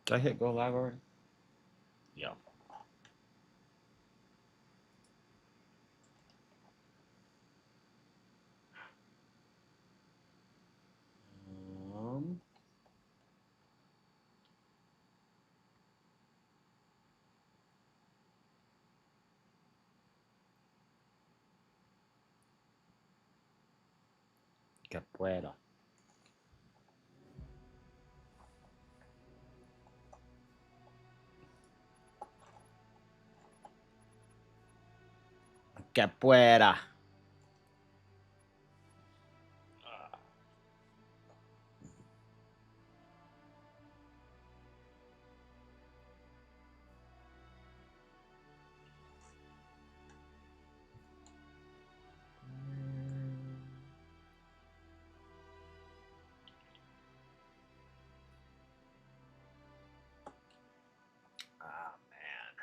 Did I hit go live already? Yeah. Um, que pueda. Que pueda. Ah, man.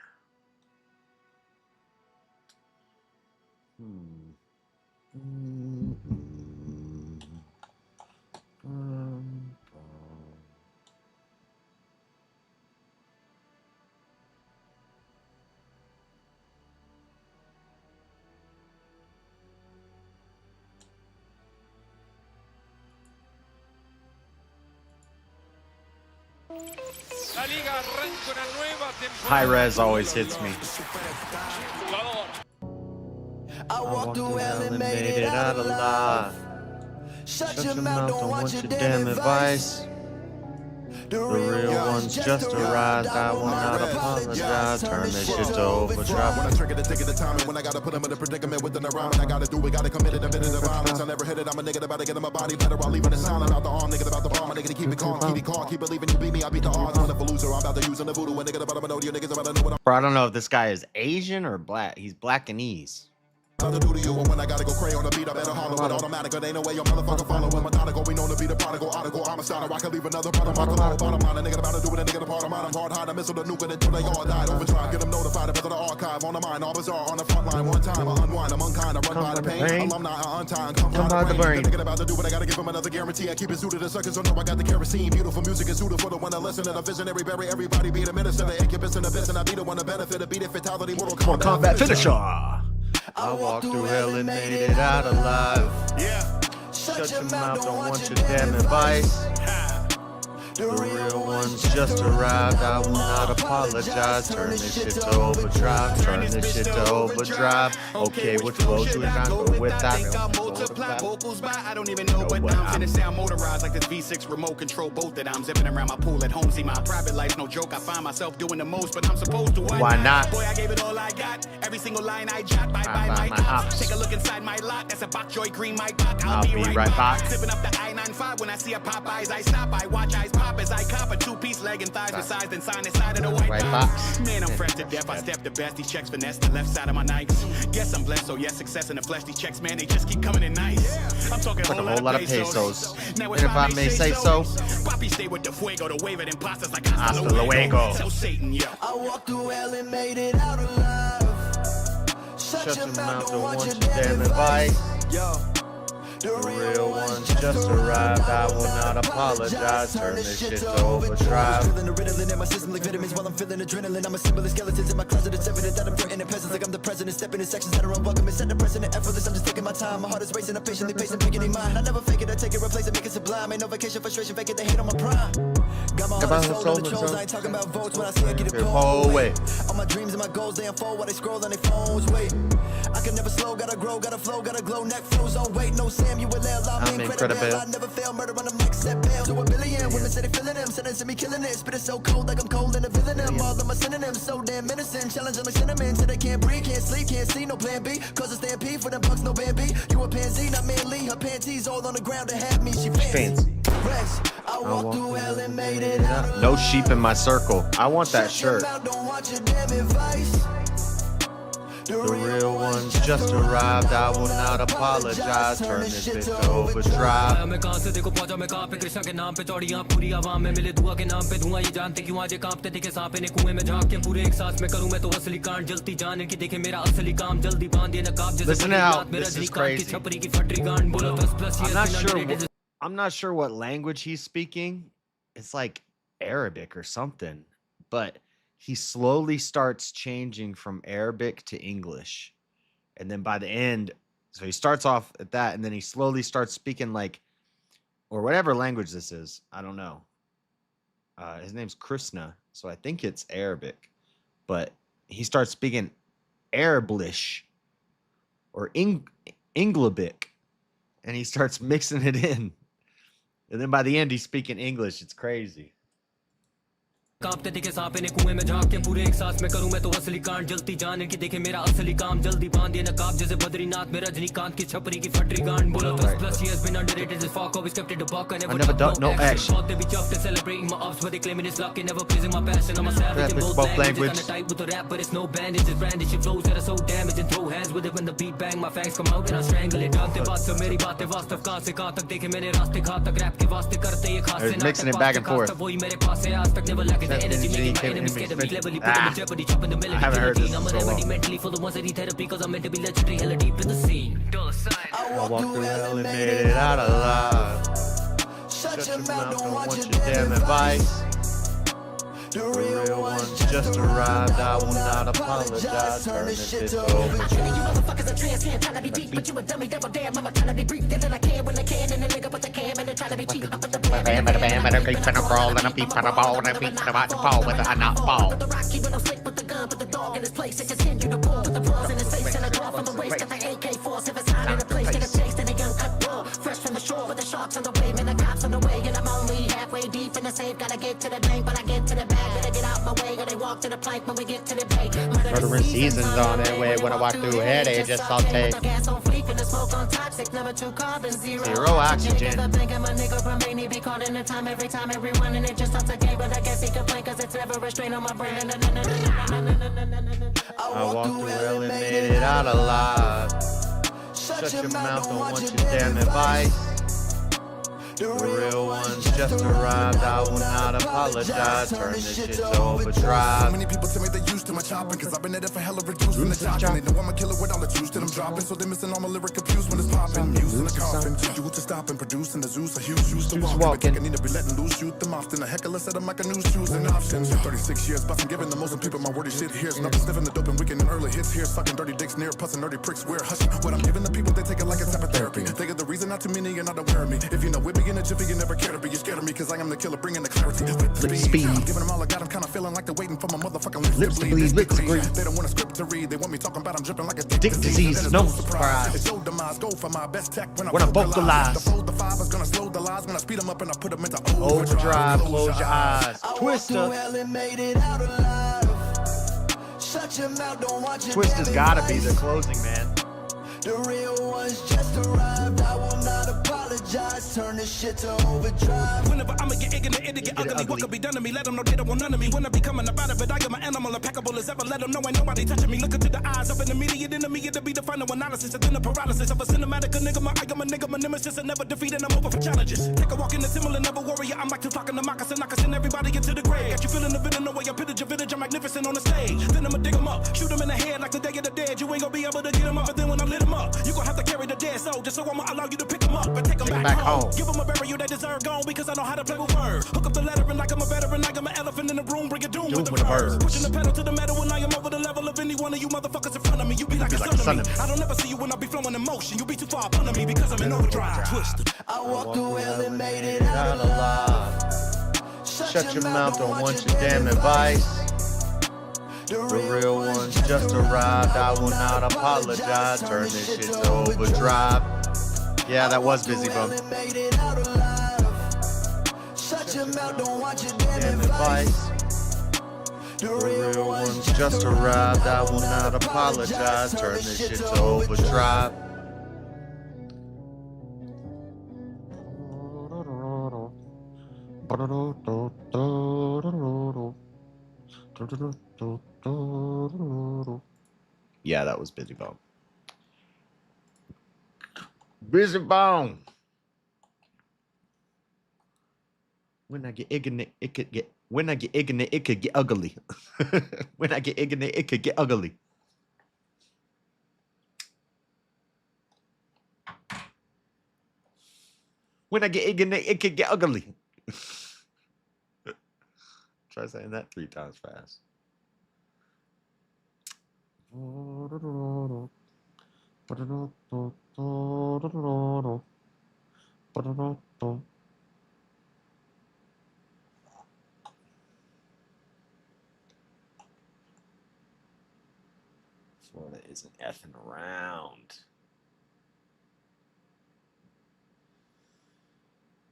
High res always hits me. I walked through hell and made it out alive. Shut your mouth, don't want your damn advice. The real ones just arrived, I will not apologize. Turn this shit to overdrive. When I trigger the ticket, the timing, when I gotta put them in a predicament with the rhyme, and I gotta do it, gotta commit it, a minute of violence. I never hit it, I'm a nigga about to get in my body better while leaving it silent out the arm, nigga about the bomb, a nigga to keep it calm, keep believing you beat me, I beat the odds. I'm a loser, I'm about to use the voodoo, a nigga about to know you niggas about to know what I'm. Bro, I don't know if this guy is Asian or black. He's Blackanese. To do to you, and when I gotta go cray on the beat, I better holler it automatic. Ain't no way your motherfucker following methodical. We known to be the prodigal, article, homicide. I can leave another product on the bottom line. A nigga about to do it, a nigga the part of mine. I'm hard hide, I missile the nuke until they all died. Overdrive, get them notified about the archive. On the mind, all bizarre, on the front line. One time, I unwind, I'm unkind, I run by the pain. Alumni, I untie, come by the brain. The nigga about to do what I gotta give him another guarantee. I keep it suited to suckers, so know I got the kerosene. Beautiful music is suited for the one to listen to the visionary. Bury everybody, be the minister, the incubus and the best, and I be the one to benefit. To beat it, fatality, mortal combat finisher. I walked through hell and made it out alive. Yeah. Shut your mouth, don't want your damn advice. The real ones just arrived, I will not apologize. Turn this shit to overdrive, turn this shit to overdrive. Okay, which flows we not go with that? Multiply vocals by I don't even know what I'm finna sound motorized like this V6 remote control boat that I'm zipping around my pool at home. See, my private life's no joke. I find myself doing the most, but I'm supposed to. Why not? Boy, I gave it all I got. Every single line I jot. Bye bye my hops. Take a look inside my lot. That's a Bok Joy green mic box. I'll be right back. Sipping up the I-95 when I see a Popeyes. I stop. I watch eyes pop as I cop a two-piece leg and thighs besides then sign inside of the white box. Man, I'm fresh to death. I step the best. These checks finesse the left side of my Nikes. Guess I'm blessed. So yes, success in the flesh. These checks, man, they just keep coming in nice. I'm talking a whole lot of pesos. And if I may say so, Papi stay with the fuego to wave it in pastas like hasta luego. Tell Satan, yo. I walked through hell and made it out alive. Shut your mouth, don't want your damn advice. Yo. The real ones just arrived, I will not apologize. Turn this shit to overdrive. Feeling the riddling in my system like vitamins while I'm feeling adrenaline. I'm a symbol of skeletons in my closet. It's evident that I'm threatening peasants like I'm the president. Stepping in sections that are unwelcome and set the precedent. Effortless, I'm just taking my time. My heart is racing, I'm patiently pacing, picking in mind. I never fake it, I take it, replace it, make it sublime. Ain't no vacation, frustration, fake it, they hate on my prime. Got my heart and soul on the trolls. I ain't talking about votes when I see I get a call. All my dreams and my goals, they unfold while they scroll on their phones. Wait, I can never slow, gotta grow, gotta flow, gotta glow. Neck flows on weight, no Samuel L. I'm incredible. I never fail, murder on the mic, set bail to a billion. Women say they feeling them, sentencing me killing it. Spit it so cold like I'm cold and a villain. Them all of my synonyms so damn innocent. Challenging like cinnamon, so they can't breathe, can't sleep, can't see no plan B. Cause it's stampede for them bucks, no Bambi. You a pansy, not manly. Her panties all on the ground to have me. She fancy. I walked through hell and made it out. No sheep in my circle. I want that shirt. Don't watch your damn advice. The real ones just arrived, I will not apologize. Turn this shit to overdrive. मैं कहां से देखो पहुंचा मैं कहां पे कृष्णा के नाम पे चौड़ियां पूरी आवाम में मिले दुआ के नाम पे धुआं ये जानते क्यों आज कांपते दिखे सांप ने कुएं में झांक के पूरे एक सांस में करूं मैं तो असली कांड जलती जाने की देखे मेरा असली काम जल्दी बांध ये नकाब जैसे Listen out, this is crazy. छपरी की फटरी गांड बोलो 10 plus I'm not sure what language he's speaking. It's like Arabic or something, but he slowly starts changing from Arabic to English. And then by the end, so he starts off at that, and then he slowly starts speaking like, or whatever language this is. I don't know. His name's Krishna, so I think it's Arabic. But he starts speaking Arablish or Englebic, and he starts mixing it in. And then by the end, he's speaking English. It's crazy. कांपते दिखे सांप ने कुएं में झांक के पूरे एक सांस में करूं मैं तो असली कांड जलती जाने की देखे मेरा असली काम जल्दी बांध ये नकाब जैसे बद्रीनाथ में रजनीकांत की छपरी की फटरी गांड बोला तो plus he has been underrated as fuck always kept it a buck I never done no action thought they be tough to celebrating my ups but they claiming it's luck and never praising my passion I'm a savage in both languages kinda tight with the rap but it's no bandage it's brandish it flows that are so damaging throw hands with it when the beat bang my fangs come out and I strangle it जानते बात से मेरी बातें वास्तव कहां से कहां तक देखे मैंने रास्ते कहां तक रैप के वास्ते करते ये खास से mixing it back and forth वही मेरे पास है आज तक never lack the energy making my enemies scared of me cleverly putting the jeopardy chopping the melody I haven't heard this I'm a remedy mentally for the ones that need therapy cause I'm meant to be legendary hella deep in the scene I walked through hell and made it out alive. Shut your mouth, don't want your damn advice. The real ones just arrived, I will not apologize. Turn this shit over. You motherfuckers are trans, can't try to be deep, but you a dummy, double damn, I'm trying to be brief, then I can when I can, and the nigga but the cam, and they try to be cheap, but the bam, and a peep and a brawl and a peep and a ball and a peep and a ball with a not ball. the rock, keeping them slick with the gun, put the dog in his place, and continue to pull, put the balls in his face, and I draw from the waist, got the AK force, if it's hot in the place, get a taste, and a young cut raw, fresh from the shore, with the sharks on the wave, and the cops on the way, and I'm only halfway deep in the safe, gotta get to the bank, but I get to the bag, better get out my way, gotta walk to the plank when we get to the bay. Murdering seasons on it, where when I walk through here, they just saute. Gas on fleek and the smoke on toxic, number 2 carbon, Zero oxygen. I think I'm a nigga from Maine, he be caught in the time every time, everyone, and it just starts a game, but I guess he complain, cause it's never a strain on my brain. I walked through hell and made it out alive. Shut your mouth, don't want your damn advice. The real ones just arrived, I will not apologize. Turn this shit to overdrive. So many people tell me they used to my chopping, cause I've been at it for hella reduced from the chopping. They know I'm a killer with all the juice that I'm dropping, so they missing all my lyric abuse when it's popping. Muse in the coffin, you to stop and produce in the Zeus, a huge used to walk. I need to be letting loose, shoot them often. A heckler said I'm like a news choosing options. 36 years, busting, giving the most of people my wordy shit here's. And I've been sniffing the dope and weekend and early hits here. Sucking dirty dicks near, pussing dirty pricks. We're hushing what I'm giving the people, they take it like a type of therapy. They get the reason not too many are not aware of me. If you know with me in a jiffy, you never care to be. You're scared of me cause I am the killer, bringing the clarity. With the speed. I'm giving them all I got, I'm kinda feeling like they're waiting for my motherfucking lips to bleed. They don't want a script to read, they want me talking about I'm dripping like a dick disease. No surprise. It's your demise, go for my best tech when I vocalize. The fold the 5 is gonna slow the lies when I speed them up and I put them into overdrive. Close your eyes. Twister. Twister's gotta be the closing man. The real ones just arrived, I will not apologize. Turn this shit to overdrive. Whenever I'ma get ignorant, it'll get ugly. What could be done to me? Let them know they don't want none of me. When I be coming about it, but I am an animal, impeccable as ever. Let them know ain't nobody touching me. Look into the eyes of an immediate enemy. It'll be the final analysis, and then the paralysis of a cinematic enigma. I am a nigga, my nemesis, and never defeated. I'm over for challenges. Take a walk in the Timberland, never warrior. I'm like Tupac in the moccasin. I can send everybody into the grave. Got you feeling the villain, the way I pitted your village. I'm magnificent on the stage. Then I'ma dig them up, shoot them in the head like the Day of the Dead. You ain't gonna be able to get them up, but then when I lit them up, you gon' have to carry the dead soul, just so I'ma allow you to pick them up and take them back home. Give them a burial they deserve gone because I know how to play with words. Hook up the lettering like I'm a veteran, I am an elephant in the room, bring it doom with the birds. Pushing the pedal to the metal when I am over the level of any one of you motherfuckers in front of me. You be like a son of me. I don't ever see you when I be flowing in motion. You be too far up under me because I'm in overdrive. Twisted. I walked through hell and made it out alive. Shut your mouth, don't want your damn advice. The real ones just arrived, I will not apologize. Turn this shit to overdrive. Yeah, that was Busy Bum. Shut your mouth, don't want your Damn advice. The real ones just arrived, I will not apologize. Turn this shit to overdrive. Yeah, that was Busy Bone. Busy Bone. When I get ignorant, it could get. When I get ignorant, it could get ugly. When I get ignorant, it could get ugly. When I get ignorant, it could get ugly. Try saying that 3 times fast. Florida isn't effing around.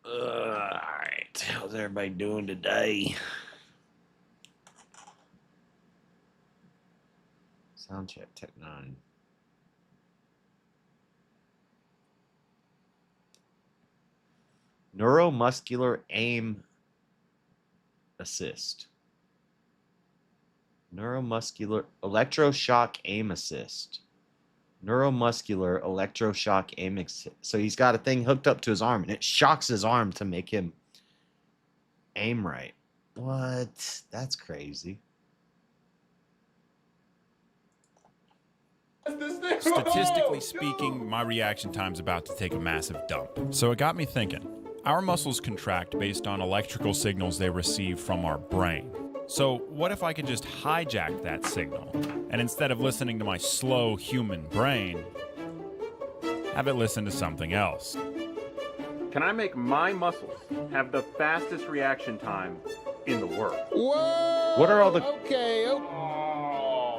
Alright, how's everybody doing today? Sound check, Tech 9. Neuromuscular aim assist. Neuromuscular electroshock aim assist. Neuromuscular electroshock aim assist. So he's got a thing hooked up to his arm, and it shocks his arm to make him aim right. What? That's crazy. Statistically speaking, my reaction time's about to take a massive dump. So it got me thinking. Our muscles contract based on electrical signals they receive from our brain. So what if I could just hijack that signal, and instead of listening to my slow human brain, have it listen to something else? Can I make my muscles have the fastest reaction time in the world? Whoa! What are all the...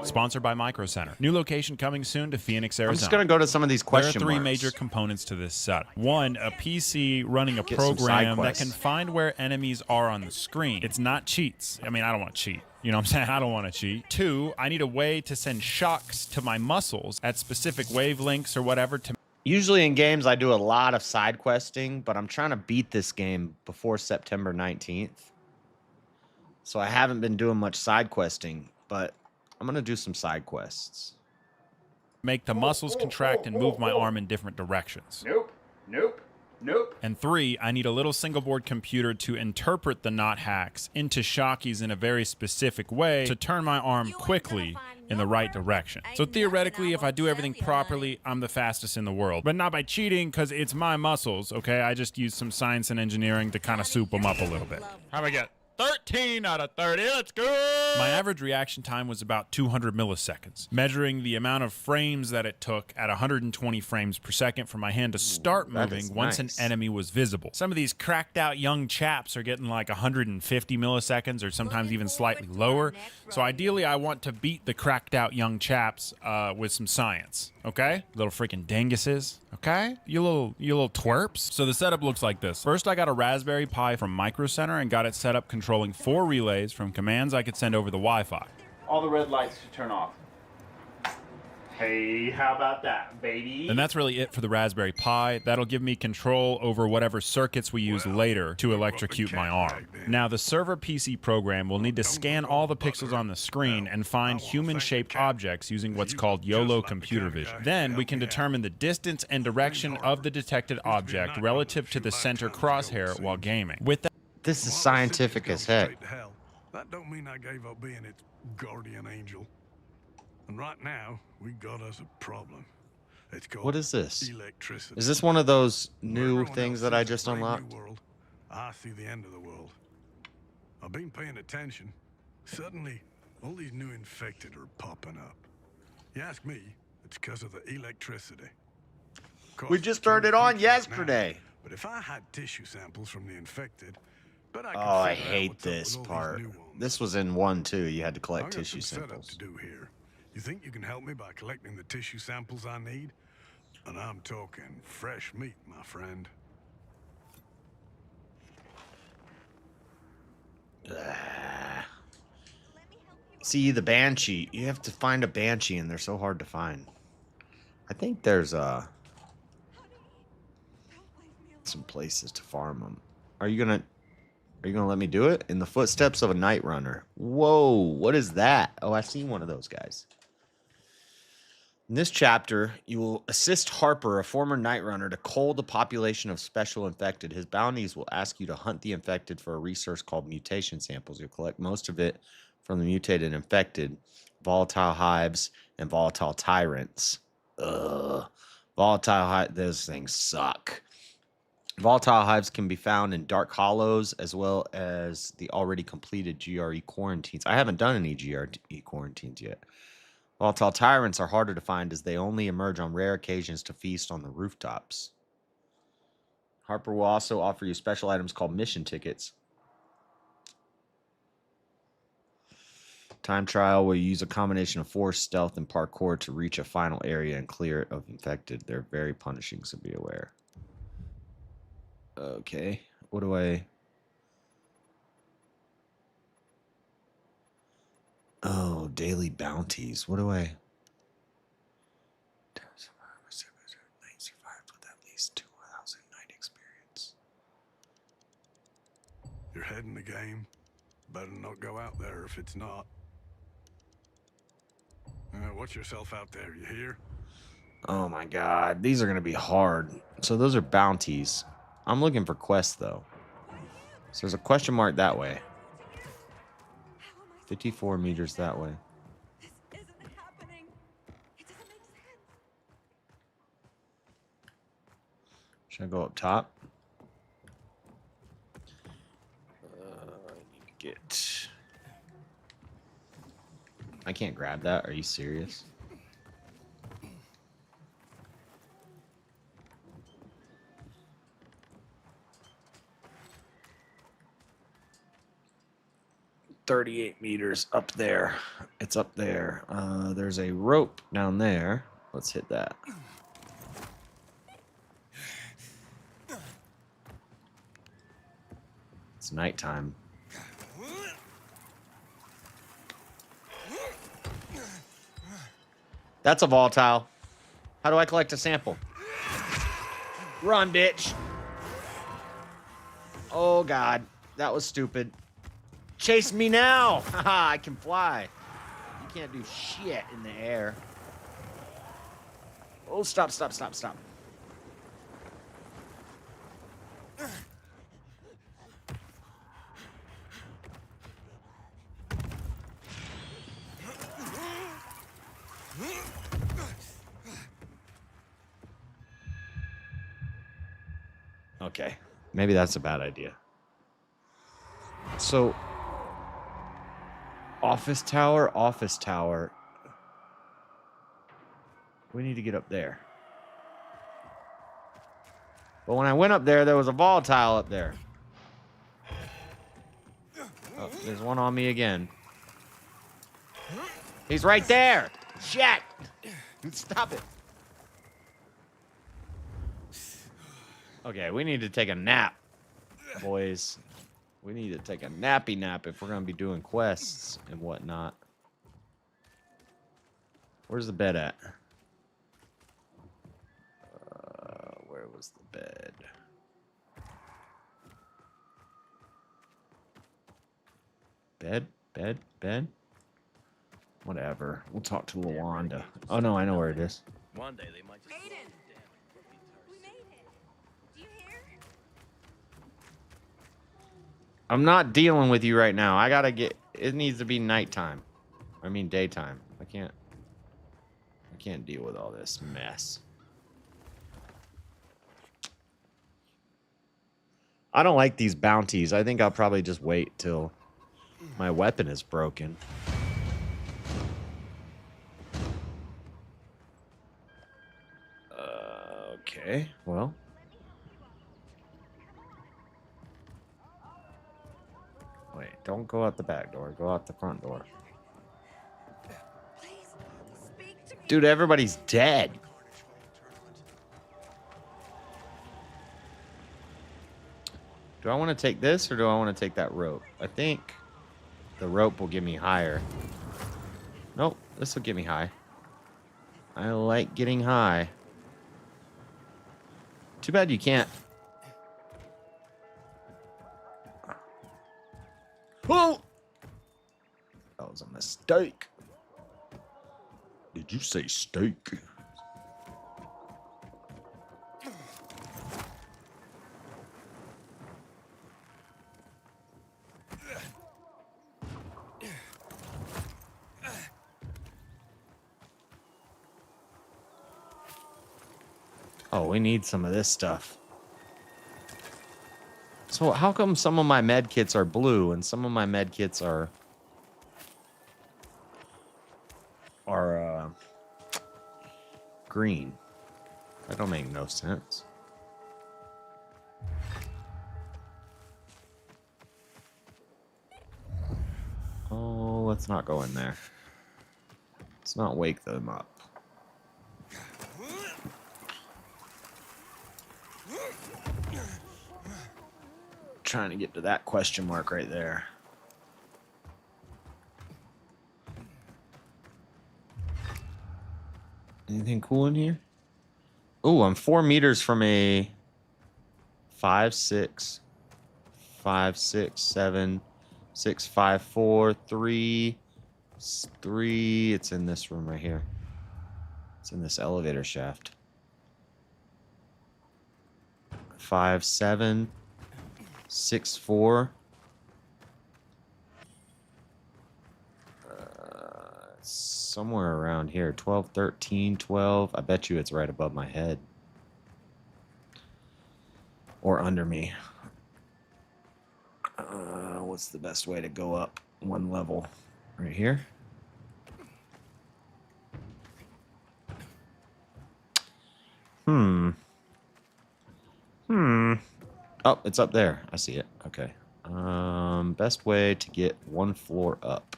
Sponsored by Micro Center. New location coming soon to Phoenix, Arizona. I'm just going to go to some of these question There are 3 marks. major components to this setup. 1, a PC running a program that can find where enemies are on the screen. It's not cheats. I mean, I don't want to cheat. You know what I'm saying? I don't want to cheat. 2, I need a way to send shocks to my muscles at specific wavelengths or whatever to... Usually in games, I do a lot of side questing, but I'm trying to beat this game before September 19th. So I haven't been doing much side questing, but I'm going to do some side quests. Make the muscles contract and move my arm in different directions. Nope, nope, nope. And 3, I need a little single board computer to interpret the knot hacks into shockies in a very specific way to turn my arm quickly in the right direction. So theoretically, if I do everything properly, I'm the fastest in the world. But not by cheating, because it's my muscles, okay? I just use some science and engineering to kind of soup them up a little bit. How I get? 13 out of 30, let's go! My average reaction time was about 200 milliseconds, measuring the amount of frames that it took at 120 frames per second for my hand to start moving once an enemy was visible. Some of these cracked out young chaps are getting like 150 milliseconds or sometimes even slightly lower. So ideally, I want to beat the cracked out young chaps with some science, okay? Little freaking dinguses, okay? You little twerps. So the setup looks like this. First, I got a Raspberry Pi from Micro Center and got it set up controlling 4 relays from commands I could send over the Wi-Fi. All the red lights should turn off. Hey, how about that, baby? And that's really it for the Raspberry Pi. That'll give me control over whatever circuits we use later to electrocute my arm. Now, the server PC program will need to scan all the pixels on the screen and find human-shaped objects using what's called YOLO computer vision. Then we can determine the distance and direction of the detected object relative to the center crosshair while gaming. With that, this is scientific as heck. That don't mean I gave up being its guardian angel. And right now, we got us a problem. It's called What is this? electricity. Is this one of those new things that I just unlocked? World, I see the end of the world. I've been paying attention. Suddenly, all these new infected are popping up. You ask me, it's because of the electricity. We just turned it on yesterday. But if I had tissue samples from the infected, oh, I hate this part. This was in 1 too. You had to collect tissue samples. To do here. You think you can help me by collecting the tissue samples I need? And I'm talking fresh meat, my friend. See, the Banshee. You have to find a Banshee, and they're so hard to find. I think there's some places to farm them. Are you gonna let me do it? In the footsteps of a night runner. Whoa, what is that? Oh, I've seen one of those guys. In this chapter, you will assist Harper, a former night runner, to cull the population of special infected. His bounties will ask you to hunt the infected for a resource called mutation samples. You'll collect most of it from the mutated infected, volatile hives, and volatile tyrants. Ugh. Volatile hives, those things suck. Volatile hives can be found in dark hollows as well as the already completed GRE quarantines. I haven't done any GRE quarantines yet. Volatile tyrants are harder to find as they only emerge on rare occasions to feast on the rooftops. Harper will also offer you special items called mission tickets. Time trial will use a combination of force, stealth, and parkour to reach a final area and clear it of infected. They're very punishing, so be aware. Okay, what do I... Oh, daily bounties. What do I... Night survived with at least 2,000 night experience. You're heading the game. Better not go out there if it's not. Watch yourself out there, you hear? Oh my god, these are going to be hard. So those are bounties. I'm looking for quests, though. So there's a question mark that way. 54 meters that way. This isn't happening. It doesn't make sense. Should I go up top? I need to get... I can't grab that. Are you serious? $38 meters up there. It's up there. There's a rope down there. Let's hit that. It's nighttime. That's a volatile. How do I collect a sample? Run, bitch. Oh, God. That was stupid. Chase me now. Haha, I can fly. You can't do shit in the air. Oh, stop, stop, stop, stop. Okay, maybe that's a bad idea. So, office tower. We need to get up there. But when I went up there, there was a volatile up there. Oh, there's one on me again. He's right there. Shit. Stop it. Okay, we need to take a nap, boys. We need to take a nappy nap if we're going to be doing quests and whatnot. Where's the bed at? Where was the bed? Bed? Whatever. We'll talk to Lawanda. Oh, no, I know where it is. One day they might just... Aiden! We made it. Do you hear? I'm not dealing with you right now. I gotta get... It needs to be nighttime. I mean daytime. I can't deal with all this mess. I don't like these bounties. I think I'll probably just wait till my weapon is broken. Okay, well. Wait, don't go out the back door. Go out the front door. Please, speak to me. Dude, everybody's dead. Do I want to take this or do I want to take that rope? I think the rope will get me higher. Nope, this will get me high. I like getting high. Too bad you can't. Oh! That was a mistake. Did you say steak? Oh, we need some of this stuff. So how come some of my med kits are blue and some of my med kits are green? That don't make no sense. Oh, let's not go in there. Let's not wake them up. Trying to get to that question mark right there. Anything cool in here? Oh, I'm 4 meters from a 5, 6, 5, 6, 7, 6, 5, 4, 3, 3. It's in this room right here. It's in this elevator shaft. 5, 7, 6, 4. Somewhere around here. 12, 13, 12. I bet you it's right above my head. Or under me. What's the best way to go up one level? Right here? Oh, it's up there. I see it. Okay. Best way to get one floor up.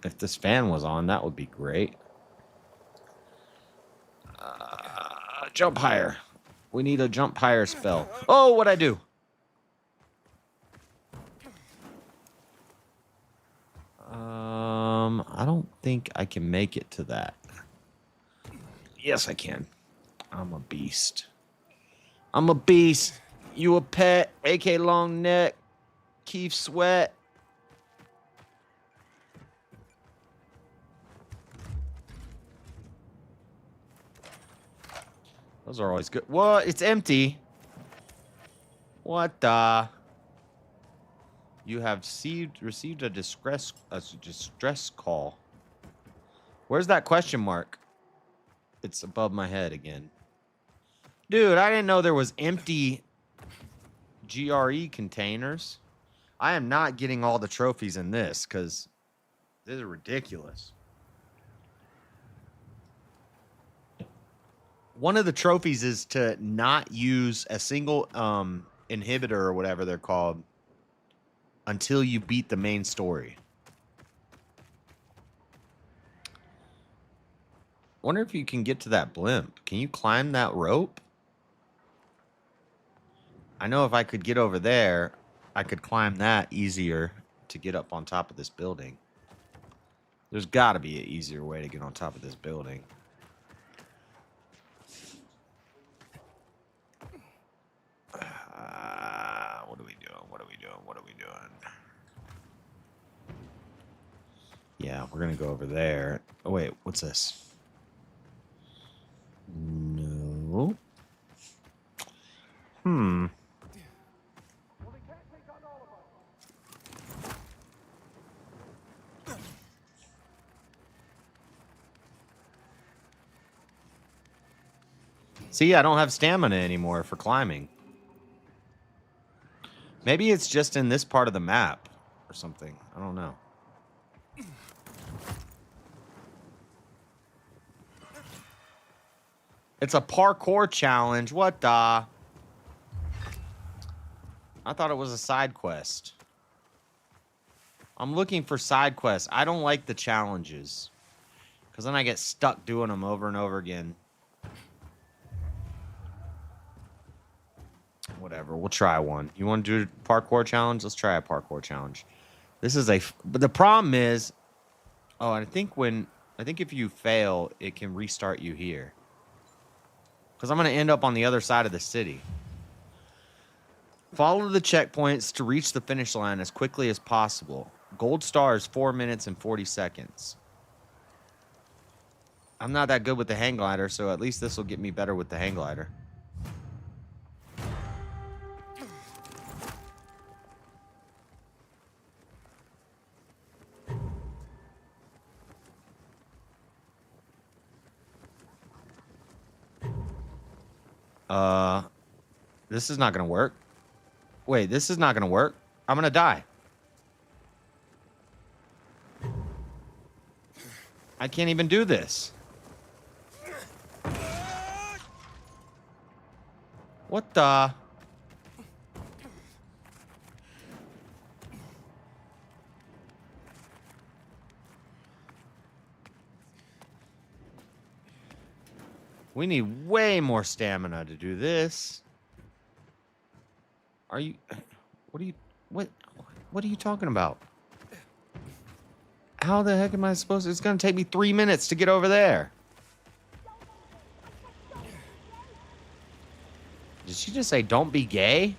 If this fan was on, that would be great. Jump higher. We need a jump higher spell. Oh, what'd I do? I don't think I can make it to that. Yes, I can. I'm a beast. I'm a beast. You a pet. AK long neck. Keith Sweat. Those are always good. What? It's empty. What the? You have received a distress call. Where's that question mark? It's above my head again. Dude, I didn't know there was empty GRE containers. I am not getting all the trophies in this because this is ridiculous. One of the trophies is to not use a single inhibitor or whatever they're called until you beat the main story. Wonder if you can get to that blimp. Can you climb that rope? I know if I could get over there, I could climb that easier to get up on top of this building. There's got to be an easier way to get on top of this building. What are we doing? What are we doing? What are we doing? Yeah, we're going to go over there. Oh, wait. What's this? No. See, I don't have stamina anymore for climbing. Maybe it's just in this part of the map or something. I don't know. It's a parkour challenge. What the? I thought it was a side quest. I'm looking for side quests. I don't like the challenges. Because then I get stuck doing them over and over again. Whatever, we'll try one. You want to do a parkour challenge? Let's try a parkour challenge. This is but the problem is, I think if you fail, it can restart you here. Because I'm going to end up on the other side of the city. Follow the checkpoints to reach the finish line as quickly as possible. Gold star is 4 minutes and 40 seconds. I'm not that good with the hang glider, so at least this will get me better with the hang glider. This is not gonna work. Wait, this is not gonna work. I'm gonna die. I can't even do this. What the? We need way more stamina to do this. Are you... What are you talking about? How the heck am I supposed to... It's gonna take me 3 minutes to get over there. Did she just say, don't be gay?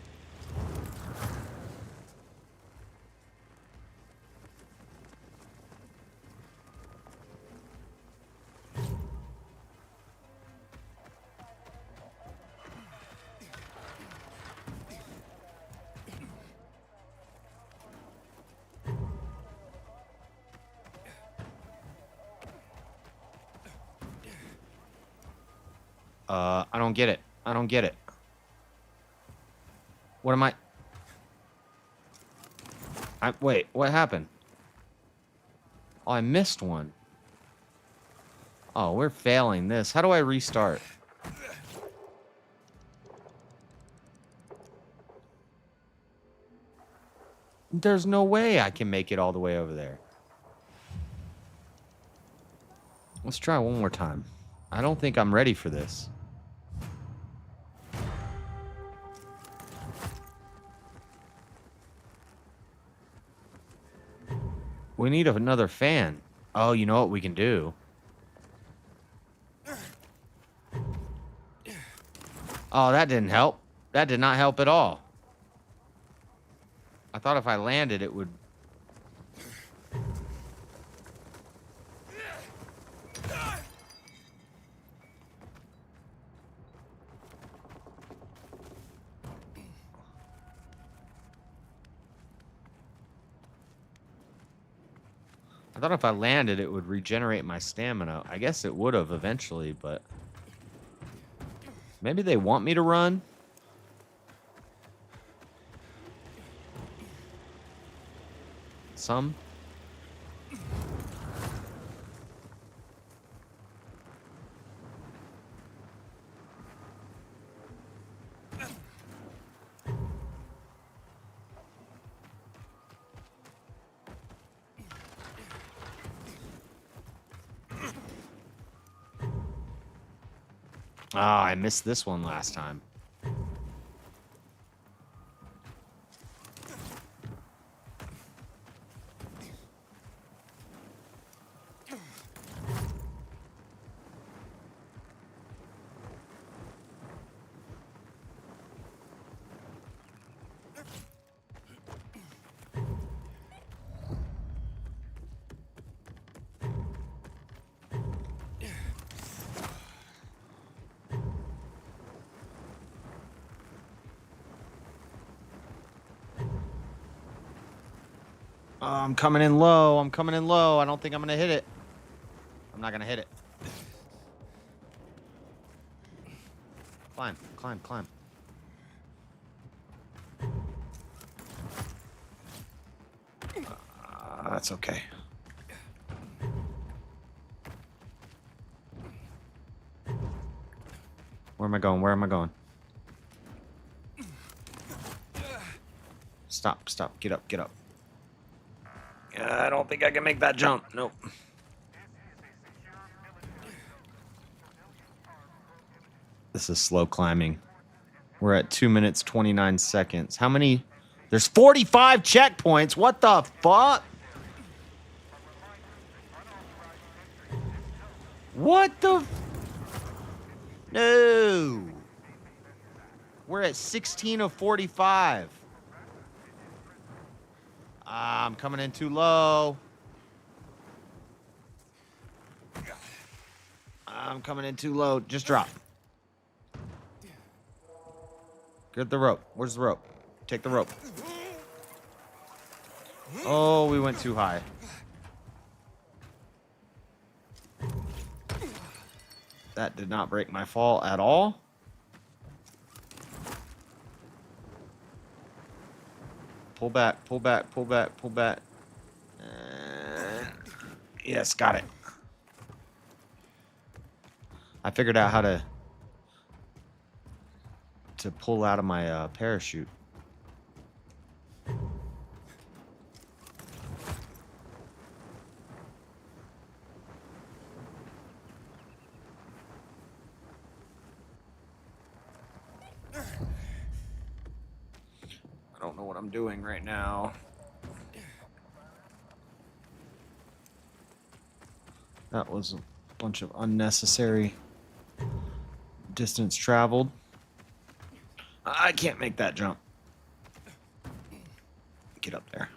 I don't get it. I don't get it. What am I... Wait, what happened? Oh, I missed one. Oh, we're failing this. How do I restart? There's no way I can make it all the way over there. Let's try one more time. I don't think I'm ready for this. We need another fan. Oh, you know what we can do? Oh, that didn't help. That did not help at all. I thought if I landed, it would... I thought if I landed, it would regenerate my stamina. I guess it would have eventually, but... Maybe they want me to run? Some? Ah, I missed this one last time. Oh, I'm coming in low. I'm coming in low. I don't think I'm going to hit it. I'm not going to hit it. Climb, climb, climb. That's okay. Where am I going? Where am I going? Stop, stop. Get up, get up. I don't think I can make that jump. Nope. This is slow climbing. We're at 2 minutes, 29 seconds. How many? There's 45 checkpoints. What the fuck? What the? No. We're at 16 of 45. I'm coming in too low. I'm coming in too low. Just drop. Get the rope. Where's the rope? Take the rope. Oh, we went too high. That did not break my fall at all. Pull back, pull back, pull back, pull back. Yes, got it. I figured out how to pull out of my parachute. I don't know what I'm doing right now. That was a bunch of unnecessary distance traveled. I can't make that jump. Get up there.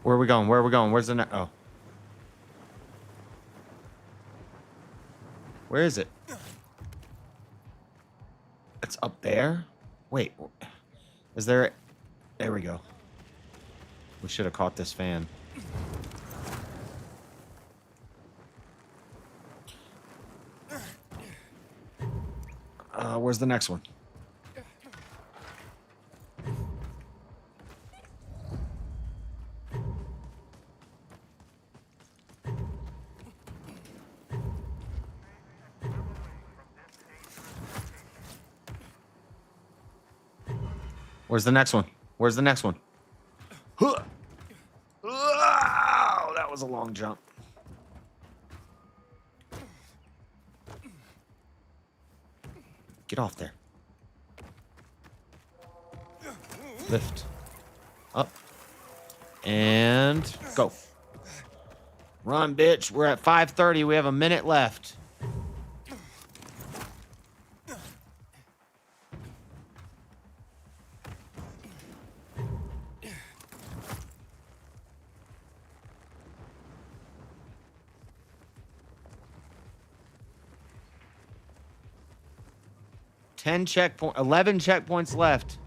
Where are we going? Where are we going? Where's the next? Oh. Where is it? It's up there? Wait. Is there... There we go. We should have caught this fan. Where's the next one? Where's the next one? Where's the next one? Huh. Oh, that was a long jump. Get off there. Lift. Up. And go. Run, bitch. We're at 5:30. We have a minute left. $11 checkpoints left.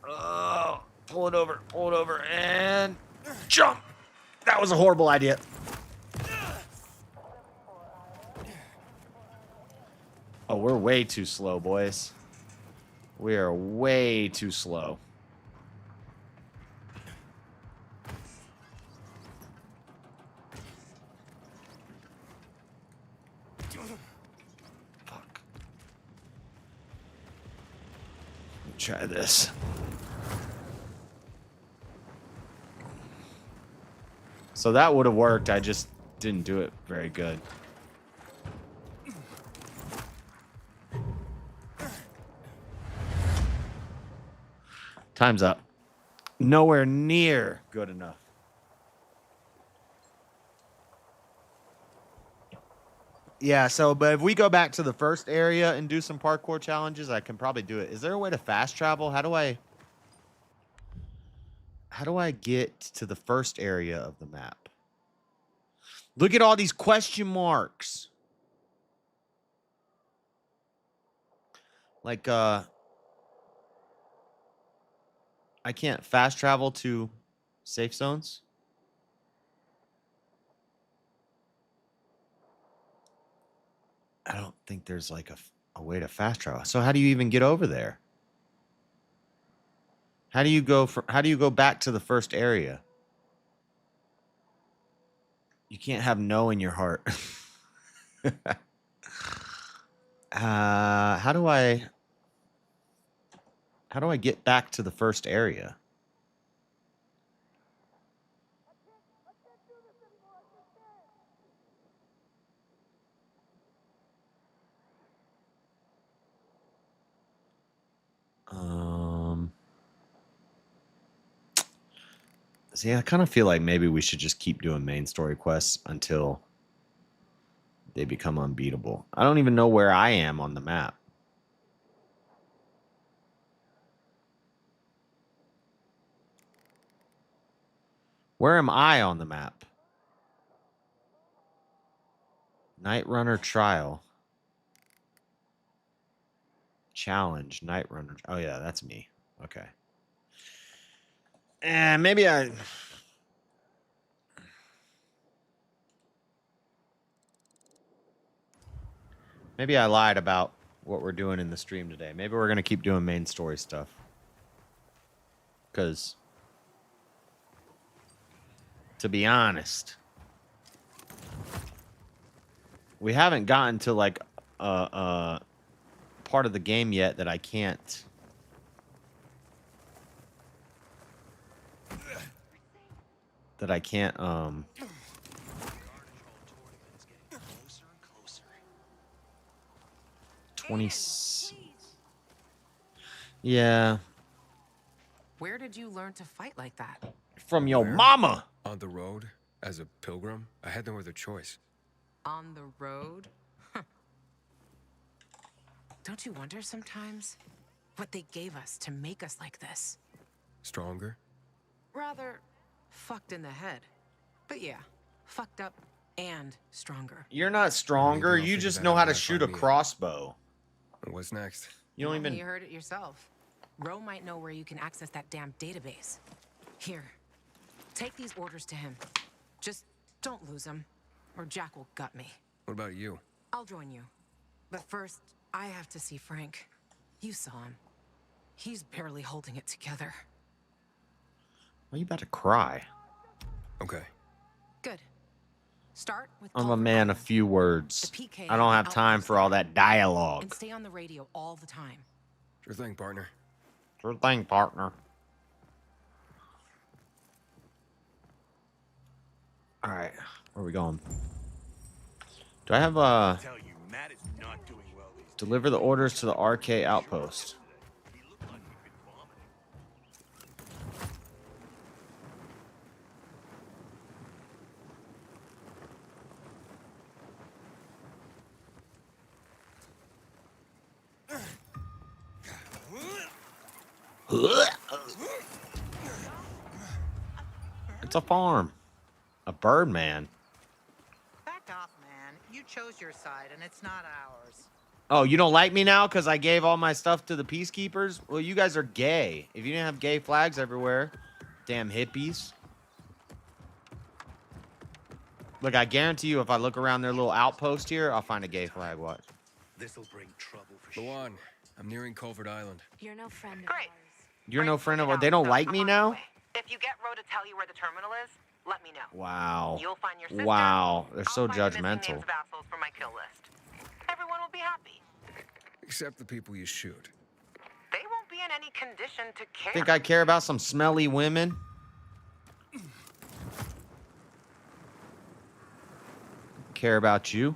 Oh, pull it over, and jump. That was a horrible idea. Oh, we're way too slow, boys. We are way too slow. Try this. So that would have worked. I just didn't do it very good. Time's up. Nowhere near good enough. Yeah, so, but if we go back to the first area and do some parkour challenges, I can probably do it. Is there a way to fast travel? How do I get to the first area of the map? Look at all these question marks. Like, I can't fast travel to safe zones. I don't think there's like a way to fast travel. So how do you even get over there? How do you go back to the first area? You can't have no in your heart. How do I get back to the first area? See, I kind of feel like maybe we should just keep doing main story quests until they become unbeatable. I don't even know where I am on the map. Where am I on the map? Night Runner trial. Challenge. Night Runner. Oh, yeah, that's me. Okay. And maybe I... Maybe I lied about what we're doing in the stream today. Maybe we're going to keep doing main story stuff. Because, to be honest, we haven't gotten to, like, part of the game yet that I can't... That I can't, 20... Yeah. Where did you learn to fight like that? From your mama! On the road, as a pilgrim, I had no other choice. On the road? Don't you wonder sometimes what they gave us to make us like this? Stronger? Rather fucked in the head. But yeah, fucked up and stronger. You're not stronger. You just know how to shoot a crossbow. What's next? You don't even... You heard it yourself. Ro might know where you can access that damn database. Here, take these orders to him. Just don't lose them, or Jack will gut me. What about you? I'll join you. But first, I have to see Frank. You saw him. He's barely holding it together. Are you about to cry? Okay. Good. Start with I'm a man of few words. The PK I don't have time for all that dialogue. and stay on the radio all the time. Sure thing, partner. Sure thing, partner. All right, where are we going? Do I have deliver the orders to the RK outpost? It's a farm. A bird man. Back off, man. You chose your side, and it's not ours. Oh, you don't like me now because I gave all my stuff to the peacekeepers? Well, you guys are gay. If you didn't have gay flags everywhere, damn hippies. Look, I guarantee you if I look around their little outpost here, I'll find a gay flag. Watch. This'll bring trouble for sure. Go on. I'm nearing Culvert Island. You're no friend of Great. You're no friend of ours. They don't like me now? If you get Ro to tell you where the terminal is, let me know. Wow. You'll find your sister. Wow. They're so I'll find the missing judgmental. names of assholes for my kill list. Everyone will be happy. Except the people you shoot. They won't be in any condition to care. Think I care about some smelly women? Care about you?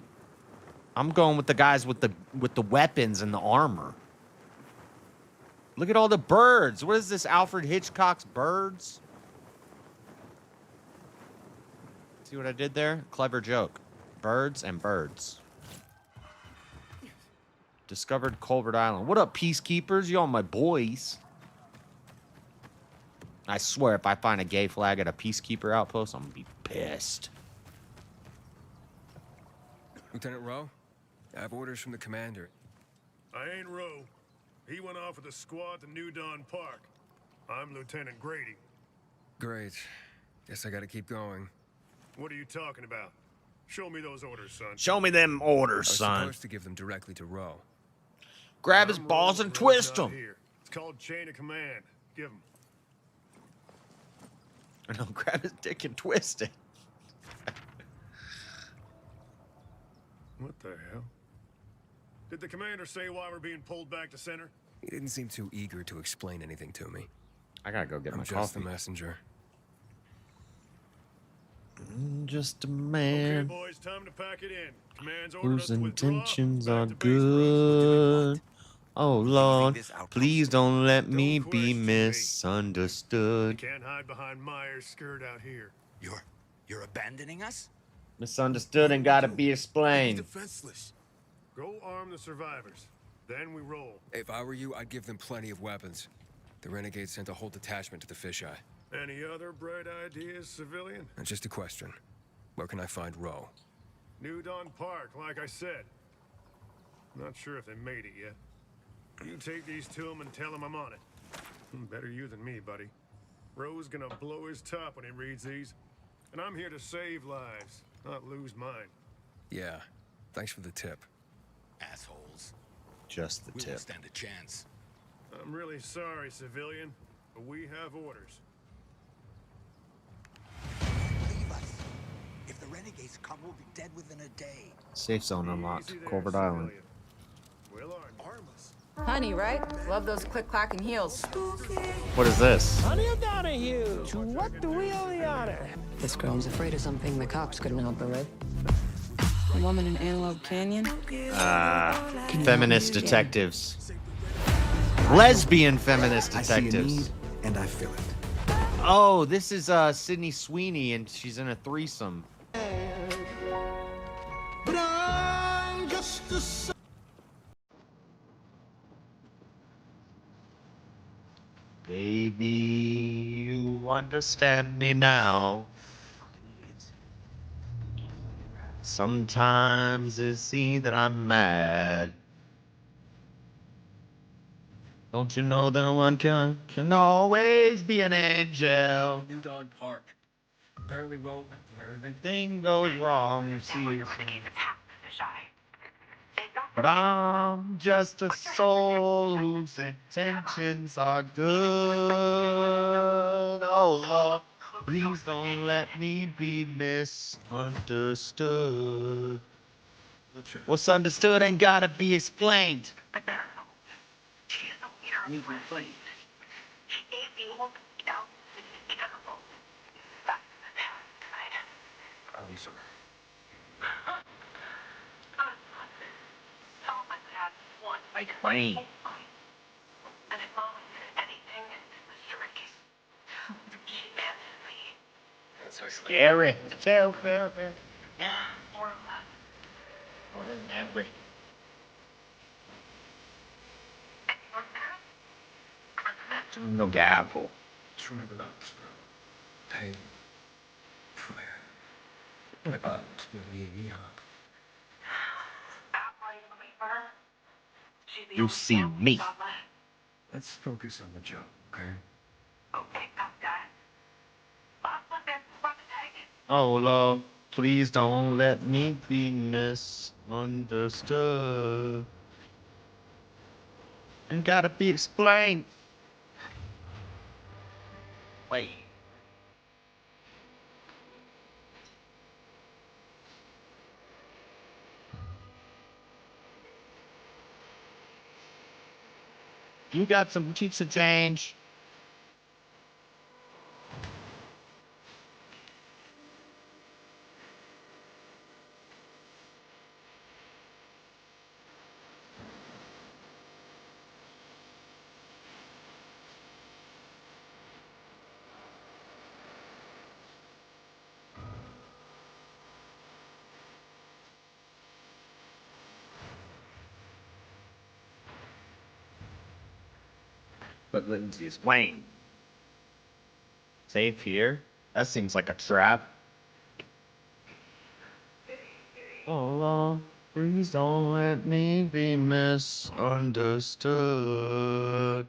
I'm going with the guys with the weapons and the armor. Look at all the birds. What is this, Alfred Hitchcock's Birds? See what I did there? Clever joke. Birds and birds. Discovered Culvert Island. What up, peacekeepers? Y'all my boys. I swear, if I find a gay flag at a peacekeeper outpost, I'm gonna be pissed. Lieutenant Ro, I have orders from the commander. I ain't Ro. He went off with a squad to New Dawn Park. I'm Lieutenant Grady. Great. Guess I gotta keep going. What are you talking about? Show me those orders, son. Show me them orders, I was son. supposed to give them directly to Ro. Grab his balls and twist Ro's them. out here. It's called chain of command. Give him. I know, grab his dick and twist it. What the hell? Did the commander say why we're being pulled back to center? He didn't seem too eager to explain anything to me. I gotta go get I'm my just coffee. the messenger. Just a Okay, man boys, time to pack it in. Command's ordered us whose to withdraw. intentions Back are to base for us. good. Oh Lord, this outpost? please don't let me Don't be question me. misunderstood. Can't hide behind Myers' skirt out here. You're abandoning us? Misunderstood and gotta be explained. Defenseless. Go arm the survivors. Then we roll. If I were you, I'd give them plenty of weapons. The renegades sent a whole detachment to the fisheye. Any other bright ideas, civilian? And just a question. Where can I find Ro? New Dawn Park, like I said. Not sure if they made it yet. You take these to him and tell him I'm on it. Better you than me, buddy. Roe's gonna blow his top when he reads these. And I'm here to save lives, not lose mine. Yeah. Thanks for the tip. Assholes. Just the We tip. won't stand a chance. I'm really sorry, civilian, but we have orders. Leave us. If the renegades come, we'll be dead within a day. Safe zone unlocked. Easy there, Culvert Island. civilian. We'll arm us. Honey, right? Love those click-clacking heels. What is this? Honey O'Donoghue, to what do we owe the honor? This girl's afraid of something the cops couldn't help her with. A woman in Antelope Canyon? Feminist detectives. Lesbian feminist I see a detectives. need, and I fill it. Oh, this is Sydney Sweeney, and she's in a threesome. But I'm just a Baby, you understand me now. Sometimes it seems that I'm mad. Don't you know that one can always be an angel? New Dawn Park. Apparently, well, Everything goes wrong, you see. But I'm just a soul whose intentions are good. Oh Lord, please don't let me be misunderstood. What's understood ain't gotta be explained. Explain. So scary. Fair. No gavel. just remember that. Hey. You see me. Let's focus on the job, okay? Oh Lord, please don't let me be misunderstood. And gotta be explained. Wait. You got some cheeks of change. But Lindsay's Wayne. Safe here? That seems like a trap. Oh Lord, please don't let me be misunderstood.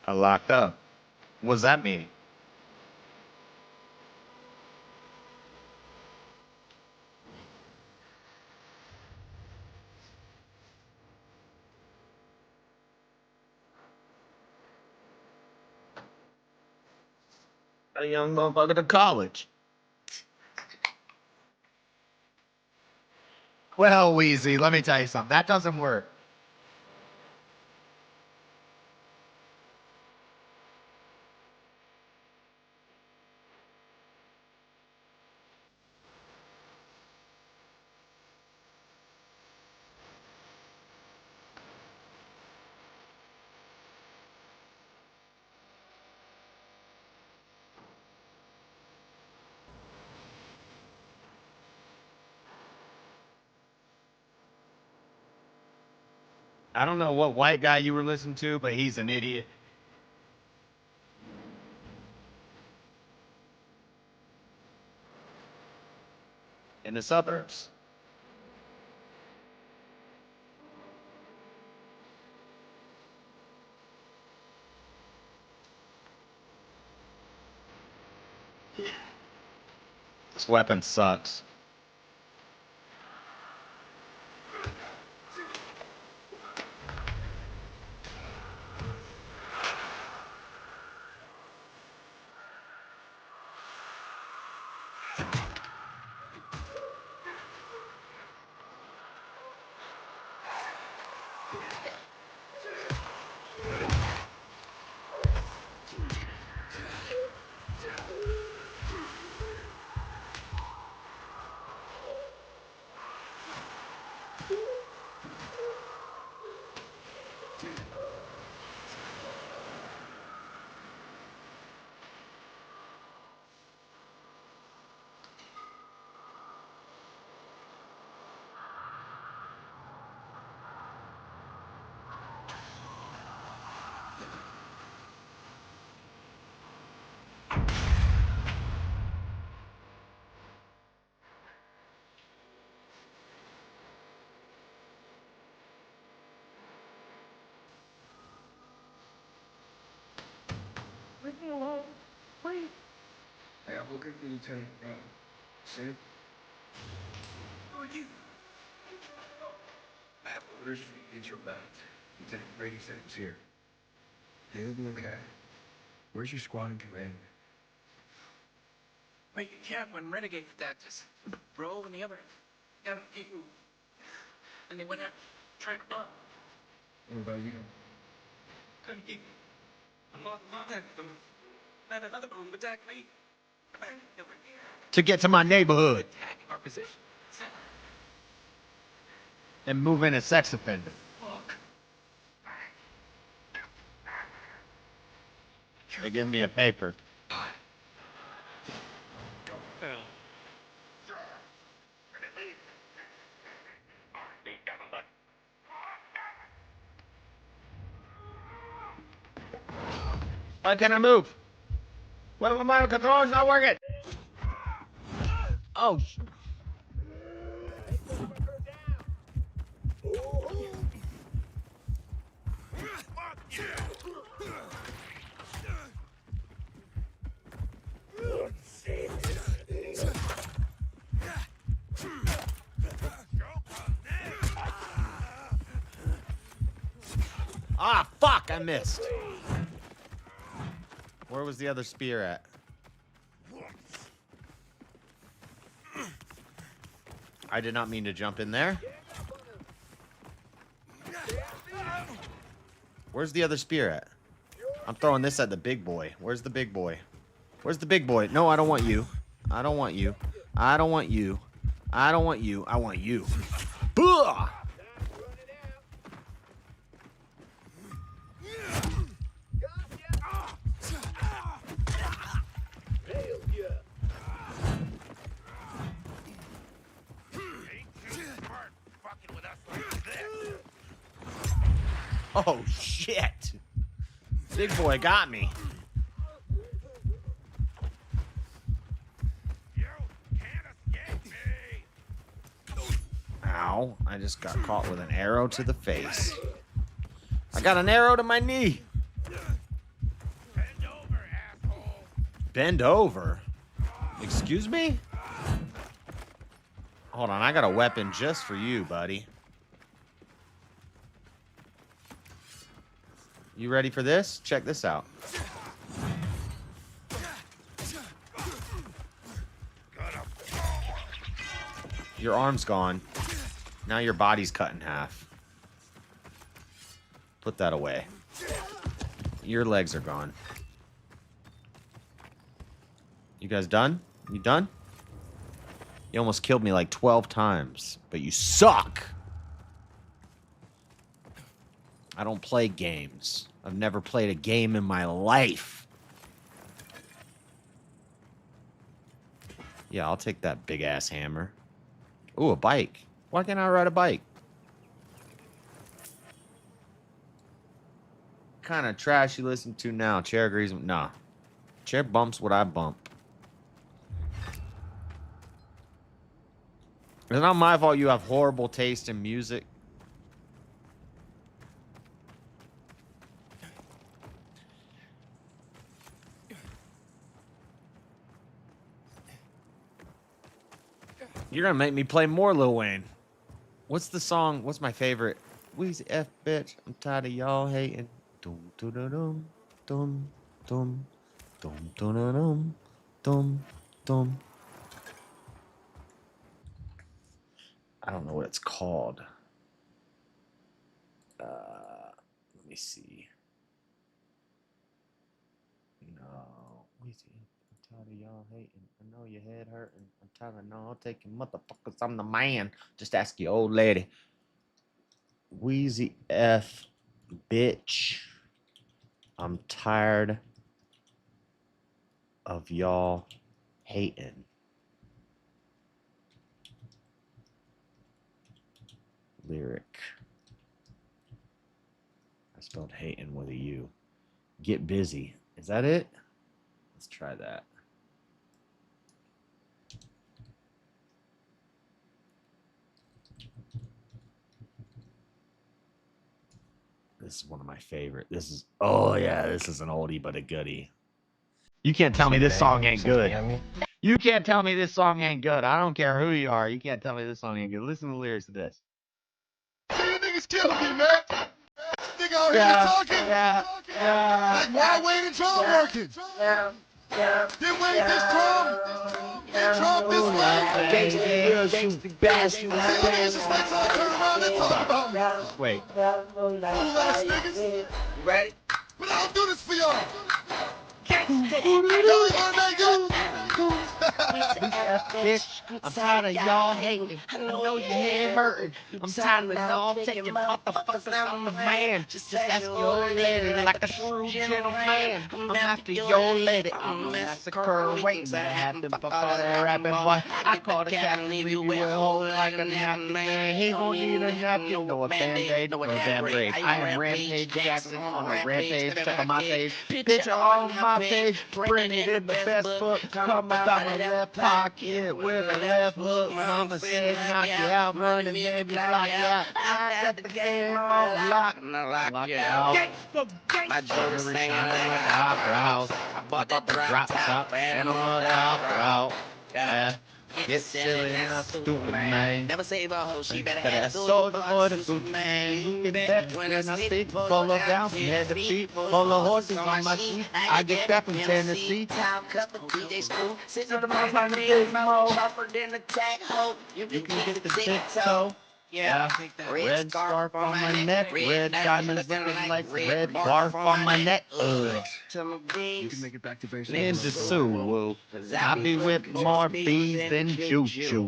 I locked up. What does that mean? A young motherfucker to college. Well, Wheezy, let me tell you something. That doesn't work. I don't know what white guy you were listening to, but he's an idiot. In the suburbs. This weapon sucks. Leave me alone, please. Hey, I'm looking for Lieutenant Rowe. See? Who are you? I have orders for you to get your back. Lieutenant Brady said it was here. Okay. Where's your squad in command? Wait, yeah, when Renegade attacked us, Roll and the other, people, and they went out trying to run. What about you? Couldn't keep. I'm not them. Then another boom attacked me. To get to my neighborhood Our position. and move in a sex offender. Look. They give me a paper. Why can't I move? Well, my control is not working. Oh. Ah, fuck, I missed. Where was the other spear at? I did not mean to jump in there. Where's the other spear at? I'm throwing this at the big boy. Where's the big boy? Where's the big boy? No, I don't want you. I don't want you. I don't want you. I don't want you. I want you. Blah! Oh, shit. Big boy got me. Ow. I just got caught with an arrow to the face. I got an arrow to my knee. Bend over, asshole. Bend over? Excuse me? Hold on, I got a weapon just for you, buddy. You ready for this? Check this out. Your arm's gone. Now your body's cut in half. Put that away. Your legs are gone. You guys done? You done? You almost killed me like 12 times, but you suck! I don't play games. I've never played a game in my life. Yeah, I'll take that big-ass hammer. Ooh, a bike. Why can't I ride a bike? kind of trash you listen to now? Chair agrees. Nah. Chair bumps what I bump. It's not my fault you have horrible taste in music. You're gonna make me play more Lil Wayne. What's the song? What's my favorite? Weezy F bitch. I'm tired of y'all hating. Dum dum dum dum dum dum dum dum dum. I don't know what it's called. Let me see. No. Weezy. I'm tired of y'all hating. I know your head hurting. I'm tired of y'all taking motherfuckers. I'm the man. Just ask your old lady. Weezy F bitch. I'm tired of y'all hating. Lyric. I spelled hating with a U. Get busy. Is that it? Let's try that. This is one of my favorite. This is, oh yeah, this is an oldie but a goodie. You can't tell me this song ain't good. You can't tell me this song ain't good. I don't care who you are. You can't tell me this song ain't good. Listen to the lyrics of this. You niggas killing me, man. Nigga out here talking. Like, why Wayne and Trump working? Then Wayne this Trump. Then Trump this way. Turn around and talk about me. Wait. Fool ass niggas. You ready? But I don't do this for y'all. Y'all ain't learned that good? Bitch, I'm tired of y'all hating. I know your head hurting. I'm tired of y'all taking motherfuckers. I'm the man. Just ask your lady like a true gentleman. I'm after your lady. I'm a massacre waiting to happen before that rapping boy. I call the cat and leave you with a hole like a napkin. Man, he don't need a napkin, no a band-aid, no a damn break. I am Rampage Jackson on a rampage. Check on my page. Picture on my page. Printed in the best book. Come out my left pocket with a left hook. Mama said knock you out, money maybe lock you out. I got the game on lock. Lock you out. My jewelry singing like an opera house. I bought that drop top and I'm on the opera out. Yeah. Get silly and I'm stupid, man. Never save a hoe, she better have a soldier for the good man. Get that when I sleep, full of down from head to feet, full of horses on my sheet. I get that from Tennessee. Time cup of DJ school, sitting on the mouse like a big mo. Tougher than a tag hoe, you can get the big toe. Yeah, red scarf on my neck, red diamonds looking like red barf on my neck. Ugh. You can make it back to base. Ninja Sue, I be with more bees than juju.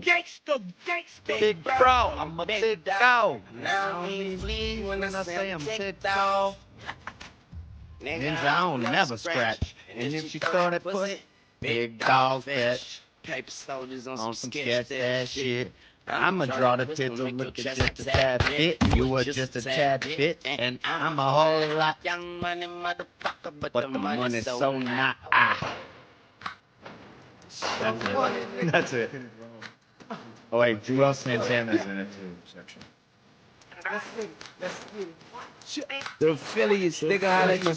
Big bro, I'm a big dog. Now he flee when I say I'm ticked off. Ninja, I don't never scratch. And if she throw that pussy, big dog fetch. Paper soldiers on some sketch that shit. I'ma draw the tits and look just a tad bit. You were just a tad bit, and I'm a whole lot. Young money motherfucker, but the money's so not. Ah. That's it. Oh wait, Joel Santana's in it too. The affiliates, nigga, holla at your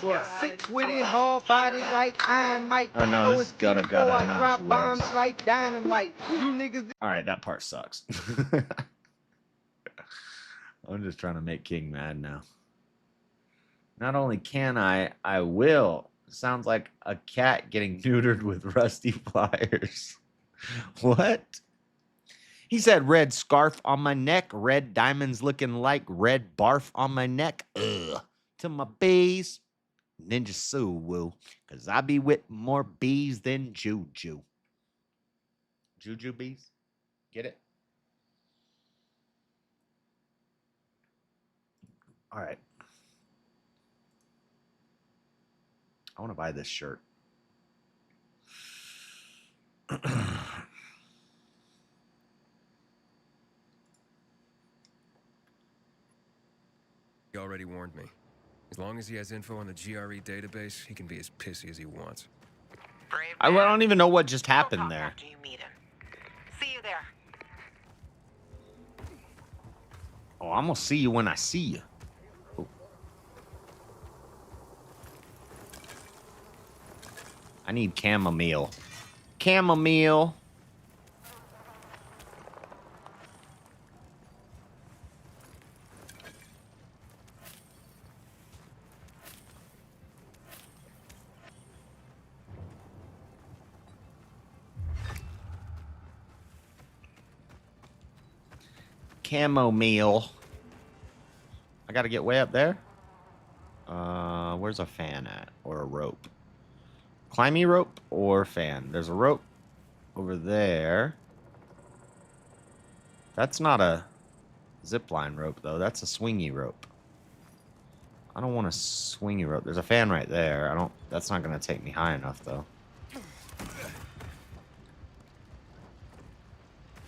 boy. Sick with it, hard body like iron mic. Oh no, this is gotta drop bombs like dynamite. You niggas. All right, that part sucks. I'm just trying to make King mad now. Not only can I will. Sounds like a cat getting neutered with rusty pliers. What? He said red scarf on my neck, red diamonds looking like red barf on my neck. Ugh. To my bees, Ninja Sue woo. Cause I be with more bees than juju. Juju bees? Get it? All right. I want to buy this shirt. You already warned me. As long as he has info on the GRE database, he can be as pissy as he wants. I don't even know what just happened there. After you meet him. See you there. Oh, I'm gonna see you when I see you. Oh. I need chamomile. Chamomile. Chamomile. I gotta get way up there. Where's a fan at? Or a rope? Climbing rope or fan? There's a rope over there. That's not a zip line rope, though. That's a swingy rope. I don't want a swingy rope. There's a fan right there. That's not gonna take me high enough, though.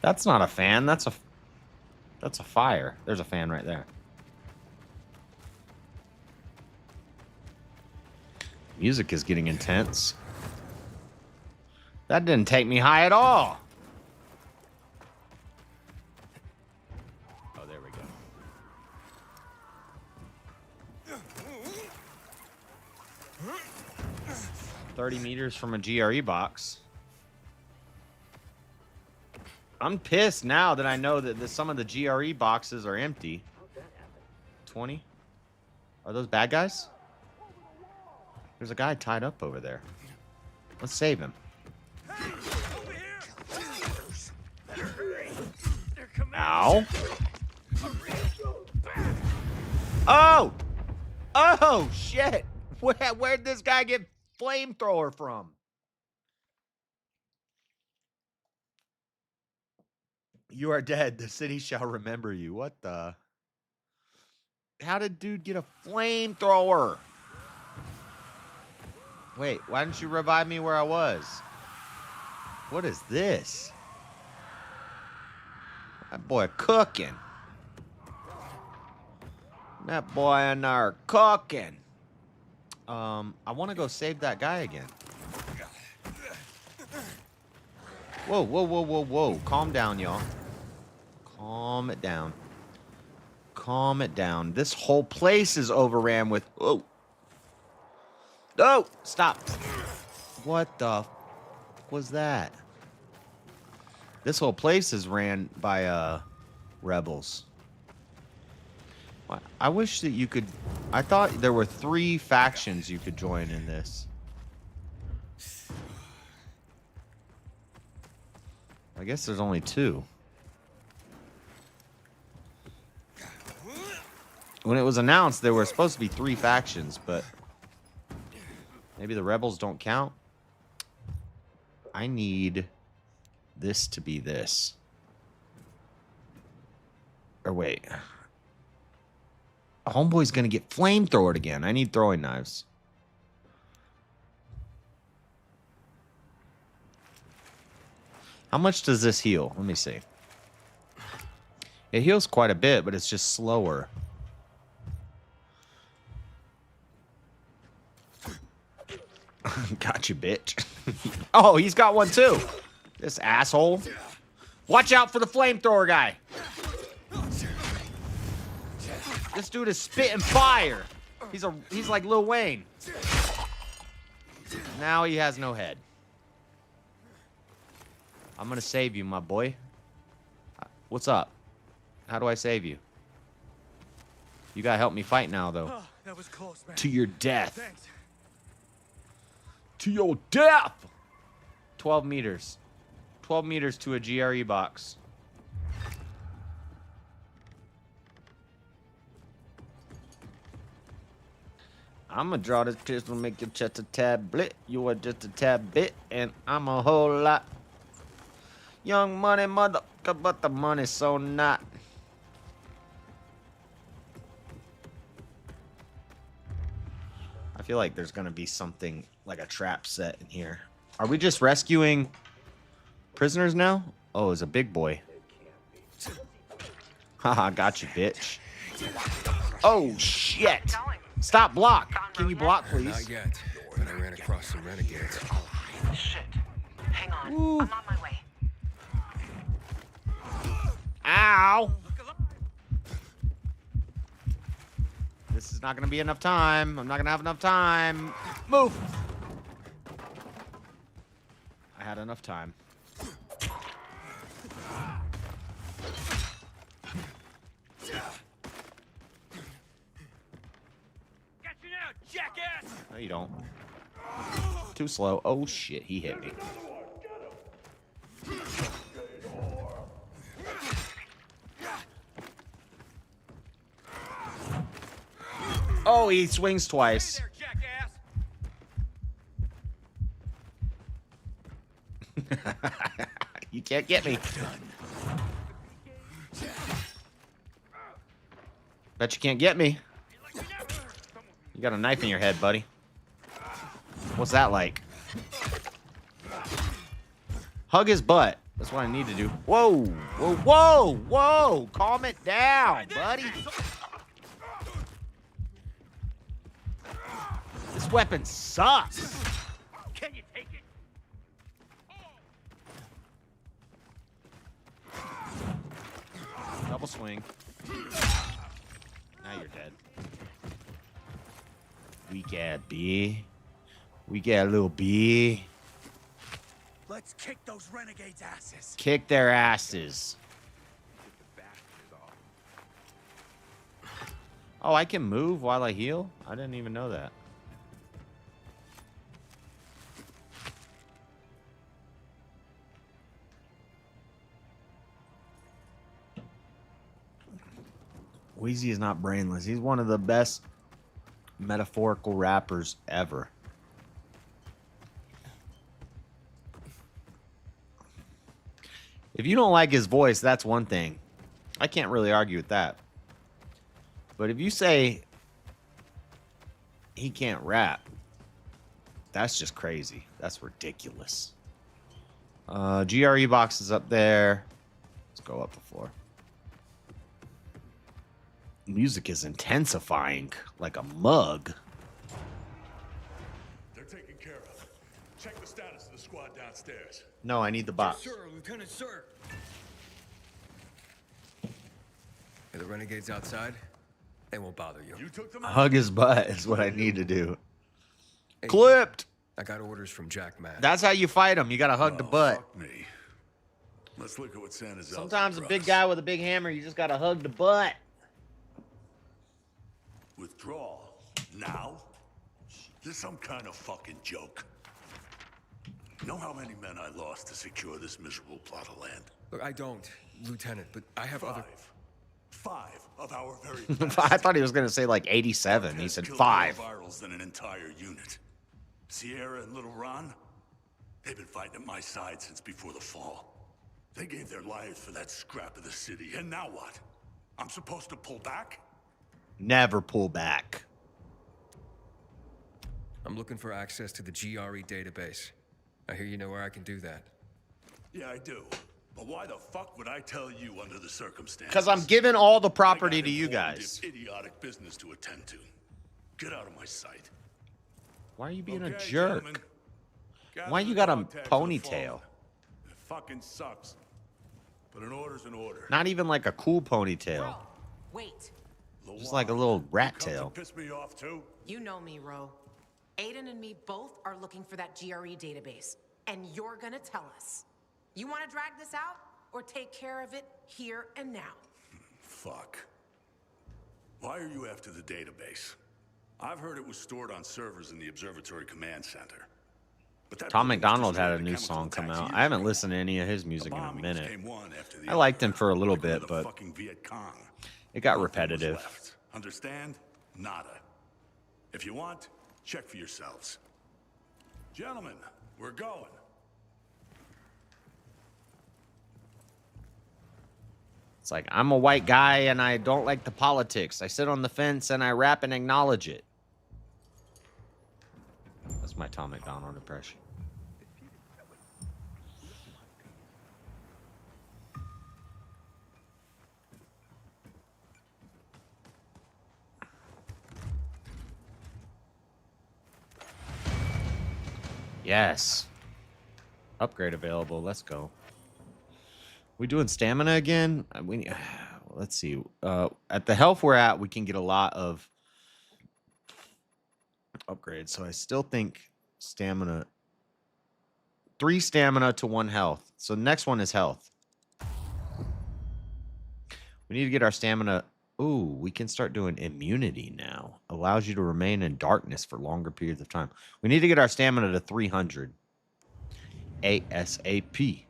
That's not a fan. That's a fire. There's a fan right there. Music is getting intense. That didn't take me high at all. Oh, there we go. 30 meters from a GRE box. I'm pissed now that I know that some of the GRE boxes are empty. 20? Are those bad guys? There's a guy tied up over there. Let's save him. Ow. Oh! Oh, shit! Where'd this guy get flamethrower from? You are dead. The city shall remember you. What the? How did dude get a flamethrower? Wait, why didn't you revive me where I was? What is this? That boy cooking. That boy and I are cooking. I want to go save that guy again. Whoa, whoa, whoa, whoa, whoa. Calm down, y'all. Calm it down. Calm it down. This whole place is overran with... Oh. No! Stop. What the... was that? This whole place is ran by, rebels. I wish that you could... I thought there were 3 factions you could join in this. I guess there's only 2. When it was announced, there were supposed to be 3 factions, but maybe the rebels don't count. I need this to be this. Or wait. Homeboy's gonna get flamethrowered again. I need throwing knives. How much does this heal? Let me see. It heals quite a bit, but it's just slower. Gotcha, bitch. Oh, he's got one too. This asshole. Watch out for the flamethrower guy. This dude is spitting fire. He's like Lil Wayne. Now he has no head. I'm gonna save you, my boy. What's up? How do I save you? You gotta help me fight now, though. Oh, that was close, man. To your death. Thanks. To your death! 12 meters. 12 meters to a GRE box. I'm gonna draw this pistol, make your chest a tad blit. You are just a tad bit, and I'm a whole lot. Young money motherfucker, but the money's so not. I feel like there's gonna be something like a trap set in here. Are we just rescuing prisoners now? Oh, it's a big boy. Haha, got you, bitch. Oh, shit. Stop, block. Can you block, please? Not yet, but I ran across some renegades. Shit. Hang on. I'm on my way. Ow. This is not going to be enough time. I'm not going to have enough time. Move. I had enough time. Jackass! No, you don't. Too slow. Oh, shit. He hit me. Oh, he swings twice. You can't get me. Bet you can't get me. You got a knife in your head, buddy. What's that like? Hug his butt. That's what I need to do. Whoa, whoa, whoa, whoa. Calm it down, buddy. This weapon sucks. Can you take it? Double swing. Now you're dead. Weak ass B. We get a little B. Let's kick those renegades' asses. Kick their asses. Oh, I can move while I heal? I didn't even know that. Wheezy is not brainless. He's one of the best metaphorical rappers ever. If you don't like his voice, that's one thing. I can't really argue with that. But if you say he can't rap, that's just crazy. That's ridiculous. GRE box is up there. Let's go up the floor. Music is intensifying like a mug. They're taken care of. Check the status of the squad downstairs. No, I need the box. Yes, sir, Lieutenant, sir. Are the renegades outside? They won't bother you. You took them Hug his butt is what I need to do. Hey, Clipped. I got orders from Jack Matt. That's how you fight him. You gotta hug the butt. Fuck me. Let's look at what Santa's Sometimes a big guy with a big hammer, you just gotta hug the butt. Withdrawal? Now? This some kind of fucking joke. Know how many men I lost to secure this miserable plot of land? Look, I don't, Lieutenant, but I have other... Five of our very I thought he was gonna say like 87. He said 5. More virals than an entire unit. Sierra and Little Ron, they've been fighting at my side since before the fall. They gave their lives for that scrap of the city, and now what? I'm supposed to pull back? Never pull back. I'm looking for access to the GRE database. I hear you know where I can do that. Yeah, I do. But why the fuck would I tell you under the circumstances? Because I'm giving all the property to you guys. Idiotic business to attend to. Get out of my sight. Why are you being a Okay, jerk? gentlemen. Gather Why you the got a dog tags ponytail? of the fall. It fucking sucks. But an order's an order. Not even like a cool ponytail. Wait. Just like a little rat Come to tail. piss me off too. You know me, Ro. Aiden and me both are looking for that GRE database. And you're gonna tell us. You wanna drag this out? Or take care of it here and now? Fuck. Why are you after the database? I've heard it was stored on servers in the Observatory Command Center. But that Tom building was McDonald had a destroyed in new chemical song come attacks out. years I haven't ago. listened to any of his music The in a bombings minute. came one after the I liked him other, for a little like one of bit, the but fucking Viet Cong. it got Nothing was repetitive. left. Understand? Nada. If you want, check for yourselves. Gentlemen, we're going. It's like, I'm a white guy and I don't like the politics. I sit on the fence and I rap and acknowledge it. That's my Tom McDonald impression. Yes. Upgrade available. Let's go. We doing stamina again? Let's see. At the health we're at, we can get a lot of upgrades. So I still think stamina. 3 stamina to 1 health. So the next one is health. We need to get our stamina. Ooh, we can start doing immunity now. Allows you to remain in darkness for longer periods of time. We need to get our stamina to 300. ASAP.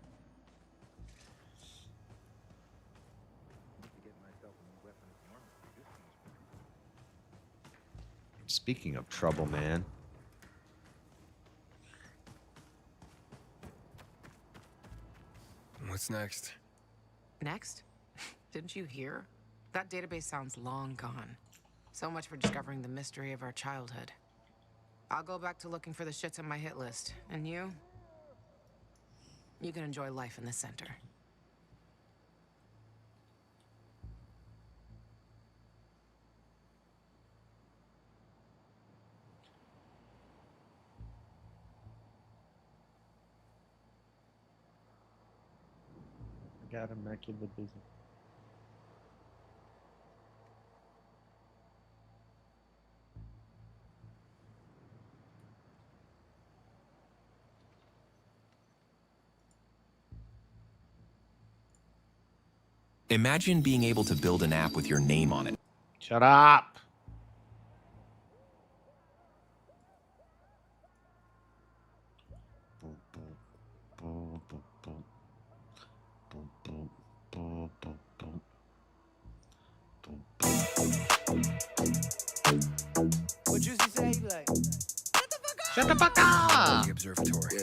Speaking of trouble, man. What's next? Next? Didn't you hear? That database sounds long gone. So much for discovering the mystery of our childhood. I'll go back to looking for the shits on my hit list. And you? You can enjoy life in the center. Got immaculate business. Imagine being able to build an app with your name on it. Shut up. What you say, like? Shut the fuck up. The observatory.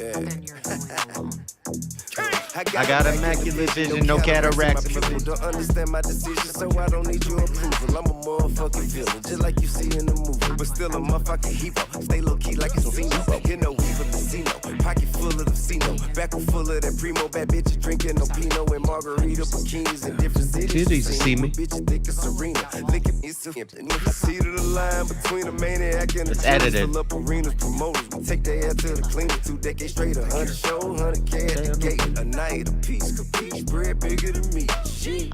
And you're going alone. I got immaculate vision, no cataracts. People don't understand my decision, so I don't need your approval. I'm a motherfucking villain, just like you see in the movie. But still a motherfucking hero. Stay low key like a casino. You know we from the casino. Pocket full of the casino. Back full of that primo. Bad bitches drinking no Pinot and margarita. Bikinis in different cities. It's easy to see me. Bitches think it's Serena. Licking it's a see to the line between a maniac and a it's edited. Fill up arenas, promoters. We take their ass to the cleaner. 2 decades straight, 100 show, 100K at the gate. A night, a piece, capiche, bread bigger than me.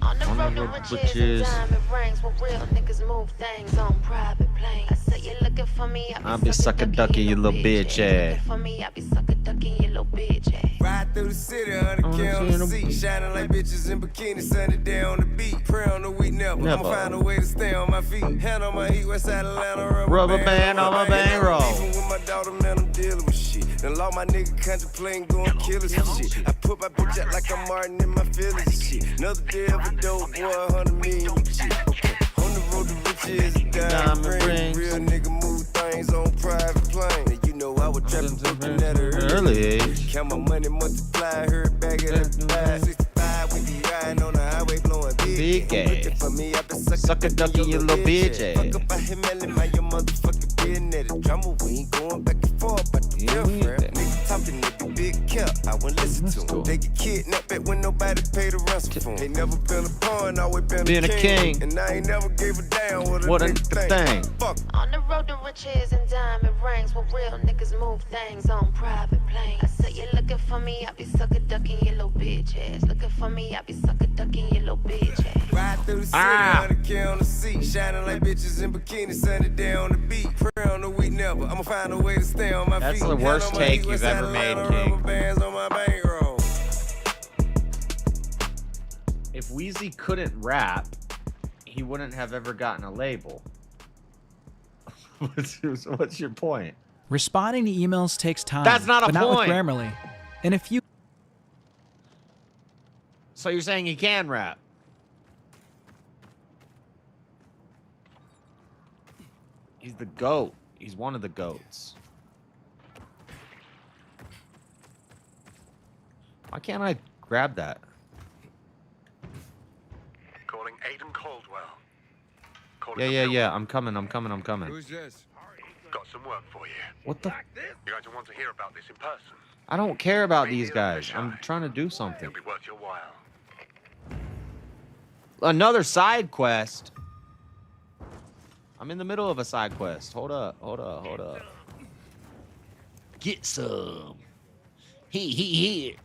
On the road to riches and diamond rings, where real niggas move things on private planes. I say you're looking for me, I'll be sucker ducking you little bitch ass. For me, I be sucker ducking you little bitch ass. Ride through the city, 100K on the seat, shining like bitches in bikinis, sunny day on the beat. Pray on the week, never. I'ma find a way to stay on my feet. Hand on my heat, west side Atlanta, rubber band on my bankroll. Even with my daughter, man, I'm dealing with shit. Then law my nigga contemplating going killers and shit. I put my bitch out like I'm Martin in my feelings and shit. Another day of a dope boy, 100 million and shit. Okay. On the road to riches, a diamond ring. Real nigga move things on private plane. And you know I was trapping booking at an early age. Count my money, multiply, heard back at the 565. We be riding on the highway, blowing big ass. For me, I been sucker ducking your little bitch ass. Fuck up, I hit Melly, my your motherfucking business. The drama, we ain't going back and forth, but the girlfriend. Nigga talking, nigga big cap. I wouldn't listen to them. They get kidnapped back when nobody paid the ransom for them. Ain't never been a pawn, always been a king. And I ain't never gave a damn what a thing. Fuck. On the road to riches and diamond rings, where real niggas move things on private planes. I say you're looking for me, I be sucker ducking your little bitch ass. Looking for me, I be sucker ducking your little bitch ass. Ride through the city, 100K on the seat, shining like bitches in bikinis, sunny day on the beat. Pray on the week, never. I'ma find a way to stay on my feet. That's the worst take you've ever made, King. Bands on my bankroll. If Weezy couldn't rap, he wouldn't have ever gotten a label. What's your point? Responding to emails takes time. That's not a but not with point. Grammarly. And if you... So you're saying he can rap? He's the GOAT. He's one of the GOATs. Why can't I grab that? Calling Aiden Caldwell. Yeah. I'm coming. Who's this? Got some work for you. What the? You're going to want to hear about this in person. I don't care about these guys. I'm trying to do something. It'll be worth your while. Another side quest. I'm in the middle of a side quest. Hold up. get some. He.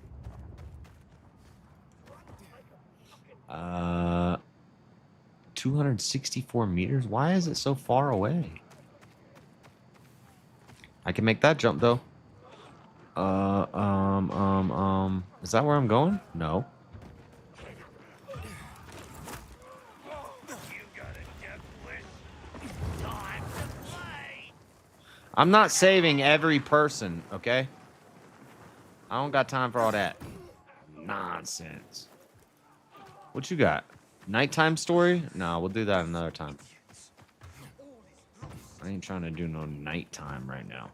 264 meters? Why is it so far away? I can make that jump though. Is that where I'm going? No. I'm not saving every person, okay? I don't got time for all that nonsense. What you got? Nighttime story? No, we'll do that another time. I ain't trying to do no nighttime right now.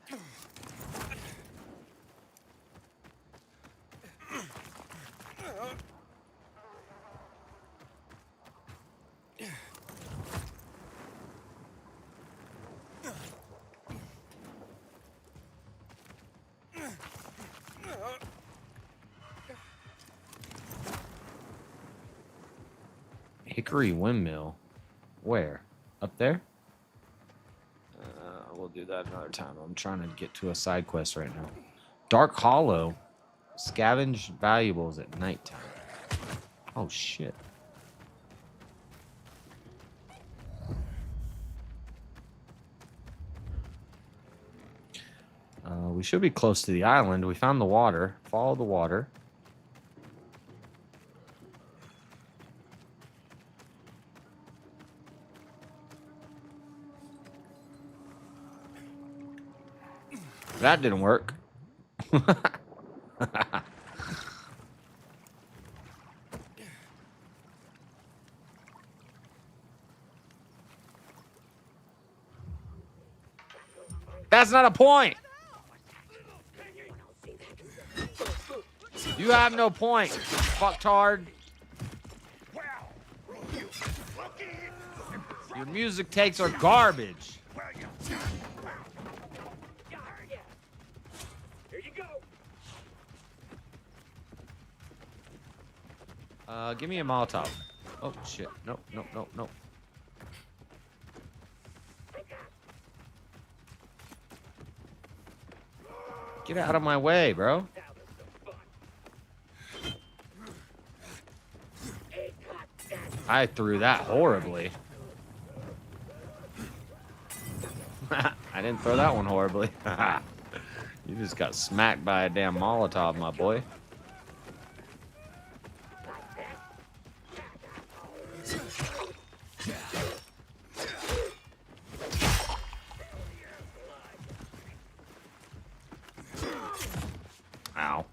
Hickory windmill. Where? Up there? We'll do that another time. I'm trying to get to a side quest right now. Dark Hollow. Scavenge valuables at nighttime. Oh, shit. We should be close to the island. We found the water. Follow the water. That didn't work. That's not a point. You have no point, fucktard. Your music takes are garbage. Give me a Molotov. Oh, shit. Nope, nope, nope, nope. Get out of my way, bro. I threw that horribly. I didn't throw that one horribly. You just got smacked by a damn Molotov, my boy. Ow.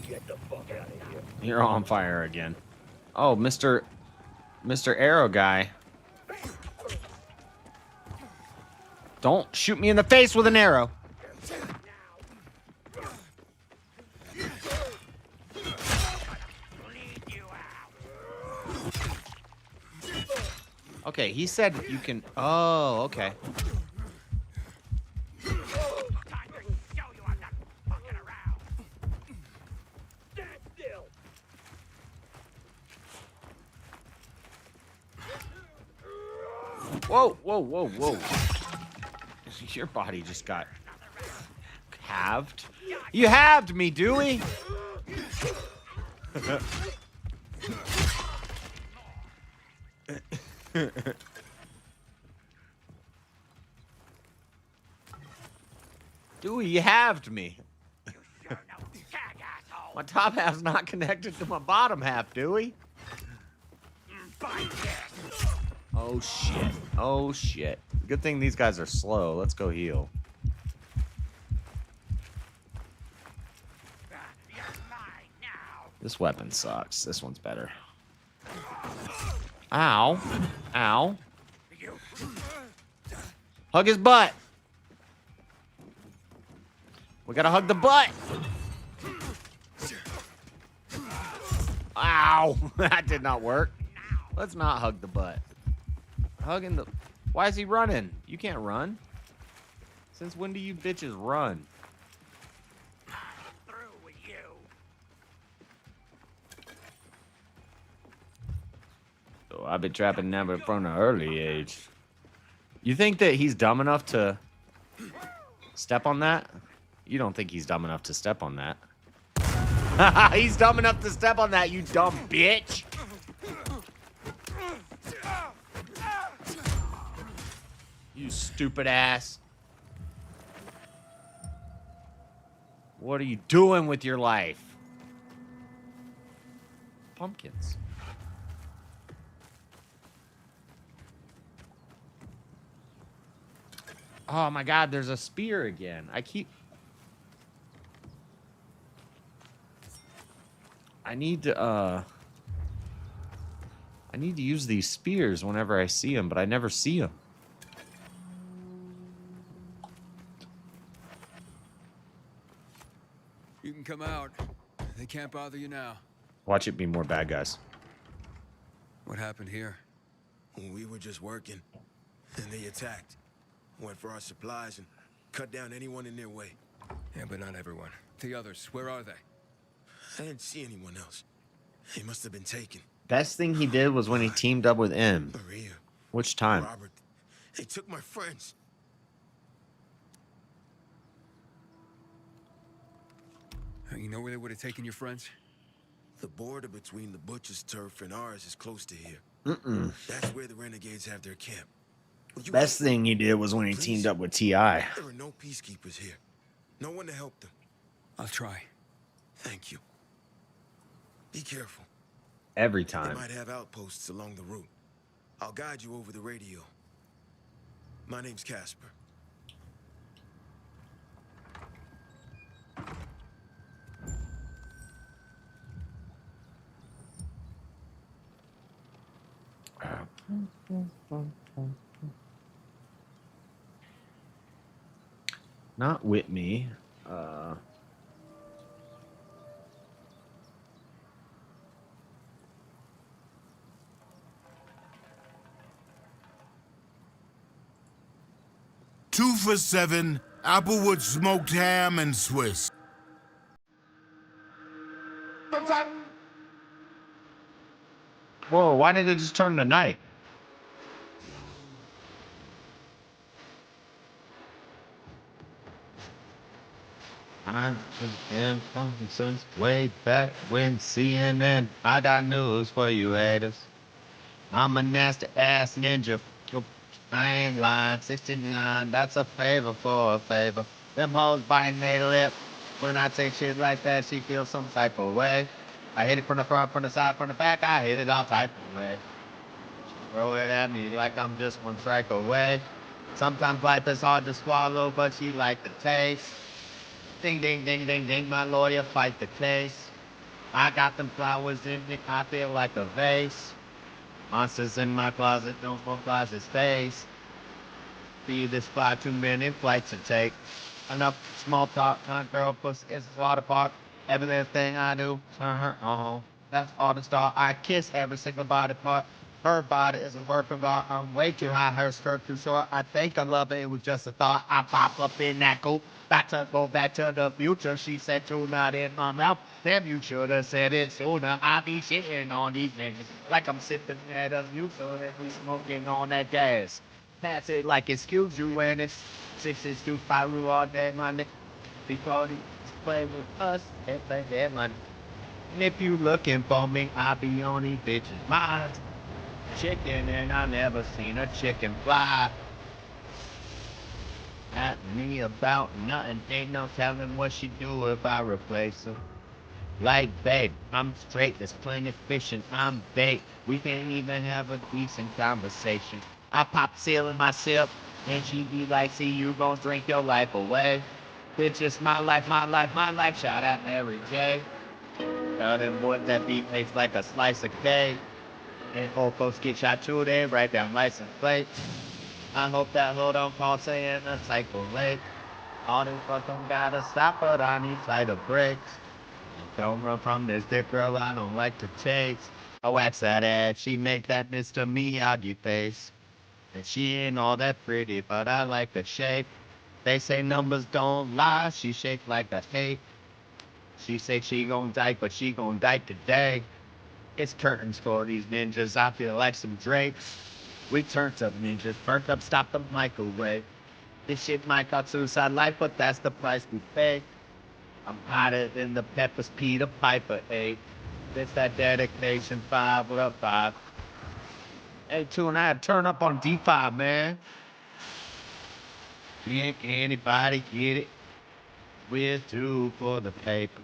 Get the fuck out of here. You're on fire again. Oh, Mr. Arrow guy. Don't shoot me in the face with an arrow. Okay, he said you can... Oh, okay. Whoa, whoa, whoa, whoa. Your body just got halved. You halved me, Dewey. Dewey, you halved me. My top half's not connected to my bottom half, Dewey. Oh, shit. Oh, shit. Good thing these guys are slow. Let's go heal. This weapon sucks. This one's better. Ow. Ow. Hug his butt. We gotta hug the butt. Ow. That did not work. Let's not hug the butt. Hugging the... Why is he running? You can't run. Since when do you bitches run? Through with you. I've been trapping never from an early age. You think that he's dumb enough to step on that? You don't think he's dumb enough to step on that? He's dumb enough to step on that, you dumb bitch! You stupid ass. What are you doing with your life? Pumpkins. Oh my god, there's a spear again. I need to use these spears whenever I see them, but I never see them. You can come out. They can't bother you now. Watch it be more bad guys. What happened here? We were just working, and they attacked. Went for our supplies and cut down anyone in their way. Yeah, but not everyone. The others, where are they? I didn't see anyone else. They must have been taken. Best thing he did was when he teamed up with M. Maria. Which time? Robert. They took my friends. You know where they would have taken your friends? The border between the butcher's turf and ours is close to here. Mm-mm. That's where the renegades have their camp. Best thing he did was when he teamed up with T.I. There are no peacekeepers here. No one to help them. I'll try. Thank you. Be careful. Every They time. might have outposts along the route. I'll guide you over the radio. My name's Casper. Not with me. $2 for $7, Applewood smoked ham and Swiss. Whoa, why did it just turn to night? I've been funky since way back when CNN. I got news for you haters. I'm a nasty ass ninja. I ain't lying. 69, that's a favor for a favor. Them hoes biting their lip. When I say shit like that, she feels some type of way. I hit it from the front, from the side, from the back. I hit it all type of way. Throw it at me like I'm just one strike away. Sometimes life is hard to swallow, but she like the taste. Ding, ding, ding, ding, ding, my lawyer, fight the case. I got them flowers in me, I feel like a vase. Monsters in my closet, don't more closet space. Be this fly, too many flights to take. Enough small talk, girl, pussy, it's a water park. Every little thing I do, turn her on. That's all the star, I kiss every single body part. Her body is a work of art, I'm way too high, her skirt too short. I think I love it, it was just a thought. I pop up in that coupe. Go back to the future. She said, "True, not in my mouth." Damn, you should have said it sooner. I be shitting on these niggas like I'm sipping at a mutual and we smoking on that gas. Pass it like excuse you when it's 662 Pyro all day, my nigga. Before they play with us and play their money. And if you looking for me, I be on these bitches' minds. Chicken and I never seen a chicken fly. At me about nothing, ain't no telling what she do if I replace her. Like, babe, I'm straight, there's plenty of fish and I'm bait. We can't even have a decent conversation. I pop seal in my sip, and she be like, see, you gon' drink your life away. Bitch, it's my life, my life, my life. Shout out Mary J. Tell them boys that beat tastes like a slice of cake. And old folks get shot too, they write down license plates. I hope that hoe don't call saying a cycle late. All this fuck don't gotta stop, but I need sight of brakes. Don't run from this dick, girl, I don't like to chase. I wax that ass, she make that Mr. Miyagi face. And she ain't all that pretty, but I like the shape. They say numbers don't lie, she shaped like a hate. She say she gon' die, but she gon' die today. It's curtains for these ninjas. I feel like some drapes. We turned up ninjas. Burnt up, stop the microwave. This shit might cause suicide life, but that's the price we pay. I'm hotter than the Peppers Peter Piper 8. It's that dedication 5 with a 5. Hey, 2 and I had to turn up on D5, man. Can't anybody get it? We're 2 for the paper.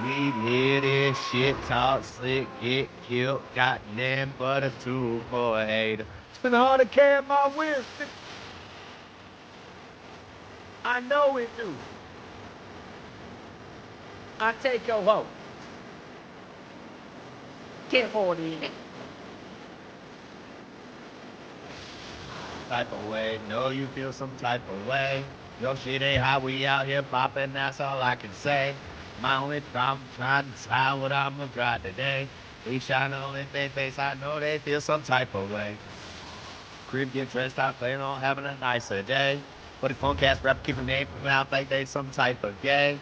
We hear this shit talk slick, get killed, goddamn, but a 2 for a hater. Spend 100K on my wrist. I know it do. I take your hoe. Can't afford it. Type of way, know you feel some type of way. Your shit ain't how we out here poppin', that's all I can say. My only problem trying to decide what I'ma try today. We shine on in their face, I know they feel some type of way. Crib get dressed out, planning on having a nicer day. But the phone ass rap keep a name from out like they some type of gay.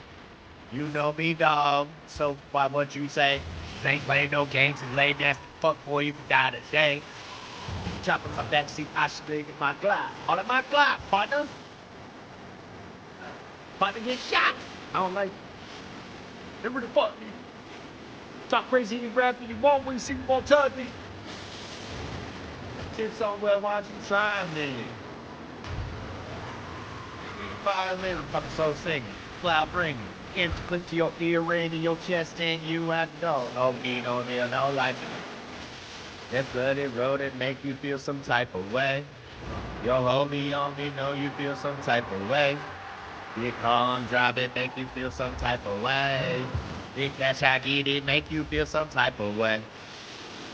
You know me, dog, so why what you say? Ain't playing no games and lay nasty fuck boy, you can die today. Chopping my backseat, I should dig in my glide. All in my glide, partner. Partner get shot. I don't like it. Remember to fuck me. Talk crazy and rap if you want when you see me won't touch me. Tips on well, why don't you try me? 5 minutes, fucking soul singing, cloud bringing, clip to your ear ring in your chest, and you I don't know me, no me, no life. That bloody road that make you feel some type of way. Yo, hold me on me, know you feel some type of way. Big car and drive it, make you feel some type of way. Big cash I get it, make you feel some type of way.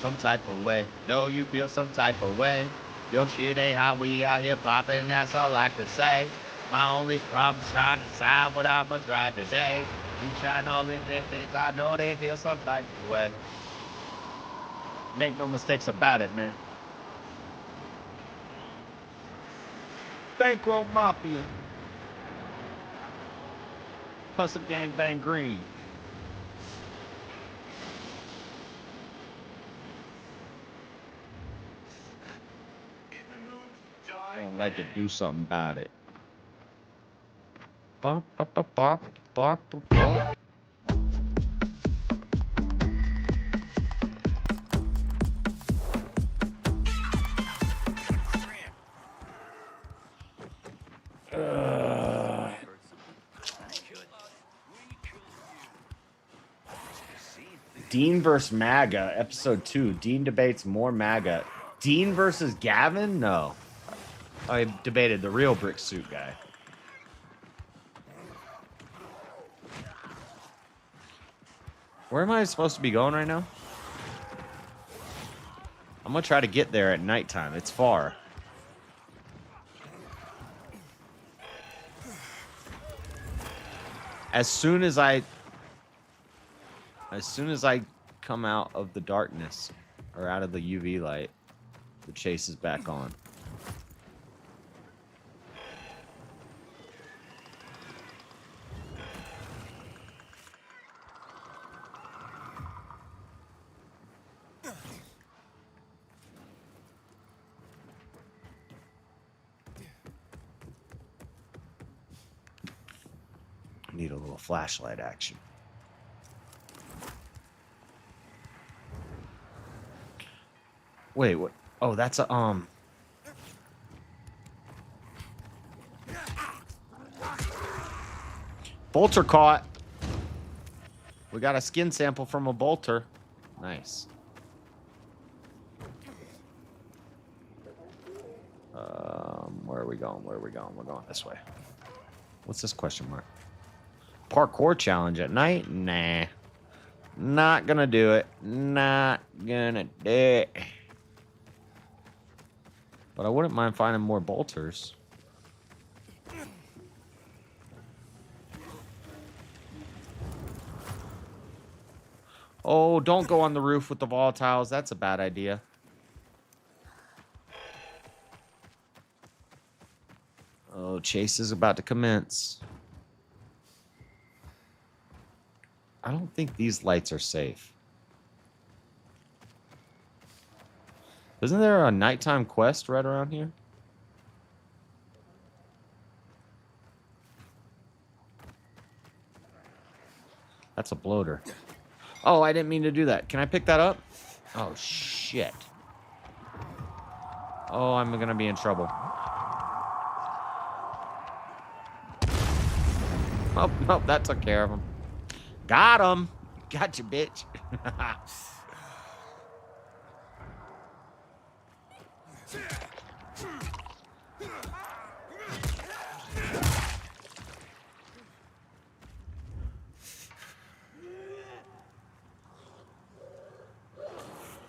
Some type of way, know you feel some type of way. Your shit ain't how we out here poppin', that's all I can say. My only problem's trying to decide what I'ma drive today. You shine all in their things, I know they feel some type of way. Make no mistakes about it, man. Bankroll Mafia. Hustle Gang Bang Green. I don't like to do something about it. Bop, bop, bop, bop, bop, bop. Dean vs. MAGA, episode 2. Dean debates more MAGA. Dean versus Gavin? No. I debated the real brick suit guy. Where am I supposed to be going right now? I'm gonna try to get there at nighttime. It's far. As soon as I come out of the darkness or out of the UV light, the chase is back on. Need a little flashlight action. Wait, what? Oh, that's a bolter caught. We got a skin sample from a bolter. Nice. Where are we going? Where are we going? We're going this way. What's this question mark? Parkour challenge at night? Nah. Not gonna do it. Not gonna do it. But I wouldn't mind finding more bolters. Oh, don't go on the roof with the volatiles. That's a bad idea. Oh, chase is about to commence. I don't think these lights are safe. Isn't there a nighttime quest right around here? That's a bloater. Oh, I didn't mean to do that. Can I pick that up? Oh, shit. Oh, I'm gonna be in trouble. Oh, no, that took care of him. Got him. Got you, bitch.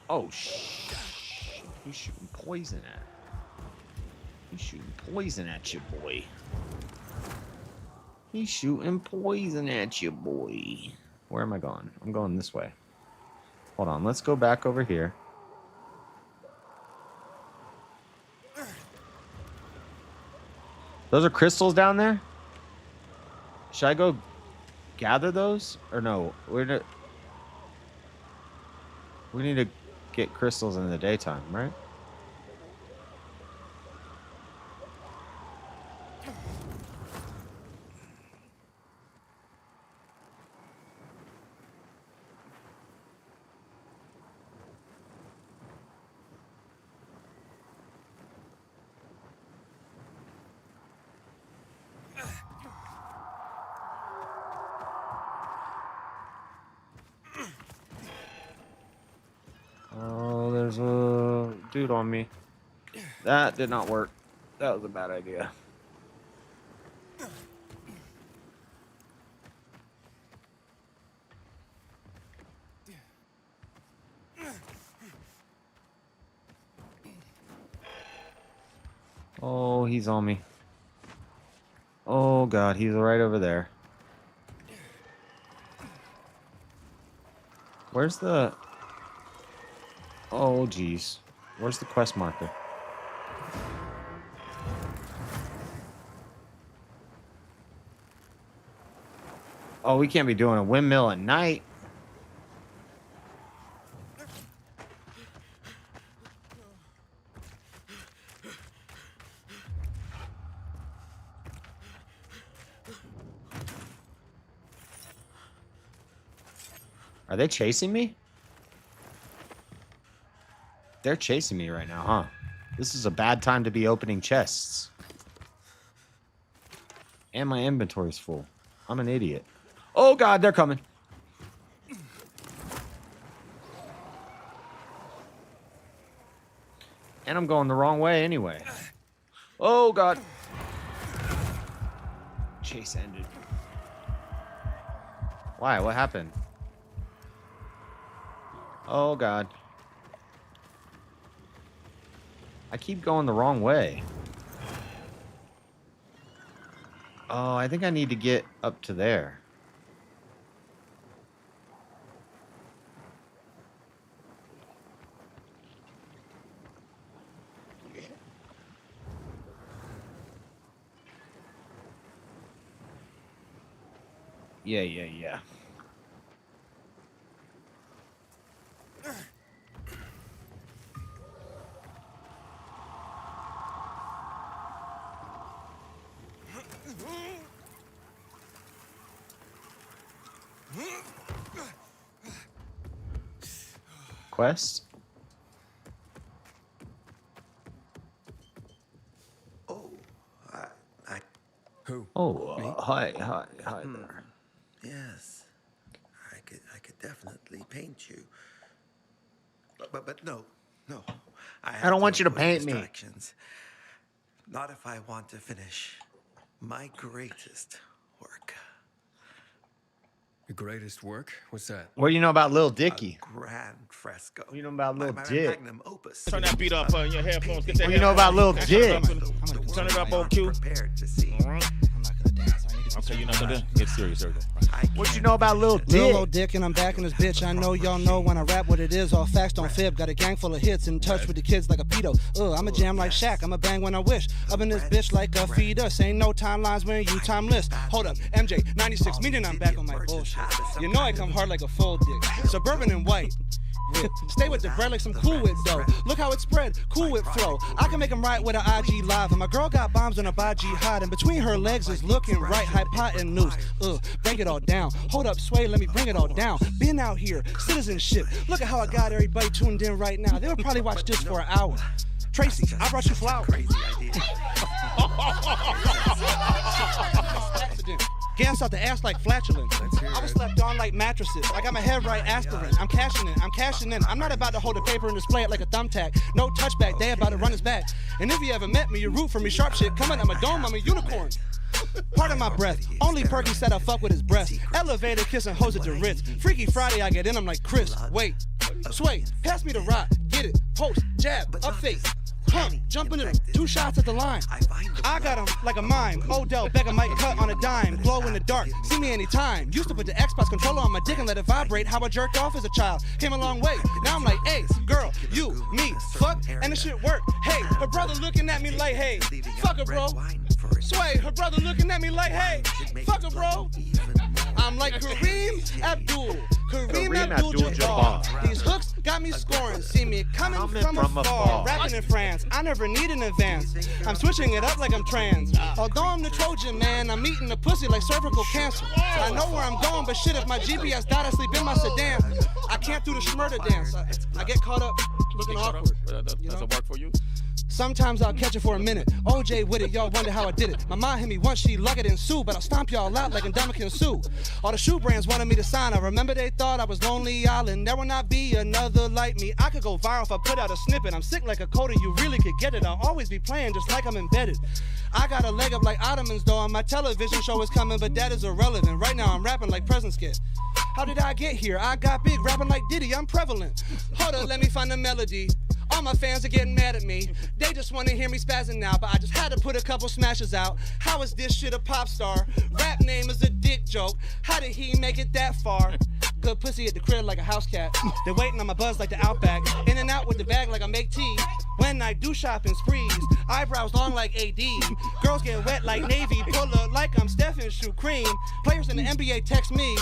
Oh, shit. He's shooting poison at. He's shooting poison at you, boy. He's shooting poison at you, boy. Where am I going? I'm going this way. Hold on. Let's go back over here. Those are crystals down there? Should I go gather those? Or no? We need to get crystals in the daytime, right? Oh, there's a dude on me. That did not work. That was a bad idea. Oh, he's on me. Oh, God, he's right over there. Where's the... Oh, geez. Where's the quest marker? Oh, we can't be doing a windmill at night. Are they chasing me? They're chasing me right now, huh? This is a bad time to be opening chests. And my inventory's full. I'm an idiot. Oh, God, they're coming. And I'm going the wrong way anyway. Oh, God. Chase ended. Why? What happened? Oh, God. I keep going the wrong way. Oh, I think I need to get up to there. Yeah. Quest? Oh, Who? Oh, hi there. Yes, I could definitely paint you. But no. I don't want you to paint me. Not if I want to finish my greatest work. Your greatest work? What's that? What do you know about Lil Dicky? Grand fresco. What do you know about Lil my Dick? magnum opus. Turn that beat up in your headphones. Get that What do you know about Lil Dick? Turn it up on cue. Prepared to see. All right. Okay, you're not gonna get serious, okay? What you know about Lil Dick? Lil old Dick and I'm back in this bitch. I know y'all know when I rap what it is. All facts don't fib. Got a gang full of hits in touch with the kids like a pedo. I'm a jam like Shaq. I'm a bang when I wish. Up in this bitch like a fetus. Ain't no timelines when you timeless. Hold up, MJ 96. Meaning I'm back on my bullshit. You know I come hard like a full dick. Suburban and white. Stay with the bread like some Cool Whip dough. Look how it spread, Cool Whip flow. I can make them right with an IG live. And my girl got bombs on a by jihad. And between her legs is looking right, hypotenuse. Break it all down. Hold up, sway, let me bring it all down. Been out here, citizenship. Look at how I got everybody tuned in right now. They would probably watch this for an hour. Tracy, I brought you flowers. Accident. Gas out the ass like flatulence. I was slept on like mattresses. I got my head right aspirin. I'm cashing in. I'm not about to hold a paper and display it like a thumbtack. No touchback, they about to run us back. And if you ever met me, you root for me, sharp shit. Coming, I'm a dome, I'm a unicorn. Pardon my breath. Only Perky said I fuck with his breath. Elevator kissing hoes at the Ritz. Freaky Friday, I get in, I'm like Chris. Wait, sway, pass me the rock. Get it, post, jab, up face. Jump into them, 2 shots at the line. I got him like a mime. Odell Beckham might cut on a dime. Glow in the dark, see me anytime. Used to put the Xbox controller on my dick and let it vibrate. How I jerked off as a child. Came a long way. Now I'm like, hey, girl, you, me, fuck, and the shit work. Hey, her brother looking at me like, hey, fuck her, bro. Sway, her brother looking at me like, hey, fuck her, bro. I'm like Kareem Abdul. Kareem Abdul-Jabbar. These hooks got me scoring. See me coming from afar. Rapping in France. I never need an advance. I'm switching it up like I'm trans. Although I'm the Trojan man, I'm eating the pussy like cervical cancer. I know where I'm going, but shit, if my GPS died, I sleep in my sedan. I can't do the schmurder dance. I get caught up looking awkward. Doesn't work for you? Sometimes I'll catch it for a minute. OJ with it, y'all wonder how I did it. My mom hit me once, she lug it and sue, but I'll stomp y'all out like Ndamukong Suh. All the shoe brands wanted me to sign. I remember they thought I was Lonely Island. There will not be another like me. I could go viral if I put out a snippet. I'm sick like a coda, you really could get it. I'll always be playing just like I'm embedded. I got a leg up like Ottomans though, and my television show is coming, but that is irrelevant. Right now I'm rapping like Present Skit. How did I get here? I got big, rapping like Diddy, I'm prevalent. Hold up, let me find the melody. All my fans are getting mad at me. They just want to hear me spazzing now, but I just had to put a couple smashes out. How is this shit a pop star? Rap name is a dick joke. How did he make it that far? Good pussy at the crib like a house cat. They waiting on my buzz like the Outback. In and out with the bag like I make tea. When I do shopping sprees, eyebrows long like AD. Girls get wet like Navy. Pull up like I'm Stephen Shoe Cream. Players in the NBA text me.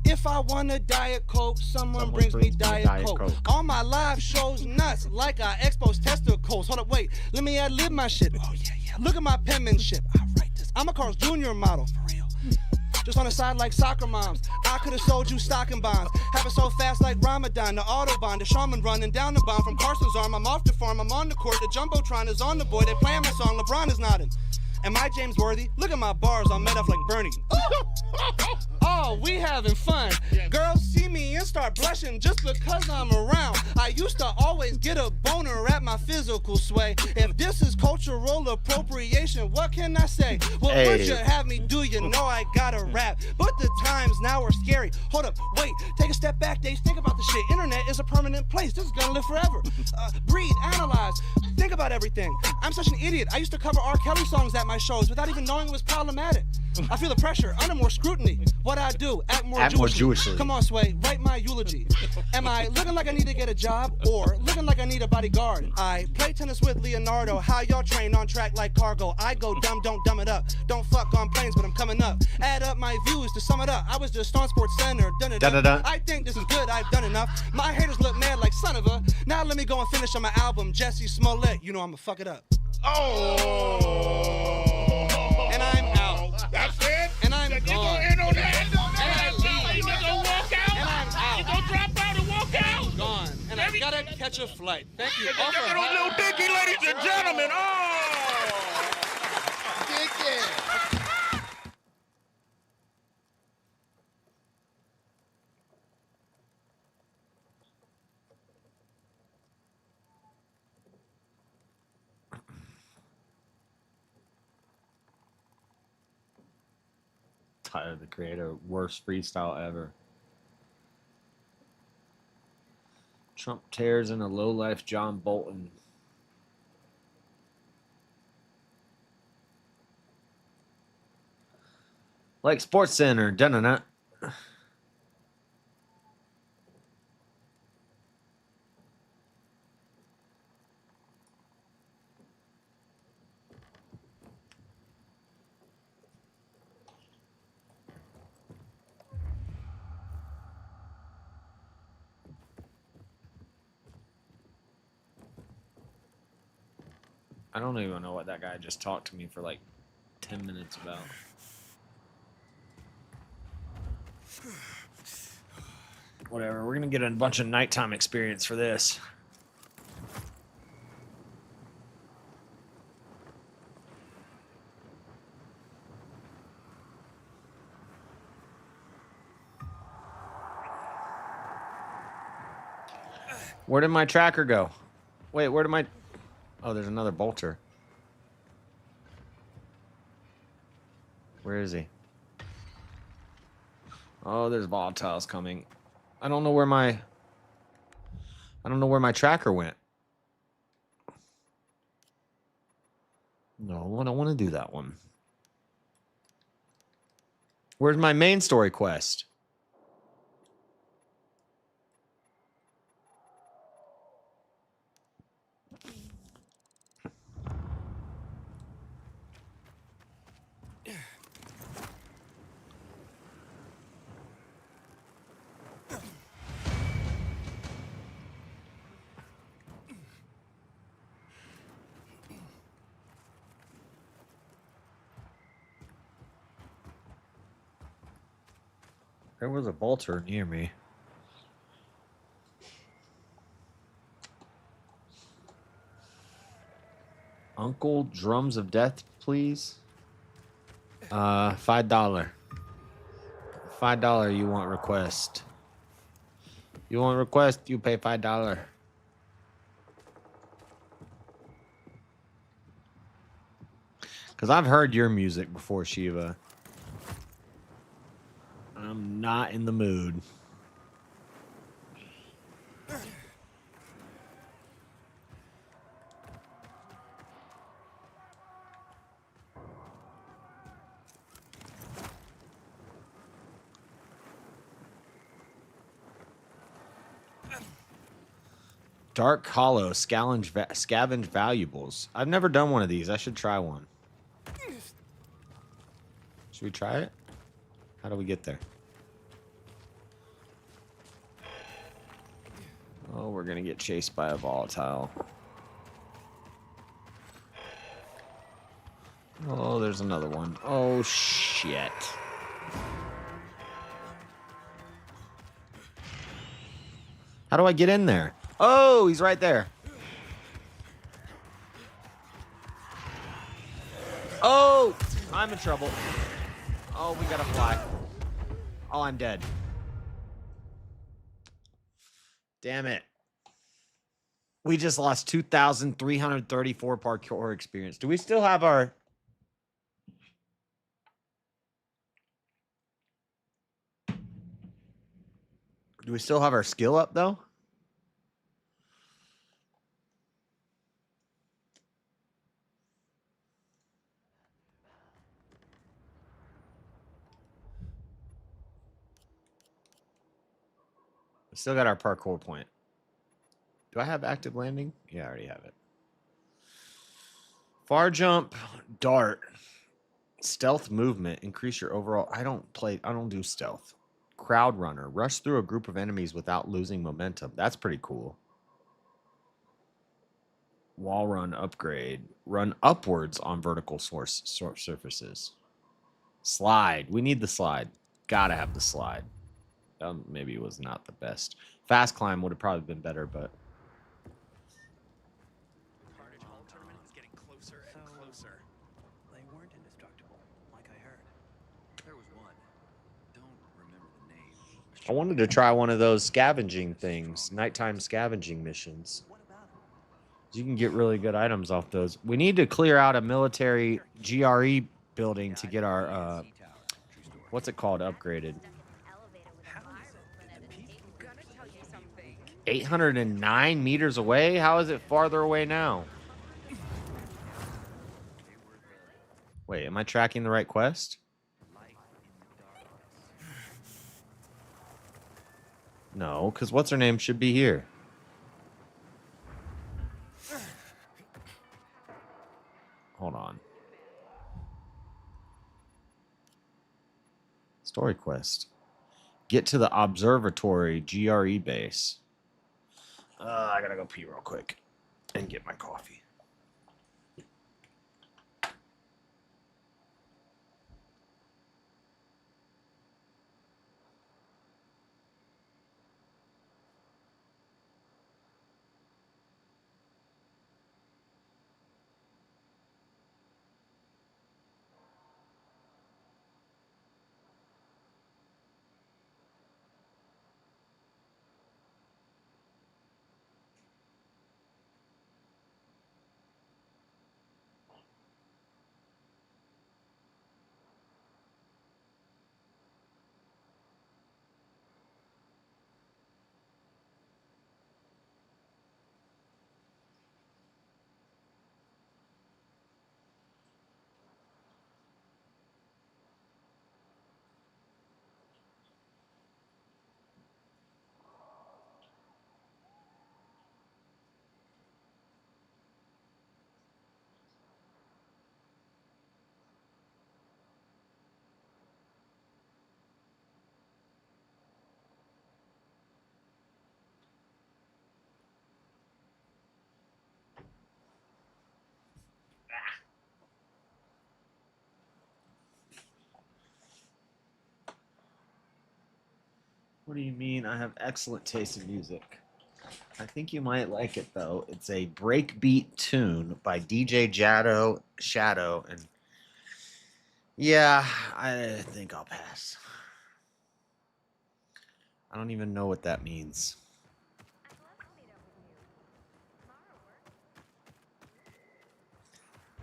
If I want a Diet Coke, someone brings me Diet Coke. All my live shows nuts, like I expose testicles. Hold up, wait, let me ad-lib my shit. Oh yeah, look at my penmanship. I write this. I'm a Carl's Jr. model, for real. Just on the side like soccer moms. I could've sold you stocking bonds. Have it so fast like Ramadan, the Autobahn, the Shaman running down the bomb from Carson's arm. I'm off the farm, I'm on the court, the Jumbotron is on the boy. They playing my song, LeBron is nodding. Am I James Worthy? Look at my bars, I'm made up like Bernie. Oh, we having fun. Girls see me and start blushing just because I'm around. I used to always get a boner at my physical sway. If this is cultural appropriation, what can I say? What would you have me do? You know I gotta rap. But the times now are scary. Hold up, wait, take a step back, Dave. Think about the shit. Internet is a permanent place. This is gonna live forever. Breathe, analyze, think about everything. I'm such an idiot. I used to cover R. Kelly songs at my shows without even knowing it was problematic. I feel the pressure, under more scrutiny. What I do, act more Jewishly. Come on, Sway, write my eulogy. Am I looking like I need to get a job or looking like I need a bodyguard? I play tennis with Leonardo. How y'all train on track like cargo? I go dumb, don't dumb it up. Don't fuck on planes, but I'm coming up. Add up my views to sum it up. I was just on Sports Center, done it up. I think this is good, I've done enough. My haters look mad like son of a. Now let me go and finish on my album, Jesse Smollett. You know I'ma fuck it up. Oh! And I'm out. That's it? And I'm you gone. gonna end on that? And I leave. You gonna walk out? And I'm out. You gonna drop out and walk out? I'm gone. And I gotta catch a flight. Thank you. Look at those little dicky, ladies and gentlemen. Oh! Dicky. Tyler, the Creator, worst freestyle ever. Trump tears in a low-life John Bolton. Like Sports Center, dun-dun-dun. I don't even know what that guy just talked to me for like 10 minutes about. Whatever, we're gonna get a bunch of nighttime experience for this. Where did my tracker go? Wait, where did my... Oh, there's another bolter. Where is he? Oh, there's volatiles coming. I don't know where my tracker went. No, I don't want to do that one. Where's my main story quest? There was a bolter near me. Uncle Drums of Death, please. $5. $5 you want request. You want request, you pay $5. Because I've heard your music before, Shiva. I'm not in the mood. Dark Hollow, scavenge valuables. I've never done one of these. I should try one. Should we try it? How do we get there? Oh, we're gonna get chased by a volatile. Oh, there's another one. Oh, shit. How do I get in there? Oh, he's right there. Oh, I'm in trouble. Oh, we gotta fly. Oh, I'm dead. Damn it. We just lost 2,334 parkour experience. Do we still have our... Do we still have our skill up, though? We still got our parkour point. Do I have active landing? Yeah, I already have it. Far jump, dart, stealth movement, increase your overall... I don't do stealth. Crowd runner, rush through a group of enemies without losing momentum. That's pretty cool. Wall run upgrade, run upwards on vertical surfaces. Slide, we need the slide. Gotta have the slide. Maybe it was not the best. Fast climb would have probably been better, but... They weren't indestructible, like I heard. There was one. Don't remember the name. I wanted to try one of those scavenging things, nighttime scavenging missions. You can get really good items off those. We need to clear out a military GRE building to get our, what's it called, upgraded. 809 meters away? How is it farther away now? Wait, am I tracking the right quest? No, because what's her name should be here. Hold on. Story quest. Get to the observatory GRE base. I gotta go pee real quick and get my coffee. What do you mean? I have excellent taste in music. I think you might like it though. It's a breakbeat tune by DJ Shadow, and yeah, I think I'll pass. I don't even know what that means.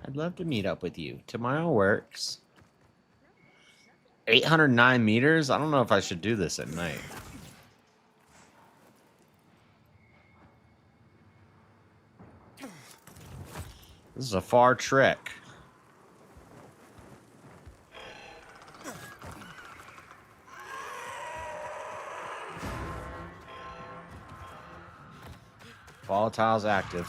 I'd love to meet up with you. Tomorrow works. 809 meters? I don't know if I should do this at night. This is a far trek. Volatile's active.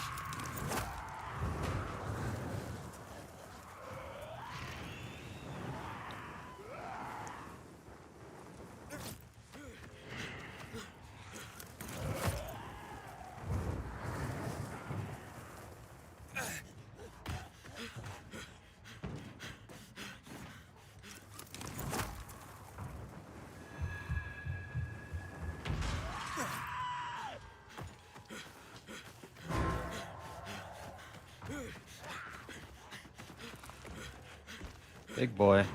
Big boy.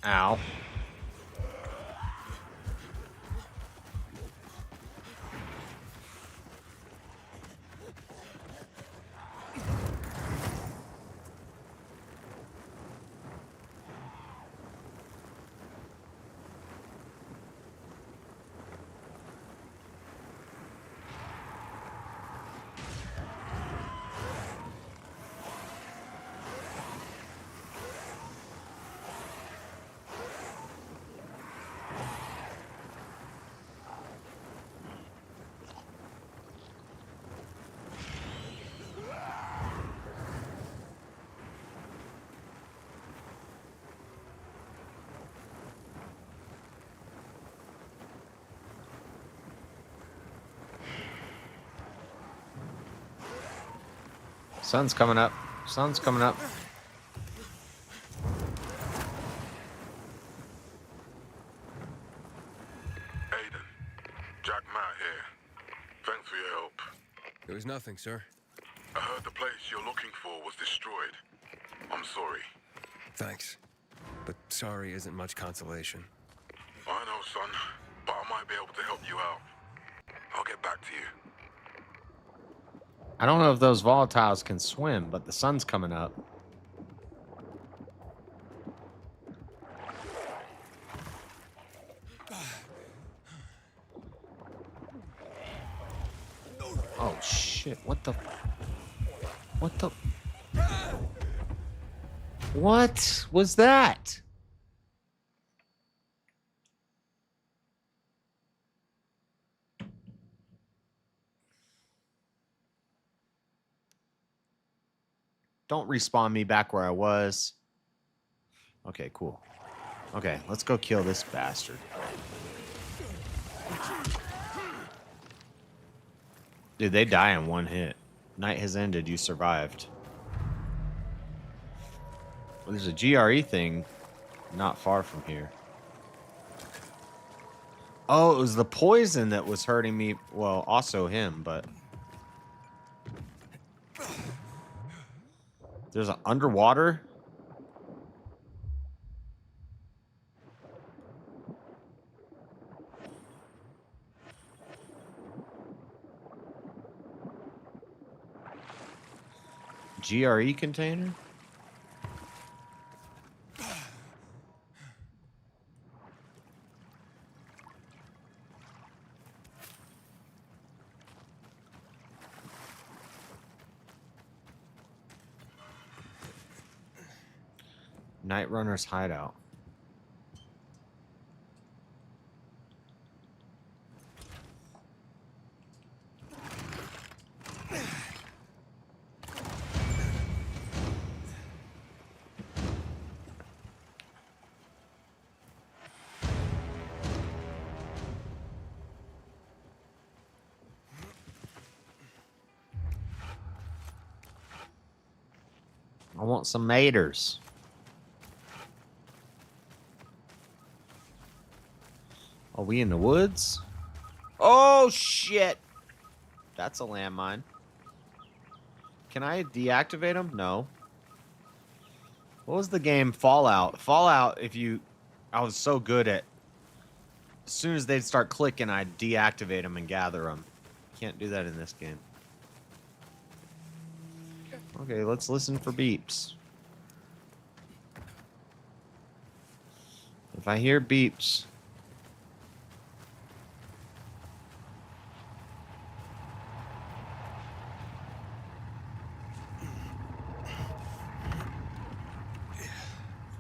Ow. Sun's coming up. Sun's coming up. Aiden, Jack Matt here. Thanks for your help. It was nothing, sir. I heard the place you're looking for was destroyed. I'm sorry. Thanks. But sorry isn't much consolation. I know, son, but I might be able to help you out. I'll get back to you. I don't know if those volatiles can swim, but the sun's coming up. Oh shit, what the what was that? Don't respawn me back where I was. Okay, cool. Okay, let's go kill this bastard. Dude, they die in one hit. Night has ended. You survived. Well, there's a GRE thing not far from here. Oh, it was the poison that was hurting me. Well, also him, but... There's an underwater? GRE container? Night Runner's hideout. I want some maters. Are we in the woods? Oh, shit. That's a landmine. Can I deactivate them? No. What was the game? Fallout. Fallout, if you... I was so good at... As soon as they'd start clicking, I'd deactivate them and gather them. Can't do that in this game. Okay, let's listen for beeps. If I hear beeps...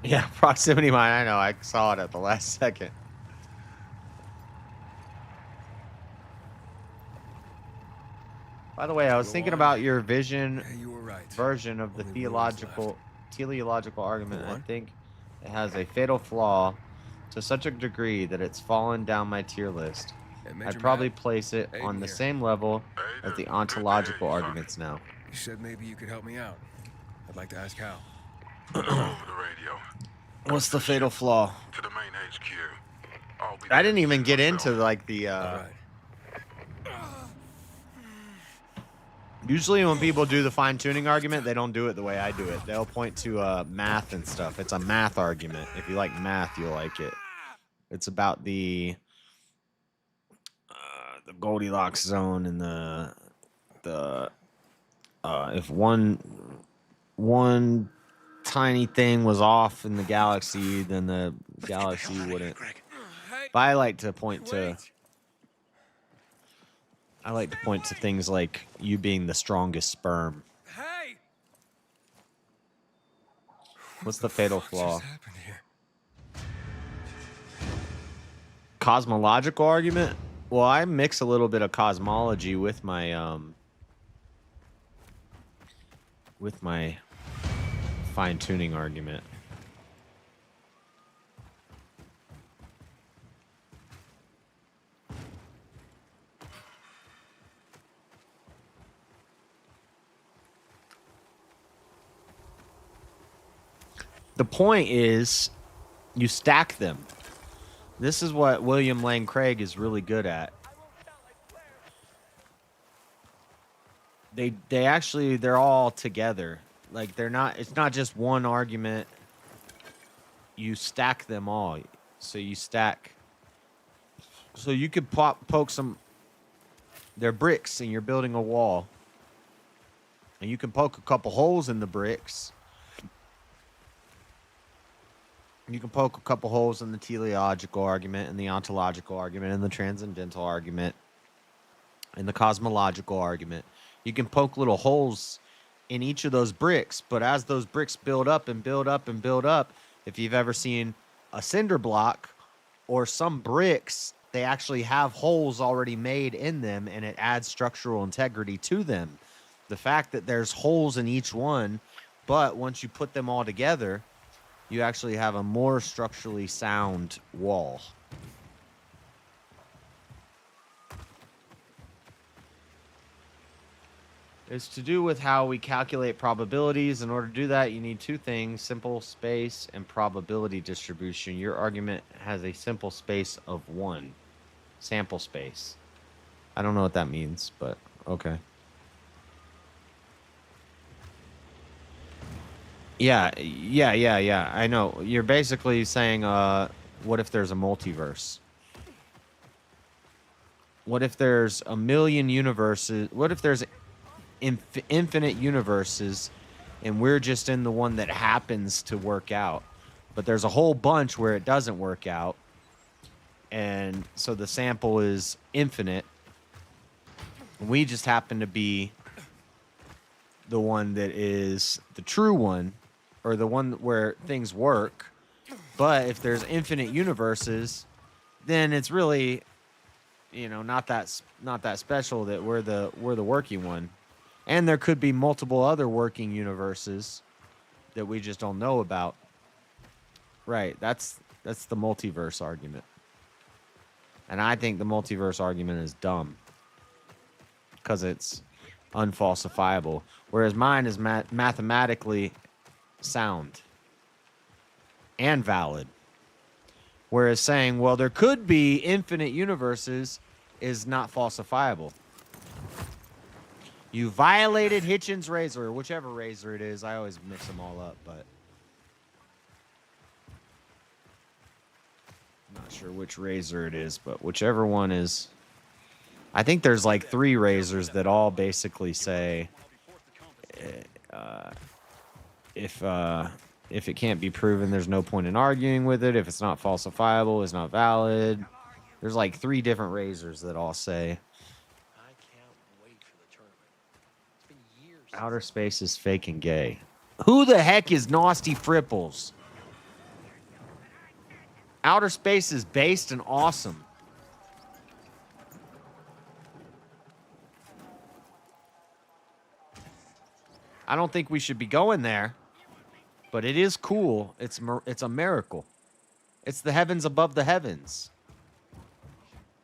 Yeah, proximity mine. I know. I saw it at the last second. By the way, I was thinking about your vision version of the teleological argument. I think it has a fatal flaw to such a degree that it's fallen down my tier list. I'd probably place it on the same level as the ontological arguments now. You said maybe you could help me out. I'd like to ask how. Over the radio. What's the fatal flaw? To the main HQ. I didn't even get into like the Usually when people do the fine-tuning argument, they don't do it the way I do it. They'll point to math and stuff. It's a math argument. If you like math, you'll like it. It's about the Goldilocks zone and the if one tiny thing was off in the galaxy, then the galaxy wouldn't. But I like to point to things like you being the strongest sperm. What's the fatal flaw? Cosmological argument? Well, I mix a little bit of cosmology with my fine-tuning argument. The point is, you stack them. This is what William Lane Craig is really good at. They're all together. Like it's not just one argument. You stack them all. So you could poke some. They're bricks and you're building a wall. And you can poke a couple holes in the bricks. You can poke a couple holes in the teleological argument and the ontological argument and the transcendental argument and the cosmological argument. You can poke little holes in each of those bricks, but as those bricks build up and build up and build up, if you've ever seen a cinder block or some bricks, they actually have holes already made in them and it adds structural integrity to them. The fact that there's holes in each one, but once you put them all together, you actually have a more structurally sound wall. It's to do with how we calculate probabilities. In order to do that, you need two things: simple space and probability distribution. Your argument has a simple space of 1. Sample space. I don't know what that means, but okay. Yeah. I know. You're basically saying, what if there's a multiverse? What if there's a million universes? What if there's infinite universes and we're just in the one that happens to work out? But there's a whole bunch where it doesn't work out. And so the sample is infinite. We just happen to be the one that is the true one, or the one where things work. But if there's infinite universes, then it's really, not that special that we're the working one. And there could be multiple other working universes that we just don't know about. Right, that's the multiverse argument. And I think the multiverse argument is dumb because it's unfalsifiable. Whereas mine is mathematically sound and valid. Whereas saying, well, there could be infinite universes is not falsifiable. You violated Hitchens' razor, or whichever razor it is. I always mix them all up, but I'm not sure which razor it is, but whichever one is. I think there's like 3 razors that all basically say if it can't be proven, there's no point in arguing with it. If it's not falsifiable, it's not valid. There's like 3 different razors that all say outer space is fake and gay. Who the heck is Nasty Fripples? Outer space is based and awesome. I don't think we should be going there, but it is cool. It's a miracle. It's the heavens above the heavens.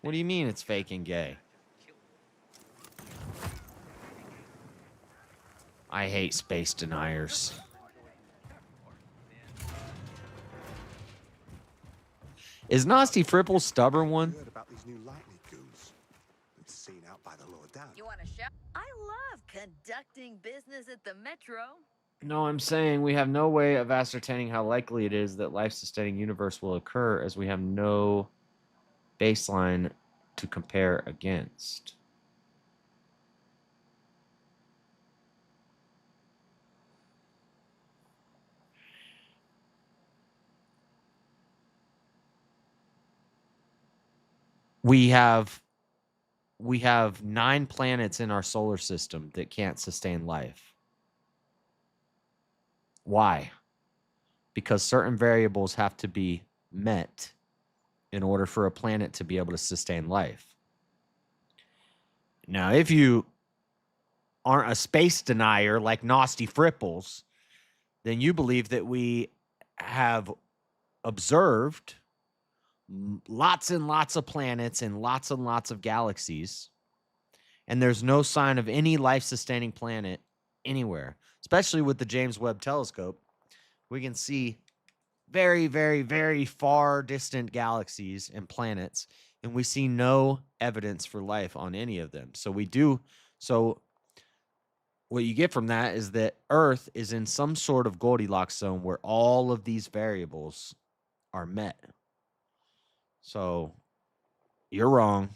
What do you mean it's fake and gay? I hate space deniers. Is Nasty Fripple stubborn one? About these new lightning goons. It's seen out by the lower down. You want to shout? I love conducting business at the Metro. No, I'm saying we have no way of ascertaining how likely it is that life-sustaining universe will occur, as we have no baseline to compare against. We have 9 planets in our solar system that can't sustain life. Why? Because certain variables have to be met in order for a planet to be able to sustain life. Now, if you aren't a space denier like Nasty Fripples, then you believe that we have observed lots and lots of planets and lots of galaxies, and there's no sign of any life-sustaining planet anywhere. Especially with the James Webb Telescope, we can see very, very, very far distant galaxies and planets, and we see no evidence for life on any of them. So what you get from that is that Earth is in some sort of Goldilocks zone where all of these variables are met. So you're wrong.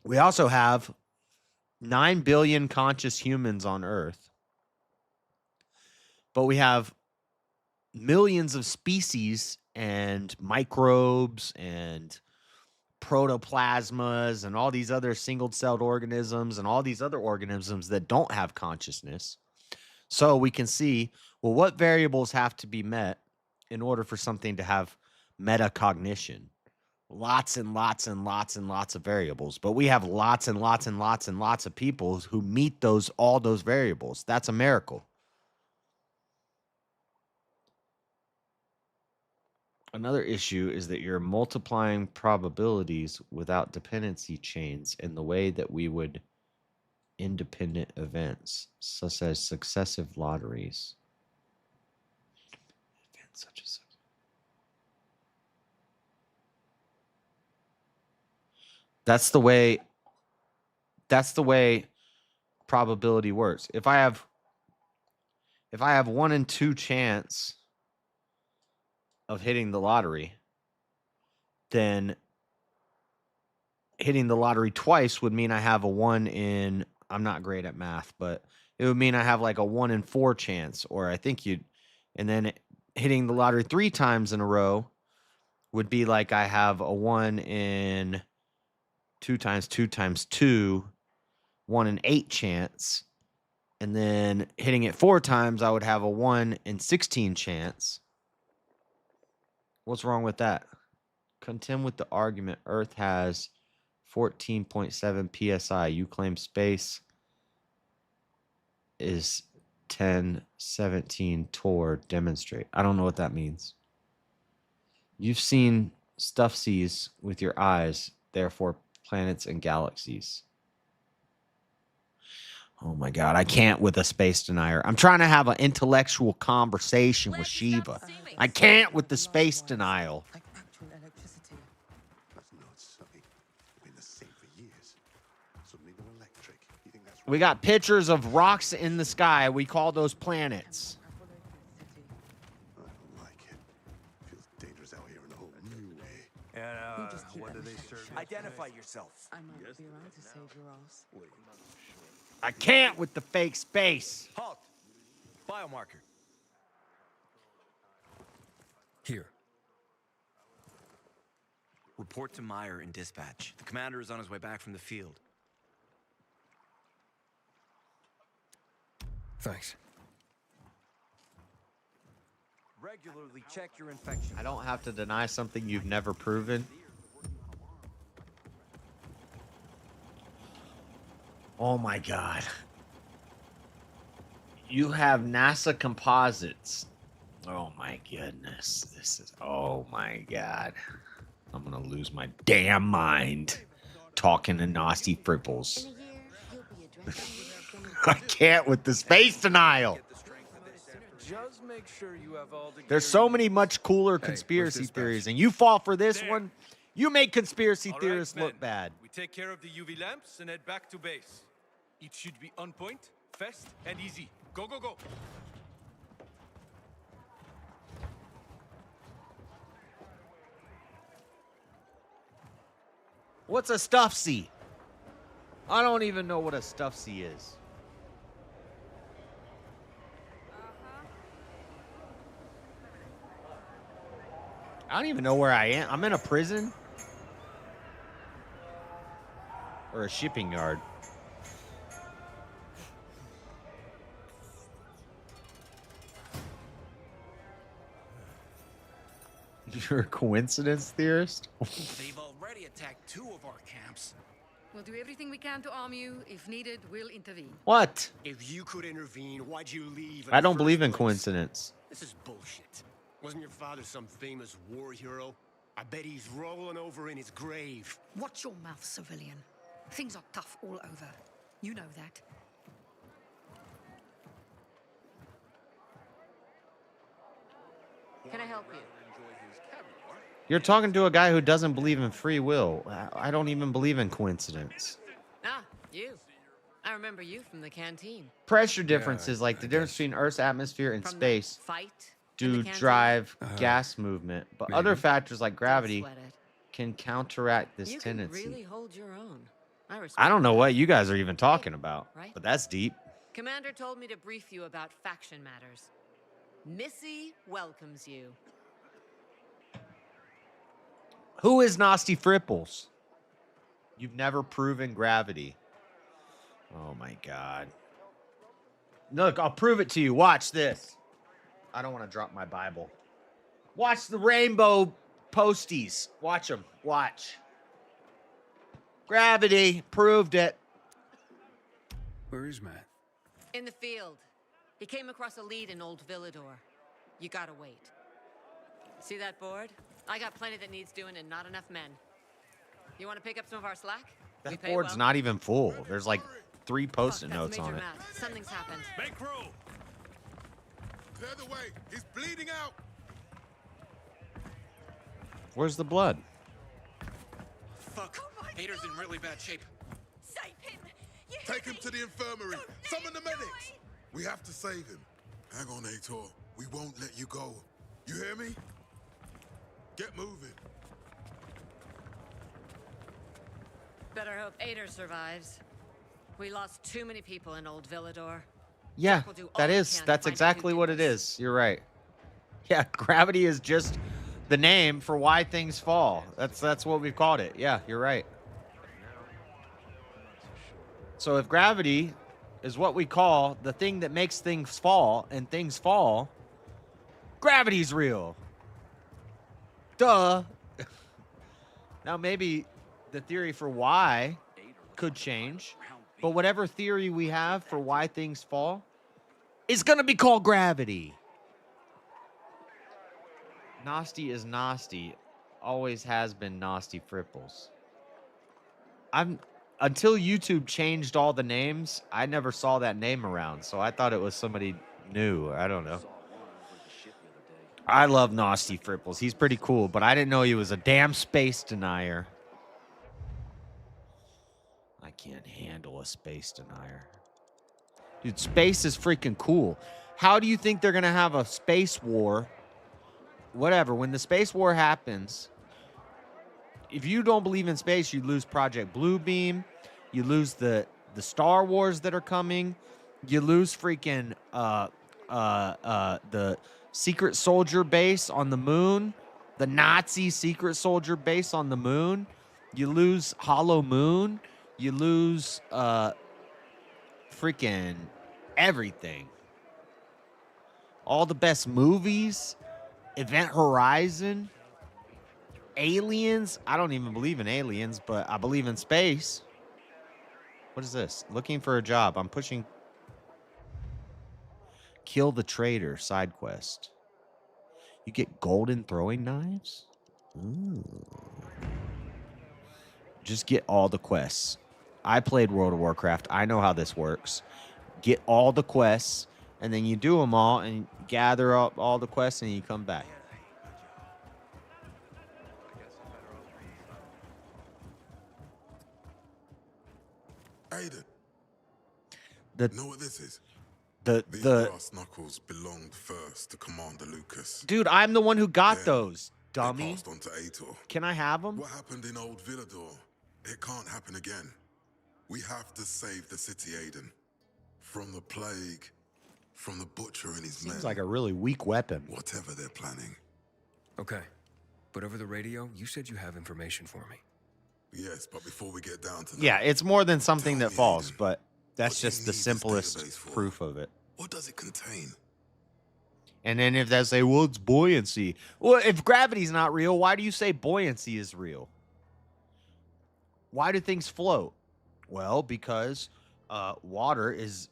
We also have 9 billion conscious humans on Earth, but we have millions of species and microbes and protoplasmas and all these other single-celled organisms and all these other organisms that don't have consciousness. So we can see, well, what variables have to be met in order for something to have metacognition? Lots and lots and lots and lots of variables, but we have lots and lots and lots and lots of people who meet all those variables. That's a miracle. Another issue is that you're multiplying probabilities without dependency chains in the way that we would independent events, such as successive lotteries. Events such as That's the way probability works. If I have 1 in 2 chance of hitting the lottery, then hitting the lottery twice would mean I have a 1 in, I'm not great at math, but it would mean I have like a 1 in 4 chance, or and then hitting the lottery 3 times in a row would be like I have a 1 in 2 times 2 times 2, 1 in 8 chance. And then hitting it 4 times, I would have a 1 in 16 chance. What's wrong with that? Contend with the argument. Earth has 14.7 psi. You claim space is 1017 torr. Demonstrate. I don't know what that means. You've seen stuff sees with your eyes, therefore planets and galaxies. Oh my God, I can't with a space denier. I'm trying to have an intellectual conversation with Shiva. I can't with the space denial. Like actual electricity. That's not Sonny. Been the same for years. Suddenly no electric. You think that's We got pictures of rocks in the sky. We call those planets. I don't like it. Feels dangerous out here in a whole new way. And what do they serve? Identify yourself. I might be around to save your ass. I can't with the fake space. Halt. Biomarker. Here. Report to Meyer in dispatch. The commander is on his way back from the field. Thanks. Regularly check your infection. I don't have to deny something you've never proven. Oh my God. You have NASA composites. Oh my goodness. This is, oh my God. I'm going to lose my damn mind talking to nasty fripples. I can't with the space denial. Just make sure you have all the There's so many much cooler conspiracy theories, and you fall for this one. You make conspiracy theorists look bad. We take care of the UV lamps and head back to base. It should be on point, fast, and easy. Go, go, go. What's a stuffsy? I don't even know what a stuffsy is. I don't even know where I am. I'm in a prison or a shipping yard. You're a coincidence theorist? They've already attacked 2 of our camps. We'll do everything we can to arm you. If needed, we'll intervene. What? If you could intervene, why'd you leave? I don't believe in coincidence. This is bullshit. Wasn't your father some famous war hero? I bet he's rolling over in his grave. Watch your mouth, civilian. Things are tough all over. You know that. Can I help you? You're talking to a guy who doesn't believe in free will. I don't even believe in coincidence. Ah, you. I remember you from the canteen. Pressure differences, like the difference between Earth's atmosphere and From the space, fight do in the drive gas movement, but other factors like gravity sweat it. can counteract this You tendency. can really hold your own. I don't know what you guys are even talking about, Right. but that's deep. Commander told me to brief you about faction matters. Missy welcomes you. Who is Nasty Fripples? You've never proven gravity. Oh my God. Look, I'll prove it to you. Watch this. I don't want to drop my Bible. Watch the rainbow posties. Watch them. Watch. Gravity. Proved it. Where is Matt? In the field. He came across a lead in Old Villador. You gotta wait. See that board? I got plenty that needs doing and not enough men. You want to pick up some of our slack? We That pay board's well. not even full. There's like 3 post-it That's notes Major on it. Matt. Something's happened. Make room. Clear the way. He's bleeding out. Where's the blood? Fuck. Hater's in really bad shape. Save him. Take him to the infirmary. Summon the medics. We have to save him. Hang on, Ator. We won't let you go. You hear me? Get moving. Better hope Ader survives. We lost too many people in Old Villador. Yeah, We'll do all that we is. can to That's find out exactly who what did it is. You're right. Yeah, gravity is just the name for why things fall. That's what we've called it. Yeah, you're right. So if gravity is what we call the thing that makes things fall, and things fall, gravity's real. Duh. Now maybe the theory for why could change, but whatever theory we have for why things fall is going to be called gravity. Nasty is nasty. Always has been nasty fripples. until YouTube changed all the names, I never saw that name around, so I thought it was somebody new. I don't know. I love Nasty Fripples. He's pretty cool, but I didn't know he was a damn space denier. I can't handle a space denier. Dude, space is freaking cool. How do you think they're going to have a space war? Whatever. When the space war happens, if you don't believe in space, you lose Project Bluebeam. You lose the Star Wars that are coming. You lose freaking the secret soldier base on the moon. The Nazi secret soldier base on the moon. You lose Hollow Moon. You lose freaking everything. All the best movies. Event Horizon. Aliens. I don't even believe in aliens, but I believe in space. What is this? Looking for a job. I'm pushing. Kill the traitor side quest. You get golden throwing knives? Ooh. Just get all the quests. I played World of Warcraft. I know how this works. Get all the quests, and then you do them all, and gather up all the quests, and you come back. Aiden. Know what this is? The brass knuckles belonged first to Commander Lucas. Dude, I'm the one who got those, dummy. They passed on to Aitor. Can I have them? What happened in Old Villador? It can't happen again. We have to save the city, Aiden. From the plague, from the butcher and his men. Seems like a really weak weapon. Whatever they're planning. Okay. But over the radio, you said you have information for me. Yes, but before we get down to that... Yeah, it's more than something that falls, but that's just the simplest proof of it. What does it contain? And then if they say, well, it's buoyancy. Well, if gravity's not real, why do you say buoyancy is real? Why do things float? Well, because water is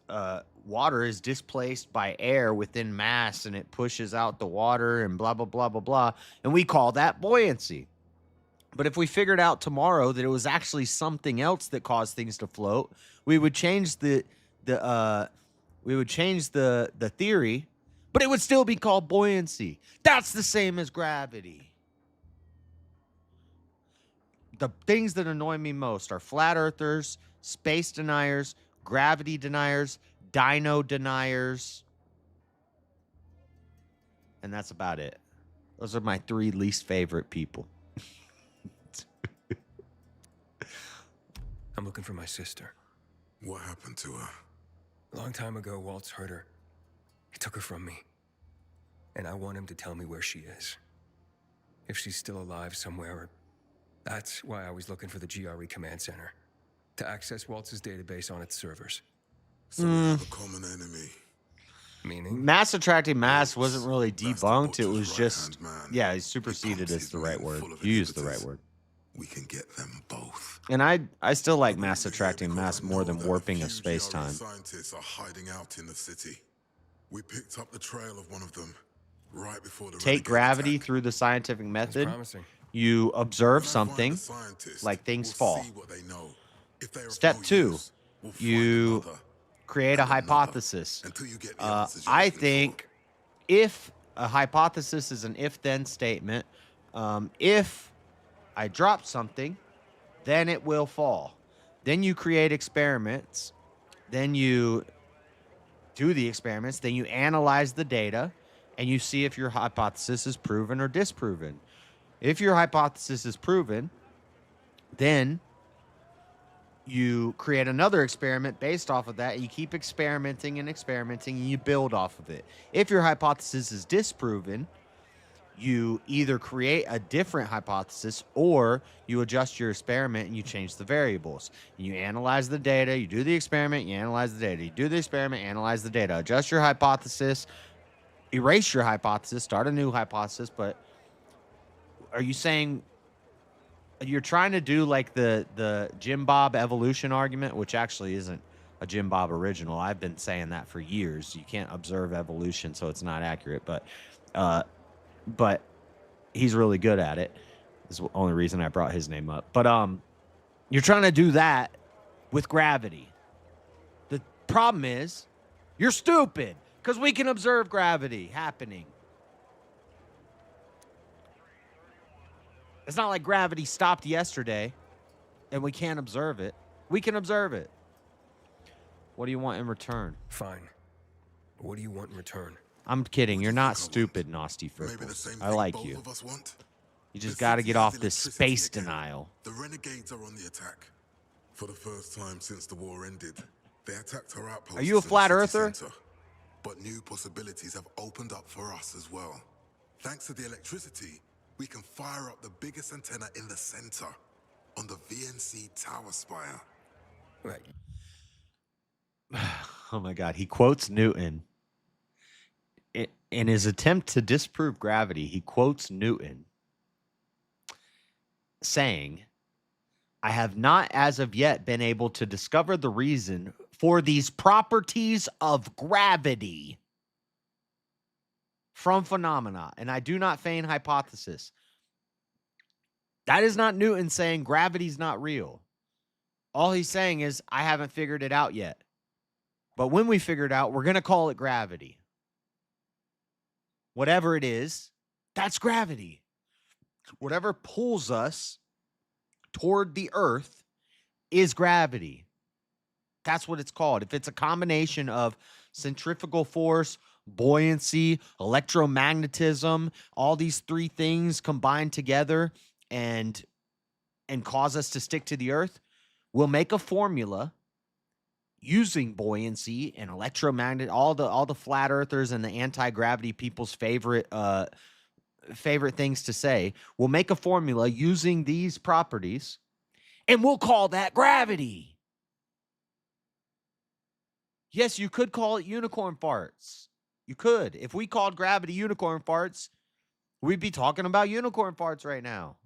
displaced by air within mass, and it pushes out the water and blah, blah, blah, blah, blah. And we call that buoyancy. But if we figured out tomorrow that it was actually something else that caused things to float, we would change the theory, but it would still be called buoyancy. That's the same as gravity. The things that annoy me most are flat earthers, space deniers, gravity deniers, dino deniers. And that's about it. Those are my 3 least favorite people. I'm looking for my sister. What happened to her? A long time ago, Waltz hurt her. He took her from me. And I want him to tell me where she is. If she's still alive somewhere. That's why I was looking for the GRE command center. To access Waltz's database on its servers. So we have a common enemy. Meaning? Mass attracting mass wasn't really debunked. It was just, yeah, superseded is the right word. You used the right word. We can get them both. And I still like mass attracting mass more than warping of space-time. Scientists are hiding out in the city. We picked up the trail of one of them right before the Take gravity through the scientific method. You observe something, like things fall. Step 2, you create a hypothesis. I think if a hypothesis is an if-then statement, if I drop something, then it will fall. Then you create experiments. Then you do the experiments. Then you analyze the data, and you see if your hypothesis is proven or disproven. If your hypothesis is proven, then you create another experiment based off of that, and you keep experimenting and experimenting, and you build off of it. If your hypothesis is disproven, you either create a different hypothesis or you adjust your experiment and you change the variables. And you analyze the data, you do the experiment, you analyze the data. You do the experiment, analyze the data. Adjust your hypothesis, erase your hypothesis, start a new hypothesis. But are you saying you're trying to do like the Jim Bob evolution argument, which actually isn't a Jim Bob original? I've been saying that for years. You can't observe evolution, so it's not accurate. But he's really good at it. Is the only reason I brought his name up. But You're trying to do that with gravity. The problem is you're stupid because we can observe gravity happening. It's not like gravity stopped yesterday and we can't observe it. We can observe it. What do you want in return? Fine. What do you want in return? I'm kidding. You're not stupid, Nasty Fripples. I like you. You just got to get off this space denial. The renegades are on the attack. For the first time since the war ended, they attacked our outposts. Are you a flat in the city earther? center. But new possibilities have opened up for us as well. Thanks to the electricity, we can fire up the biggest antenna in the center on the VNC tower spire. Right. Oh my God. He quotes Newton. In his attempt to disprove gravity, he quotes Newton saying, I have not as of yet been able to discover the reason for these properties of gravity from phenomena, and I do not feign hypothesis. That is not Newton saying gravity's not real. All he's saying is, I haven't figured it out yet. But when we figure it out, we're going to call it gravity. Whatever it is, that's gravity. Whatever pulls us toward the earth is gravity. That's what it's called. If it's a combination of centrifugal force, buoyancy, electromagnetism, all these three things combined together and cause us to stick to the earth, we'll make a formula using buoyancy and electromagnet, all the flat earthers and the anti-gravity people's favorite things to say. We'll make a formula using these properties, and we'll call that gravity. Yes, you could call it unicorn farts. You could. If we called gravity unicorn farts, we'd be talking about unicorn farts right now.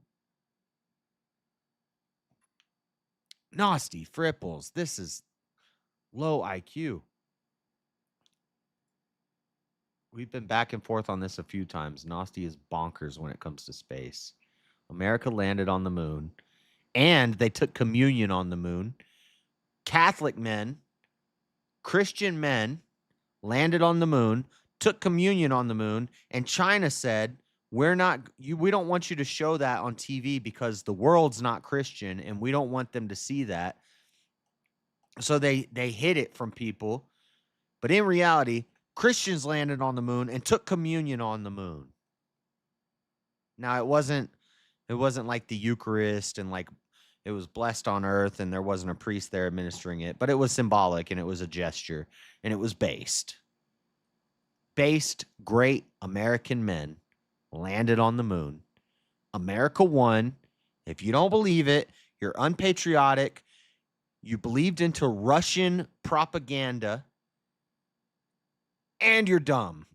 Nasty Fripples, this is low IQ. We've been back and forth on this a few times. Nasty is bonkers when it comes to space. America landed on the moon, and they took communion on the moon. Catholic men, Christian men landed on the moon, took communion on the moon, and China said, we don't want you to show that on TV because the world's not Christian and we don't want them to see that. So they hid it from people. But in reality, Christians landed on the moon and took communion on the moon. Now it wasn't like the Eucharist and like it was blessed on earth and there wasn't a priest there administering it, but it was symbolic and it was a gesture and it was based. Great American men landed on the moon. America won. If you don't believe it, you're unpatriotic. You believed into Russian propaganda, and you're dumb.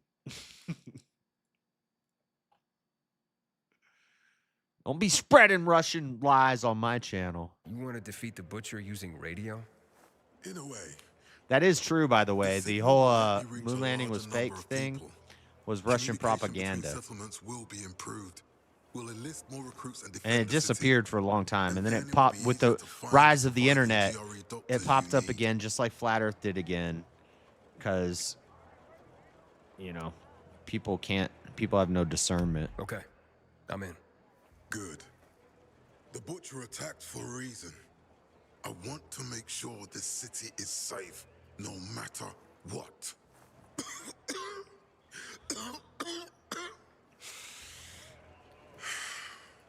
Don't be spreading Russian lies on my channel. You want to defeat the Butcher using radio? In a way. That is true, by the way. The whole moon landing was fake thing was Russian propaganda. Settlements will be improved. We'll enlist more recruits and it disappeared for a long time. And then it popped with the rise of the internet. It popped up again, just like Flat Earth did again. Because, people have no discernment. Okay, I'm in. Good. The Butcher attacked for a reason. I want to make sure this city is safe, no matter what.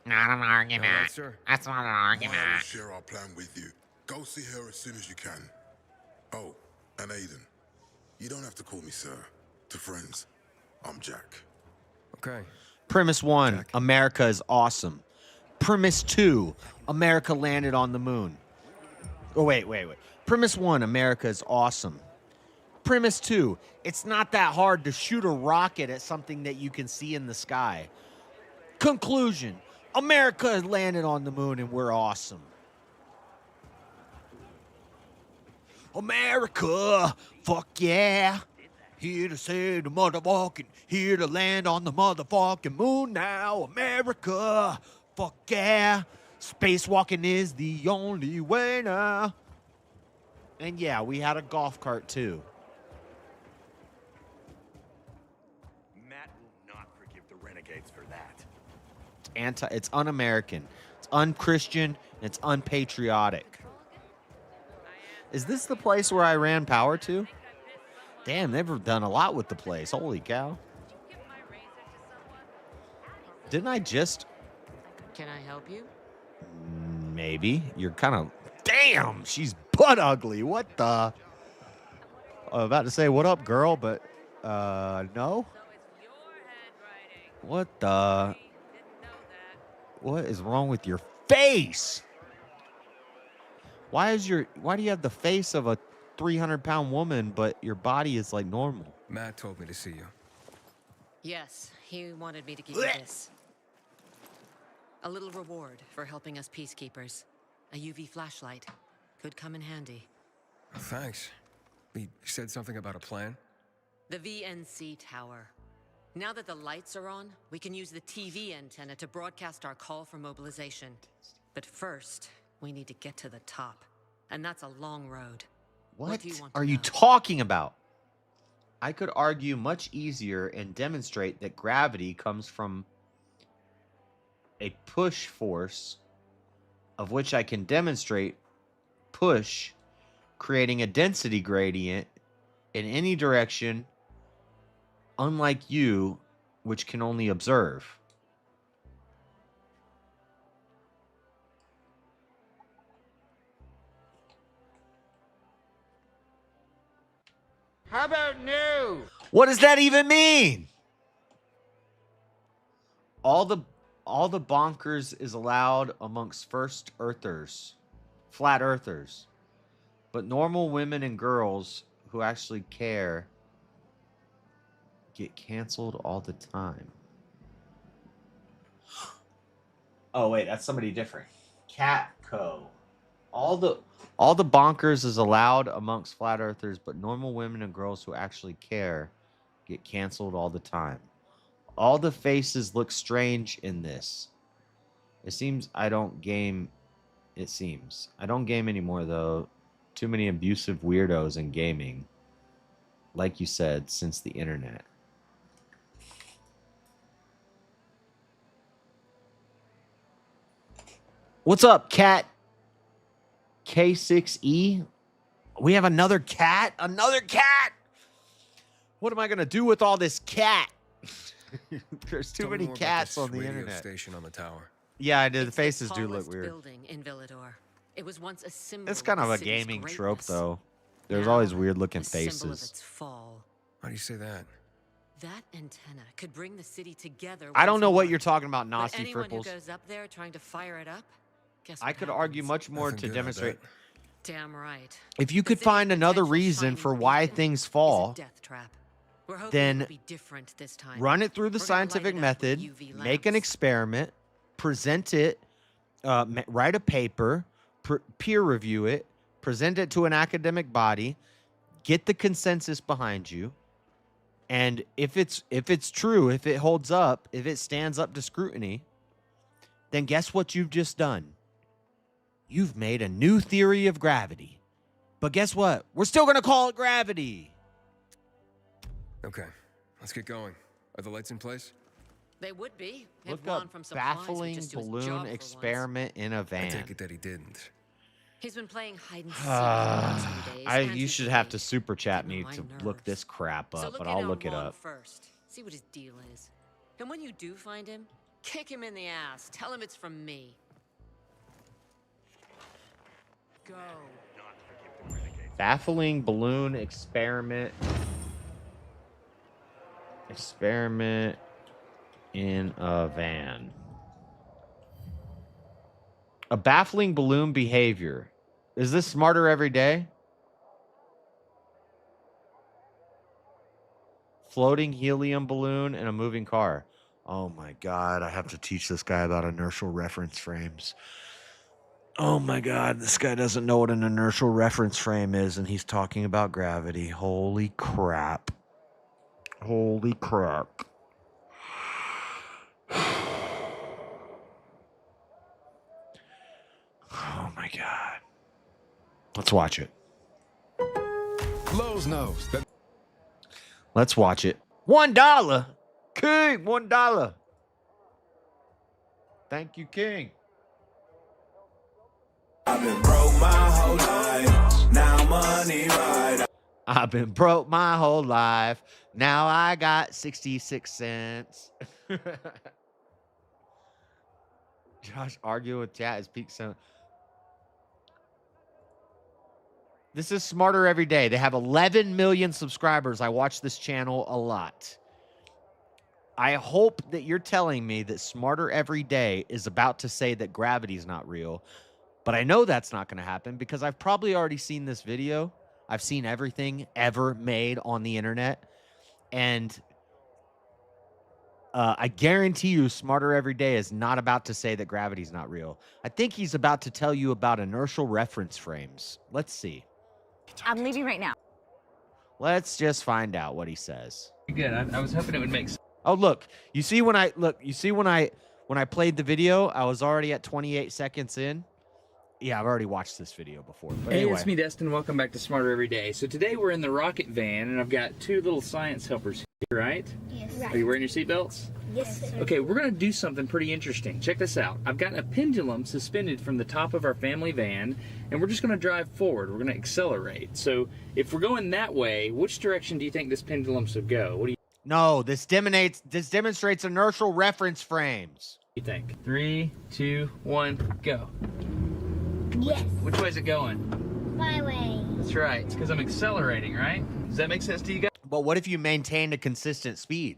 Not an argument. Right, sir. That's not an argument. I will share our plan with you. Go see her as soon as you can. Oh, and Aiden, you don't have to call me sir. To friends, I'm Jack. Okay. Premise 1, Jack. America is awesome. Premise 2, America landed on the moon. Oh, wait. Premise 1, America is awesome. Premise 2, it's not that hard to shoot a rocket at something that you can see in the sky. Conclusion, America has landed on the moon and we're awesome. America, fuck yeah. Here to say the motherfucking, here to land on the motherfucking moon now. America, fuck yeah. Spacewalking is the only way now. And yeah, we had a golf cart too. Matt will not forgive the renegades for that. It's un-American, it's un-Christian, and it's unpatriotic. Is this the place where I ran power to? Damn, they've done a lot with the place. Holy cow. Didn't I just... Can I help you? Maybe. You're kind of... Damn, she's butt ugly. What the... I was about to say, what up, girl, but... no? What the... What is wrong with your face? Why do you have the face of a 300-pound woman, but your body is like normal? Matt told me to see you. Yes, he wanted me to give you this. A little reward for helping us peacekeepers. A UV flashlight. Could come in handy. Oh, thanks. He said something about a plan? The VNC tower. Now that the lights are on, we can use the TV antenna to broadcast our call for mobilization. But first, we need to get to the top. And that's a long road. What do you want are to you know? talking about? I could argue much easier and demonstrate that gravity comes from a push force, of which I can demonstrate push creating a density gradient in any direction, unlike you, which can only observe. How about no? What does that even mean? All the bonkers is allowed amongst first earthers, flat earthers. But normal women and girls who actually care get canceled all the time. Oh wait, that's somebody different. Catco. All the bonkers is allowed amongst flat earthers, but normal women and girls who actually care get canceled all the time. All the faces look strange in this. It seems I don't game. It seems I don't game anymore though. Too many abusive weirdos in gaming. Like you said, since the internet. What's up, cat? K6E? We have another cat? Another cat? What am I going to do with all this cat? There's too Tell me many more about cats this on the radio internet. Station on the tower. Yeah, I did. The It's faces the do look tallest weird. building in Villador. It was once a symbol It's kind of the a city's gaming trope, greatness. though. There's Now, always weird looking a symbol of faces. its fall. Why do you say that? That antenna could bring the city together. I don't once know what more. you're talking about, But Nazi anyone who Fripples. goes up there trying to fire it up, guess I what could happens? argue much more Nothing to good, I demonstrate. bet. Damn right. If you The could city's find another potential reason shining for why beacon things is a fall, death trap. We're hoping then it'll be different this time. run it through the We're gonna light scientific it up with method, UV make an lamps. experiment, present it, write a paper, peer review it, present it to an academic body, get the consensus behind you, and if it's true, if it holds up, if it stands up to scrutiny, then guess what you've just done? You've made a new theory of gravity. But guess what? We're still going to call it gravity. Okay, let's get going. Are the lights in place? They would be. if Look Juan up from Supplies would baffling just do his balloon job for experiment in a I van. take it that he didn't. He's been playing hide and seek for the last few days. You should have to super chat me to look this crap So up, look but in I'll on look it Juan up. first. See what his deal is. And when you do find him, kick him in the ass. Tell him it's from me. Go. Baffling balloon experiment. Experiment in a van. A baffling balloon behavior. Is this smarter every day? Floating helium balloon and a moving car. Oh my God, I have to teach this guy about inertial reference frames. Oh my God, this guy doesn't know what an inertial reference frame is, and he's talking about gravity. Holy crap. Holy crap. my God. Let's watch it. Lowe's knows that. Let's watch it. $1. King, $1. Thank you, King. I've been broke my whole life. Now money right. I've been broke my whole life. Now I got 66 cents. Josh arguing with chat is peak sound. This is Smarter Every Day. They have 11 million subscribers. I watch this channel a lot. I hope that you're telling me that Smarter Every Day is about to say that gravity's not real. But I know that's not going to happen because I've probably already seen this video. I've seen everything ever made on the internet. And I guarantee you Smarter Every Day is not about to say that gravity's not real. I think he's about to tell you about inertial reference frames. Let's see. I'm leaving right now. Let's just find out what he says. Good. I was hoping it would make sense. Oh, look. You see when I played the video, I was already at 28 seconds in. Yeah, I've already watched this video before. But Hey, anyway. it's me, Destin. Welcome back to Smarter Every Day. So today we're in the rocket van, and I've got two little science helpers here, right? Yes. Are you wearing your seatbelts? Yes, sir. Okay, we're going to do something pretty interesting. Check this out. I've got a pendulum suspended from the top of our family van, and we're just going to drive forward. We're going to accelerate. So if we're going that way, which direction do you think this pendulum should go? What do you No, this demonstrates inertial reference frames. think? 3, 2, 1, go. Yes. Which way is it going? My way. That's right. It's because I'm accelerating, right? Does that make sense to you guys? But what if you maintained a consistent speed?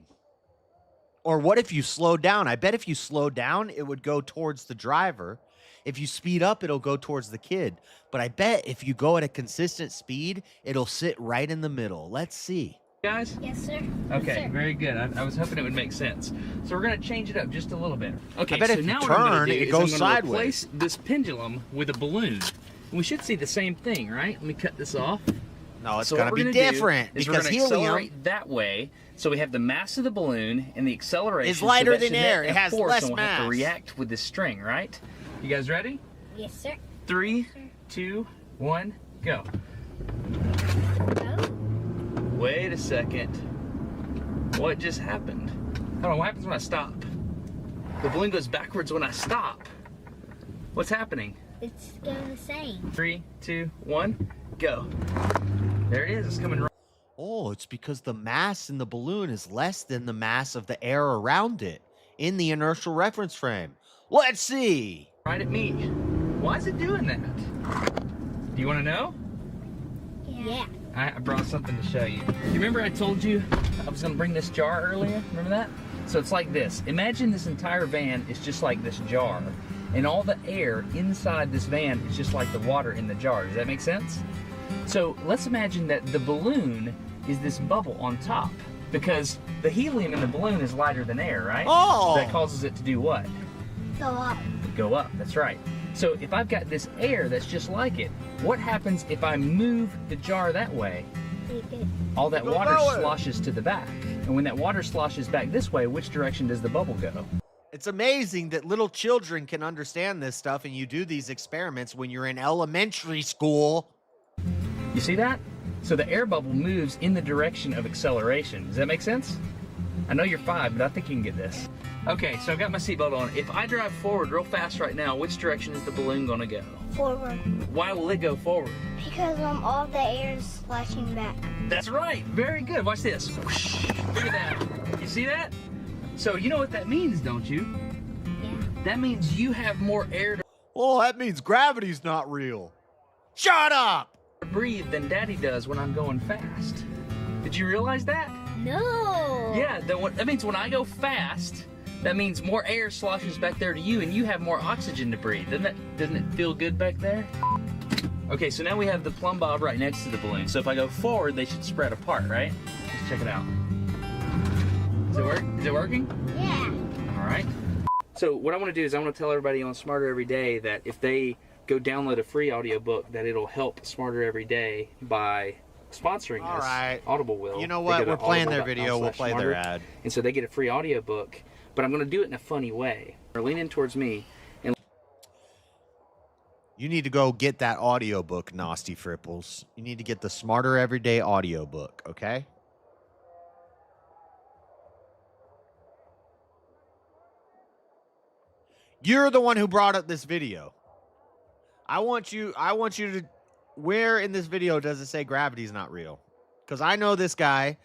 Or what if you slowed down? I bet if you slow down, it would go towards the driver. If you speed up, it'll go towards the kid. But I bet if you go at a consistent speed, it'll sit right in the middle. Let's see. Guys? Yes, sir. Okay, Yes, sir. very good. I was hoping it would make sense. So we're going to change it up just a little bit. Okay, I bet so if you now what I'm turn, gonna do it is goes I'm gonna sideways. replace this pendulum with a balloon. And we should see the same thing, right? Let me cut this off. No, it's So going what to we're be gonna do different is because we're gonna helium accelerate that way. So we have the mass of the balloon and the acceleration is lighter so that than should air. net It has force, less and we'll have mass. to react with this string, right? You guys ready? Yes, sir. 3, 2, 1, go. Wait a second. What just happened? Hold on, what happens when I stop? The balloon goes backwards when I stop. What's happening? It's going the same. 3, 2, 1, go. There it is, it's coming right. Oh, it's because the mass in the balloon is less than the mass of the air around it in the inertial reference frame. Let's see. Right at me. Why is it doing that? Do you want to know? Yeah. I brought something to show you. You remember I told you I was going to bring this jar earlier? Remember that? So it's like this. Imagine this entire van is just like this jar. And all the air inside this van is just like the water in the jar. Does that make sense? So let's imagine that the balloon is this bubble on top. Because the helium in the balloon is lighter than air, right? Oh! So that causes it to do what? Go up. Go up, that's right. So if I've got this air that's just like it, what happens if I move the jar that way? All that water sloshes to the back. And when that water sloshes back this way, which direction does the bubble go? It's amazing that little children can understand this stuff and you do these experiments when you're in elementary school. You see that? So the air bubble moves in the direction of acceleration. Does that make sense? I know you're 5, but I think you can get this. Okay, so I've got my seatbelt on. If I drive forward real fast right now, which direction is the balloon gonna go? Forward. Why will it go forward? Because all the air is splashing back. That's right. Very good. Watch this. Look at that. You see that? So you know what that means, don't you? Yeah. That means you have more air to Oh, that means gravity's not real. Shut up! breathe than Daddy does when I'm going fast. Did you realize that? No. Yeah, that means when I go fast, that means more air sloshes back there to you and you have more oxygen to breathe. Doesn't it feel good back there? Okay, so now we have the plumb bob right next to the balloon. So if I go forward, they should spread apart, right? Let's check it out. Is it working? Yeah. All right. So what I want to do is I want to tell everybody on Smarter Every Day that if they go download a free audiobook, that it'll help Smarter Every Day by sponsoring us. Right. Audible will. You know They what? go to We're playing their video. We'll play their audible.com/smarter. ad. And so they get a free audiobook, but I'm going to do it in a funny way. They're leaning towards me. And You need to go get that audiobook, Nasty Fripples. You need to get the Smarter Everyday audiobook, okay? You're the one who brought up this video. I want you to, where in this video does it say gravity's not real? Because I know this guy,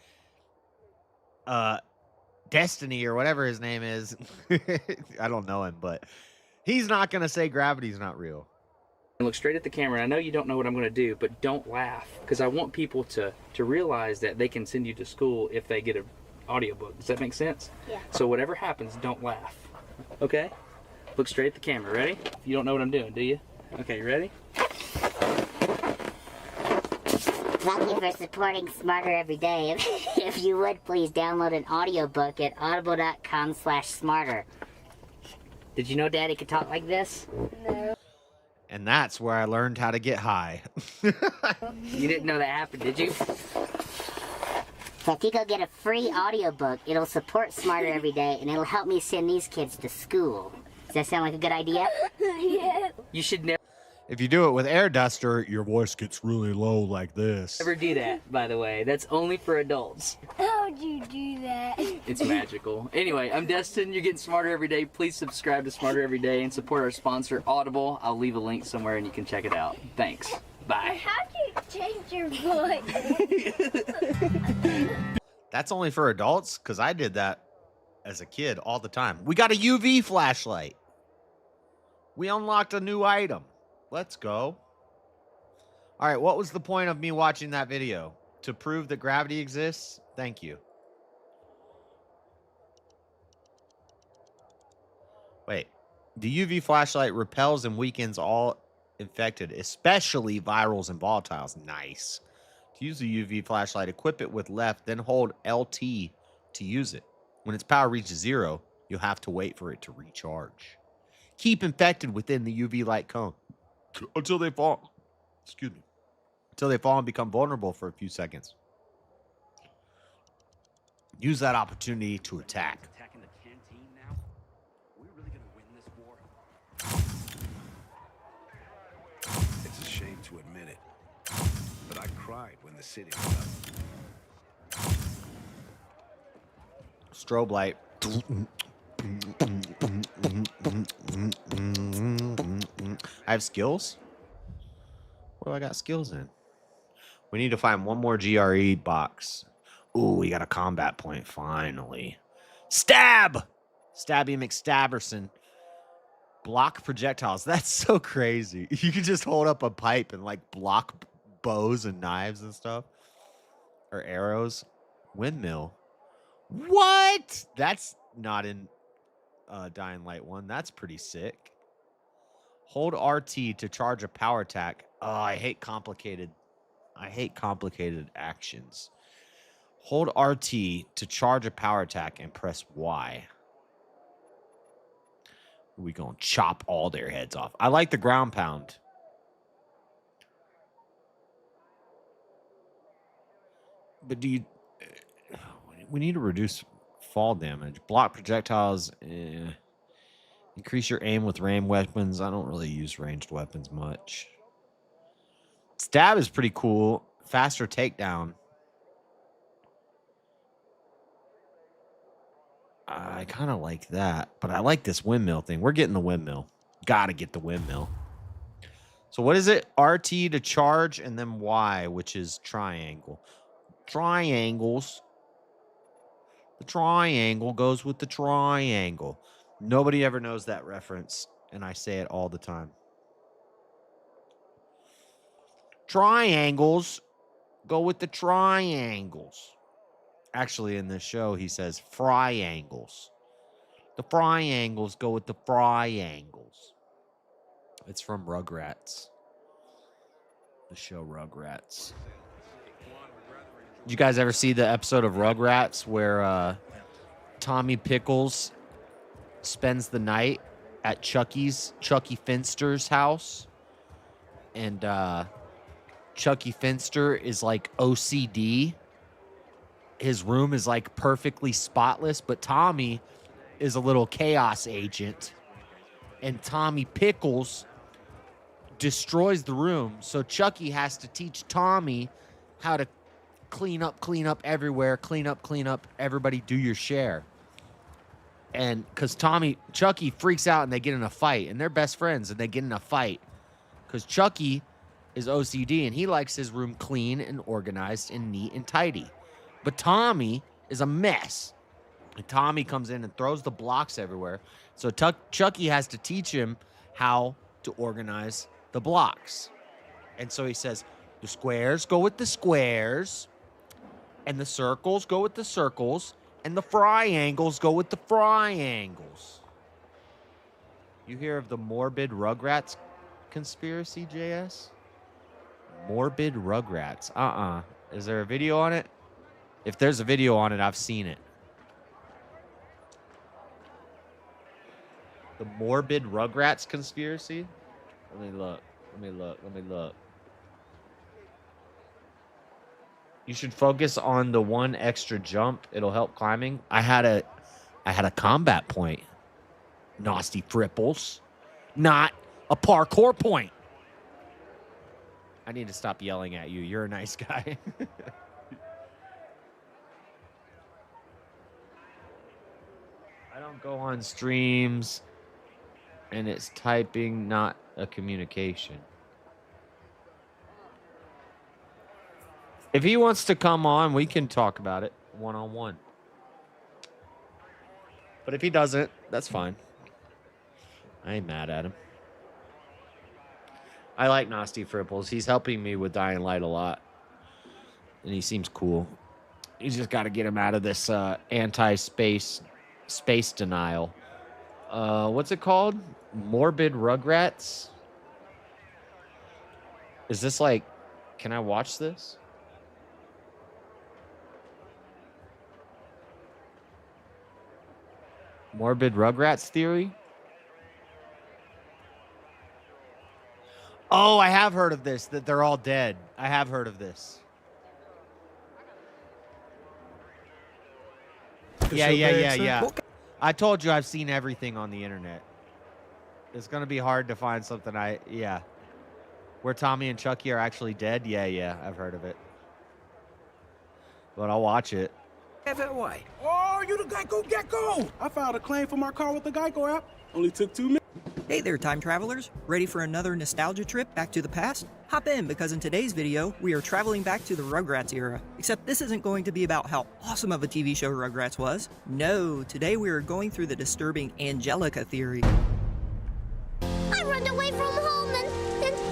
Destiny or whatever his name is. I don't know him, but he's not going to say gravity's not real. And look straight at the camera. I know you don't know what I'm going to do, but don't laugh, because I want people to realize that they can send you to school if they get an audiobook. Does that make sense? Yeah. So whatever happens, don't laugh. Okay? Look straight at the camera. Ready? You don't know what I'm doing, do you? Okay, you ready? Thank you for supporting Smarter Every Day. If you would, please download an audiobook at audible.com/smarter. Did you know Daddy could talk like this? No. And that's where I learned how to get high. You didn't know that happened, did you? If you go get a free audiobook, it'll support Smarter Every Day, and it'll help me send these kids to school. Does that sound like a good idea? Yeah. You should never If you do it with air duster, your voice gets really low like this. do that, by the way. That's only for adults. How'd you do that? It's magical. Anyway, I'm Destin. You're getting smarter every day. Please subscribe to Smarter Every Day and support our sponsor, Audible. I'll leave a link somewhere and you can check it out. Thanks. Bye. How'd you change your voice? That's only for adults? Because I did that as a kid all the time. We got a UV flashlight. We unlocked a new item. Let's go. All right, what was the point of me watching that video? To prove that gravity exists? Thank you. Wait. The UV flashlight repels and weakens all infected, especially virals and volatiles. Nice. To use the UV flashlight, equip it with left, then hold LT to use it. When its power reaches 0, you'll have to wait for it to recharge. Keep infected within the UV light cone until they fall. Excuse me. Until they fall and become vulnerable for a few seconds. Use that opportunity to attack. Attacking the canteen now? Are we really gonna win this war? It's a shame to admit it, but I cried when the city was up. Strobe light. I have skills? What do I got skills in? We need to find one more GRE box. Ooh, we got a combat point, finally. Stab! Stabby McStabberson. Block projectiles. That's so crazy. You can just hold up a pipe and, like, block bows and knives and stuff. Or arrows. Windmill. What? That's not in Dying Light 1. That's pretty sick. Hold RT to charge a power attack. Oh, I hate complicated actions. Hold RT to charge a power attack and press Y. We gonna chop all their heads off. I like the ground pound. But do you... We need to reduce fall damage. Block projectiles. Increase your aim with ranged weapons. I don't really use ranged weapons much. Stab is pretty cool. Faster takedown. I kind of like that, but I like this windmill thing. We're getting the windmill. Gotta get the windmill. So what is it? RT to charge and then Y, which is triangle. Triangles. The triangle goes with the triangle. Nobody ever knows that reference, and I say it all the time. Triangles go with the triangles. Actually, in this show, he says fryangles. The fryangles go with the fryangles. It's from Rugrats. The show Rugrats. Did you guys ever see the episode of Rugrats where Tommy Pickles spends the night at Chucky Finster's house? And Chucky Finster is like OCD. His room is like perfectly spotless, but Tommy is a little chaos agent. And Tommy Pickles destroys the room. So Chucky has to teach Tommy how to clean up everywhere, clean up, everybody do your share. And because Chucky freaks out and they get in a fight, and they're best friends and they get in a fight because Chucky is OCD and he likes his room clean and organized and neat and tidy. But Tommy is a mess. And Tommy comes in and throws the blocks everywhere. So Chucky has to teach him how to organize the blocks. And so he says, the squares go with the squares, and the circles go with the circles, and the triangles go with the triangles. You hear of the morbid Rugrats conspiracy, JS? Morbid Rugrats. Is there a video on it? If there's a video on it, I've seen it. The morbid Rugrats conspiracy? Let me look. You should focus on the one extra jump. It'll help climbing. I had a combat point. Nasty Fripples. Not a parkour point. I need to stop yelling at you. You're a nice guy. I don't go on streams and it's typing, not a communication. If he wants to come on, we can talk about it one-on-one. But if he doesn't, that's fine. I ain't mad at him. I like Nasty Fripples. He's helping me with Dying Light a lot. And he seems cool. You just got to get him out of this anti-space denial. What's it called? Morbid Rugrats? Is this like... Can I watch this? Morbid Rugrats theory? Oh, I have heard of this, that they're all dead. I have heard of this. Yeah. I told you I've seen everything on the internet. It's going to be hard to find something where Tommy and Chucky are actually dead. Yeah, I've heard of it. But I'll watch it. Oh, you the Geico Gecko! I filed a claim for my car with the Geico app. Only took 2 minutes. Hey there, time travelers. Ready for another nostalgia trip back to the past? Hop in, because in today's video, we are traveling back to the Rugrats era. Except this isn't going to be about how awesome of a TV show Rugrats was. No, today we are going through the disturbing Angelica theory. I run away from home and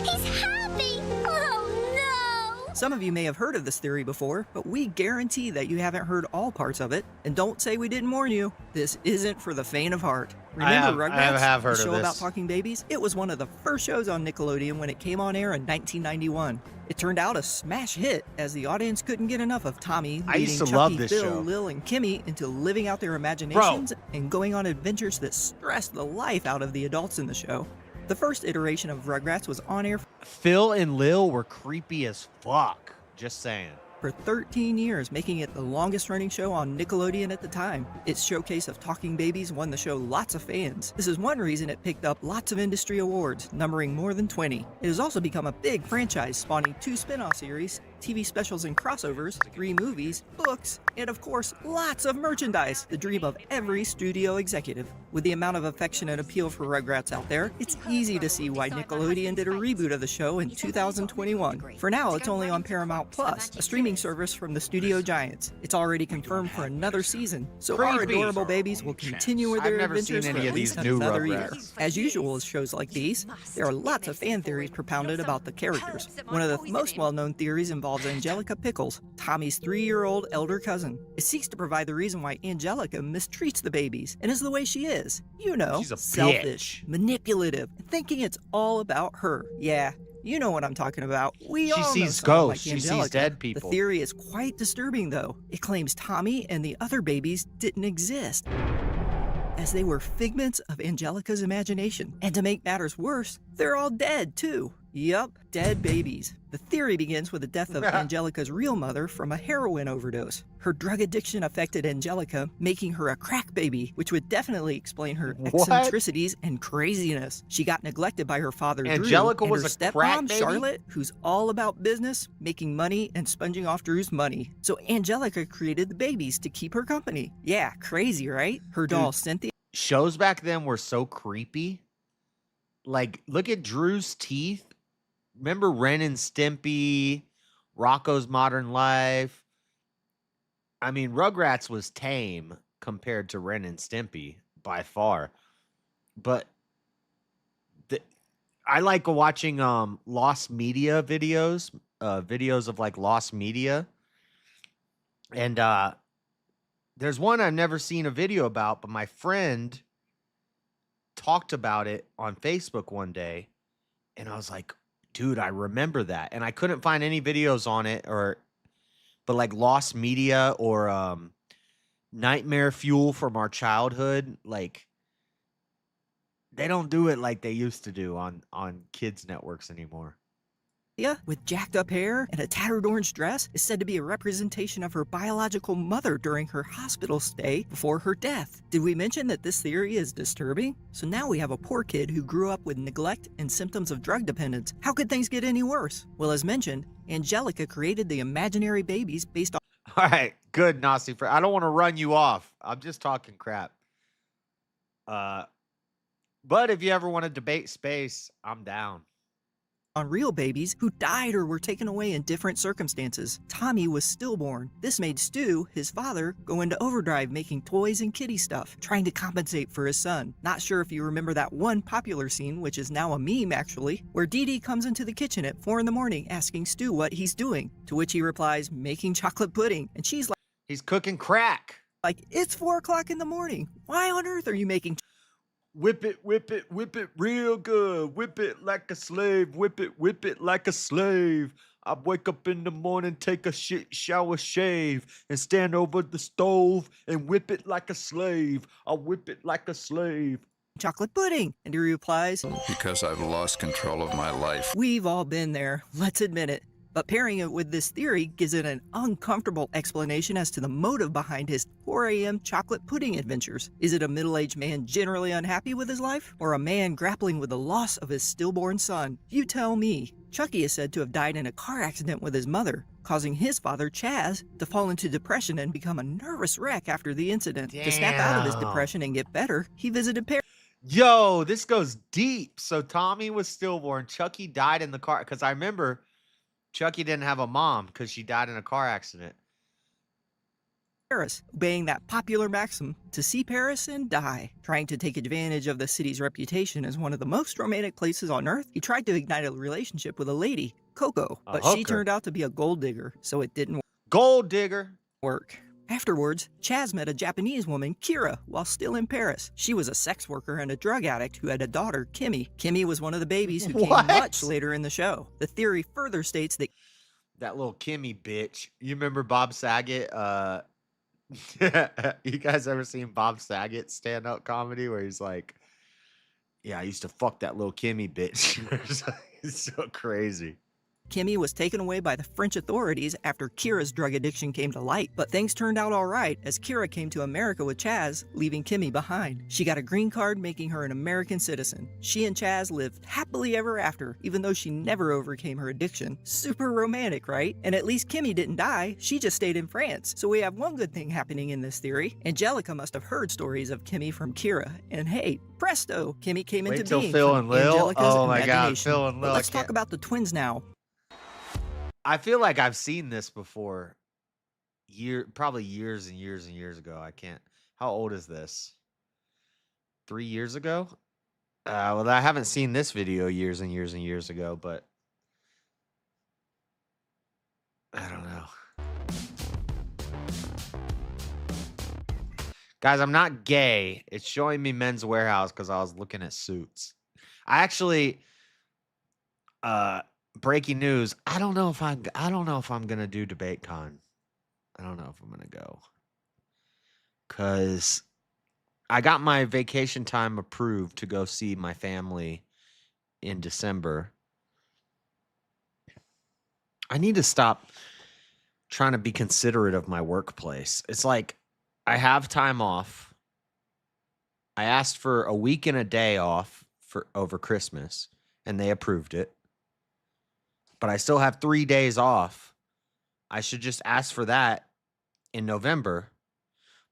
he's happy. Oh no! Some of you may have heard of this theory before, but we guarantee that you haven't heard all parts of it. And don't say we didn't warn you. This isn't for the faint of heart. Remember Rugrats, I have heard the show of this. about talking babies? It was one of the first shows on Nickelodeon when it came on air in 1991. It turned out a smash hit as the audience couldn't get enough of Tommy I used leading to love Chucky, this Bill, show. Lil, and Kimmy into living out their imaginations and going on adventures that stressed the life out of the adults in the show. The first iteration of Rugrats was on air Phil and Lil were creepy as fuck. Just saying. for 13 years, making it the longest running show on Nickelodeon at the time. Its showcase of talking babies won the show lots of fans. This is one reason it picked up lots of industry awards, numbering more than 20. It has also become a big franchise, spawning 2 spin-off series, TV specials and crossovers, 3 movies, books, and of course, lots of merchandise, the dream of every studio executive. With the amount of affection and appeal for Rugrats out there, it's easy to see why Nickelodeon did a reboot of the show in 2021. For now, it's only on Paramount Plus, a streaming service from the studio giants. It's already confirmed for another season, so our Creepy. adorable babies will continue with their I've never adventures seen for any at of these least new another year. Rugrats. As usual with shows like these, there are lots of fan theories propounded about the characters. One of the most well-known theories involves Angelica Pickles, Tommy's 3-year-old elder cousin. It seeks to provide the reason why Angelica mistreats the babies and is the way she is. You know, She's a selfish, manipulative, thinking it's all about her. Yeah, you know what I'm talking about. We She all know sees someone ghosts. like She sees Angelica. dead people. The theory is quite disturbing, though. It claims Tommy and the other babies didn't exist, as they were figments of Angelica's imagination. And to make matters worse, they're all dead, too. Yup, dead babies. The theory begins with the death of Angelica's real mother from a heroin overdose. Her drug addiction affected Angelica, making her a crack baby, which would definitely explain her eccentricities and craziness. She got neglected by her father, Angelica Drew, and was her a crack stepmom, baby? Charlotte, who's all about business, making money, and sponging off Drew's money. So Angelica created the babies to keep her company. Yeah, crazy, right? Her doll, Cynthia. Shows back then were so creepy. Like, look at Drew's teeth. Remember Ren and Stimpy, Rocco's Modern Life? I mean, Rugrats was tame compared to Ren and Stimpy by far. But I like watching lost media videos, videos of like lost media. And there's one I've never seen a video about, but my friend talked about it on Facebook one day, and I was like, dude, I remember that. And I couldn't find any videos on it, but like lost media or nightmare fuel from our childhood, like they don't do it like they used to do on kids networks anymore. With jacked up hair and a tattered orange dress is said to be a representation of her biological mother during her hospital stay before her death. Did we mention that this theory is disturbing? So now we have a poor kid who grew up with neglect and symptoms of drug dependence. How could things get any worse? Well, as mentioned, Angelica created the imaginary babies based on... All right, good, Nasi. I don't want to run you off. I'm just talking crap. But if you ever want to debate space, I'm down. On real babies who died or were taken away in different circumstances. Tommy was stillborn. This made Stu, his father, go into overdrive making toys and kitty stuff, trying to compensate for his son. Not sure if you remember that one popular scene, which is now a meme actually, where Dee Dee comes into the kitchen at 4 a.m. asking Stu what he's doing, to which he replies, making chocolate pudding, and she's like, he's cooking crack. Like, it's 4 o'clock in the morning. Why on earth are you making whip it real good. Whip it like a slave. Whip it like a slave. I wake up in the morning, take a shit, shower, shave, and stand over the stove and whip it like a slave. I whip it like a slave. Chocolate pudding? And he replies, because I've lost control of my life. We've all been there, let's admit it. But pairing it with this theory gives it an uncomfortable explanation as to the motive behind his 4 a.m. chocolate pudding adventures. Is it a middle-aged man generally unhappy with his life? Or a man grappling with the loss of his stillborn son? You tell me. Chucky is said to have died in a car accident with his mother, causing his father, Chaz, to fall into depression and become a nervous wreck after the incident. Damn. To snap out of his depression and get better, he visited Paris. Yo, this goes deep. So Tommy was stillborn. Chucky died in the car. Because I remember... Chucky didn't have a mom because she died in a car accident. Paris, obeying that popular maxim to see Paris and die. Trying to take advantage of the city's reputation as one of the most romantic places on earth, he tried to ignite a relationship with a lady, Coco, but she turned out to be a gold digger, so it didn't work. Afterwards, Chaz met a Japanese woman, Kira, while still in Paris. She was a sex worker and a drug addict who had a daughter, Kimmy. Kimmy was one of the babies who came much later in the show. The theory further states that little Kimmy bitch. You remember Bob Saget? You guys ever seen Bob Saget stand-up comedy where he's like, yeah, I used to fuck that little Kimmy bitch. It's so crazy. Kimmy was taken away by the French authorities after Kira's drug addiction came to light, but things turned out all right as Kira came to America with Chaz, leaving Kimmy behind. She got a green card, making her an American citizen. She and Chaz lived happily ever after, even though she never overcame her addiction. Super romantic, right? And at least Kimmy didn't die, she just stayed in France. So we have one good thing happening in this theory. Angelica must have heard stories of Kimmy from Kira, and hey, presto, Kimmy came into being Phil from and Lil? Angelica's Oh my God, imagination. Phil and Lil. But let's talk about the twins now. I feel like I've seen this before. Probably years and years and years ago. I can't. How old is this? 3 years ago? Well, I haven't seen this video years and years and years ago, but I don't know. Guys, I'm not gay. It's showing me Men's Warehouse because I was looking at suits. I actually, breaking news. I don't know if I'm gonna do DebateCon. I don't know if I'm gonna go because I got my vacation time approved to go see my family in December, I need to stop trying to be considerate of my workplace. It's like I have time off. I asked for a week and a day off for over Christmas, and they approved it. But I still have 3 days off. I should just ask for that in November.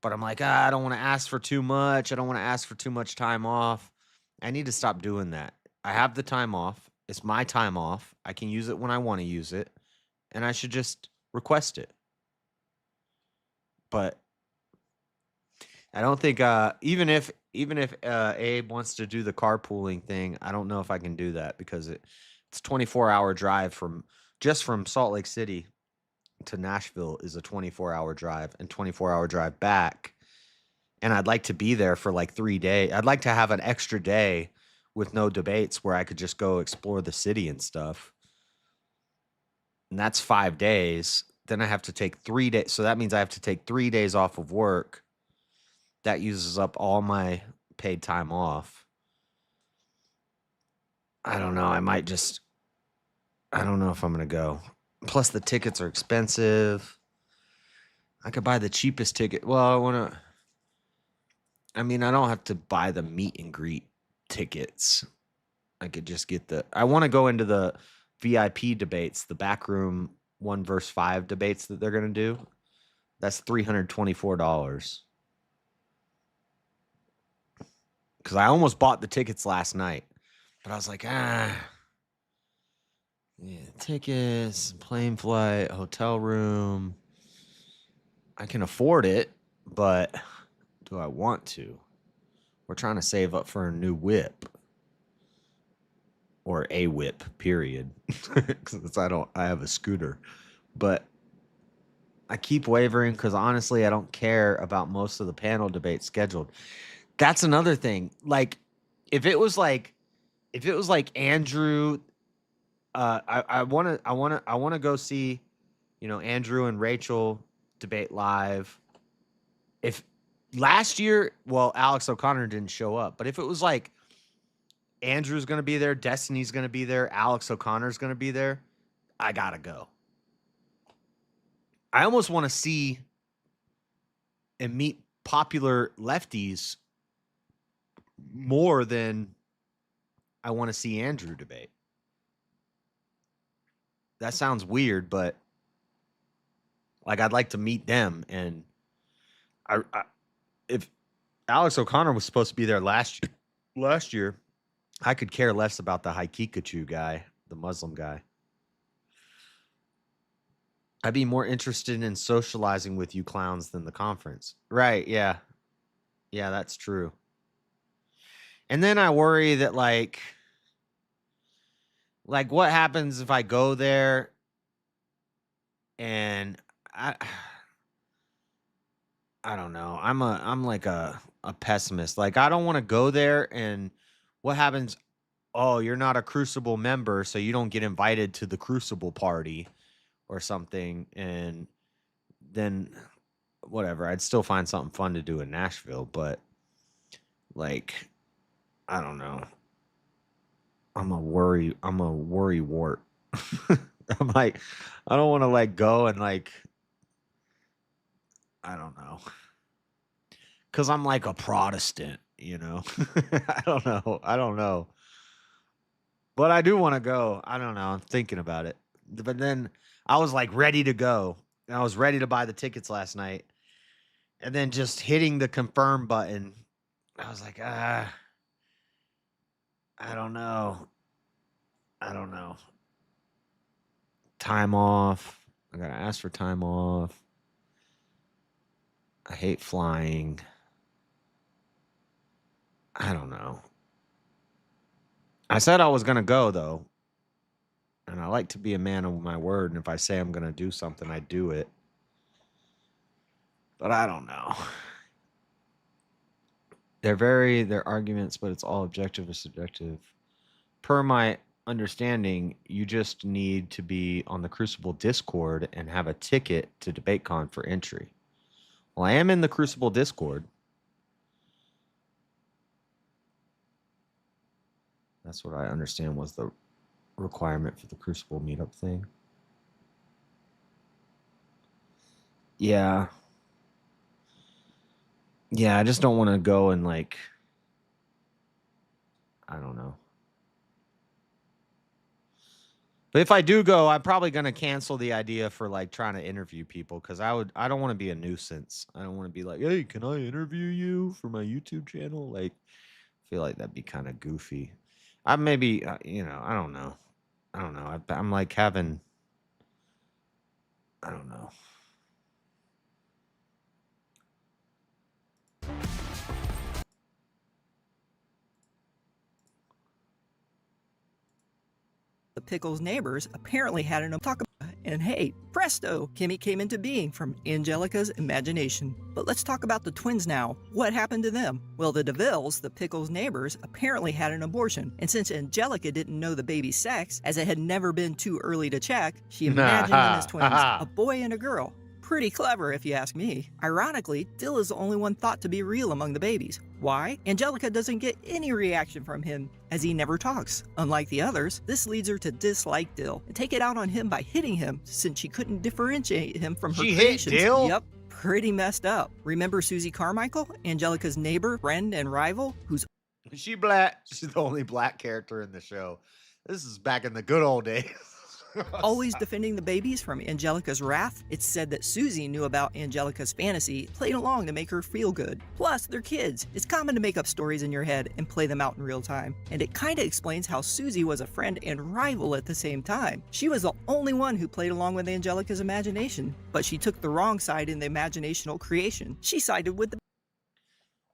But I'm like, I don't want to ask for too much. I don't want to ask for too much time off. I need to stop doing that. I have the time off. It's my time off. I can use it when I want to use it. And I should just request it. But I don't think even if Abe wants to do the carpooling thing, I don't know if I can do that because it's 24-hour drive from Salt Lake City to Nashville is a 24-hour drive and 24-hour drive back. And I'd like to be there for like 3 days. I'd like to have an extra day with no debates where I could just go explore the city and stuff. And that's 5 days. Then I have to take 3 days. So that means I have to take 3 days off of work. That uses up all my paid time off. I don't know. I don't know if I'm going to go. Plus the tickets are expensive. I could buy the cheapest ticket. Well, I don't have to buy the meet and greet tickets. I could just I want to go into the VIP debates, the backroom 1 verse 5 debates that they're going to do. That's $324. Because I almost bought the tickets last night. But I was like, yeah, tickets, plane flight, hotel room. I can afford it, but do I want to? We're trying to save up for a new whip. Or a whip, period. Because I have a scooter. But I keep wavering because honestly, I don't care about most of the panel debates scheduled. That's another thing. Like, if it was like Andrew, I want to go see, Andrew and Rachel debate live. If last year, well, Alex O'Connor didn't show up, but if it was like Andrew's going to be there, Destiny's going to be there, Alex O'Connor's going to be there, I gotta go. I almost want to see and meet popular lefties more than I want to see Andrew debate. That sounds weird, but like I'd like to meet them. And if Alex O'Connor was supposed to be there last year, I could care less about the Haikikachu guy, the Muslim guy. I'd be more interested in socializing with you clowns than the conference. Right, yeah. Yeah, that's true. And then I worry that like what happens if I go there and I don't know. I'm like a pessimist. Like I don't want to go there and what happens? Oh, you're not a Crucible member, so you don't get invited to the Crucible party or something. And then whatever. I'd still find something fun to do in Nashville, but like I don't know. I'm a worry wart. I'm like, I don't want to like go and like, I don't know. Cause I'm like a Protestant, I don't know. But I do want to go. I don't know. I'm thinking about it. But then I was like ready to go. And I was ready to buy the tickets last night. And then just hitting the confirm button, I was like, I don't know. Time off. I gotta ask for time off. I hate flying. I don't know. I said I was gonna go though. And I like to be a man of my word. And if I say I'm gonna do something, I do it. But I don't know. They're arguments, but it's all objective or subjective. Per my understanding, you just need to be on the Crucible Discord and have a ticket to DebateCon for entry. Well, I am in the Crucible Discord. That's what I understand was the requirement for the Crucible meetup thing. Yeah. Yeah, I just don't want to go and like, I don't know. But if I do go, I'm probably going to cancel the idea for like trying to interview people because I don't want to be a nuisance. I don't want to be like, hey, can I interview you for my YouTube channel? Like, I feel like that'd be kind of goofy. I maybe, I don't know. I'm like having, I don't know. The Pickles' neighbors apparently had an talk about, and hey, presto, Kimmy came into being from Angelica's imagination. But let's talk about the twins now. What happened to them? Well, the DeVilles, the Pickles' neighbors, apparently had an abortion, and since Angelica didn't know the baby's sex, as it had never been too early to check, she imagined them as twins, a boy and a girl. Pretty clever, if you ask me. Ironically, Dill is the only one thought to be real among the babies. Why? Angelica doesn't get any reaction from him, as he never talks. Unlike the others, this leads her to dislike Dill and take it out on him by hitting him, since she couldn't differentiate him from her creations. Hit Dill? Yep, pretty messed up. Remember Susie Carmichael, Angelica's neighbor, friend, and rival, who's She black. She's the only black character in the show. This is back in the good old days. always defending the babies from Angelica's wrath. It's said that Susie knew about Angelica's fantasy, played along to make her feel good. Plus, they're kids. It's common to make up stories in your head and play them out in real time. And it kinda explains how Susie was a friend and rival at the same time. She was the only one who played along with Angelica's imagination, but she took the wrong side in the imaginational creation. She sided with the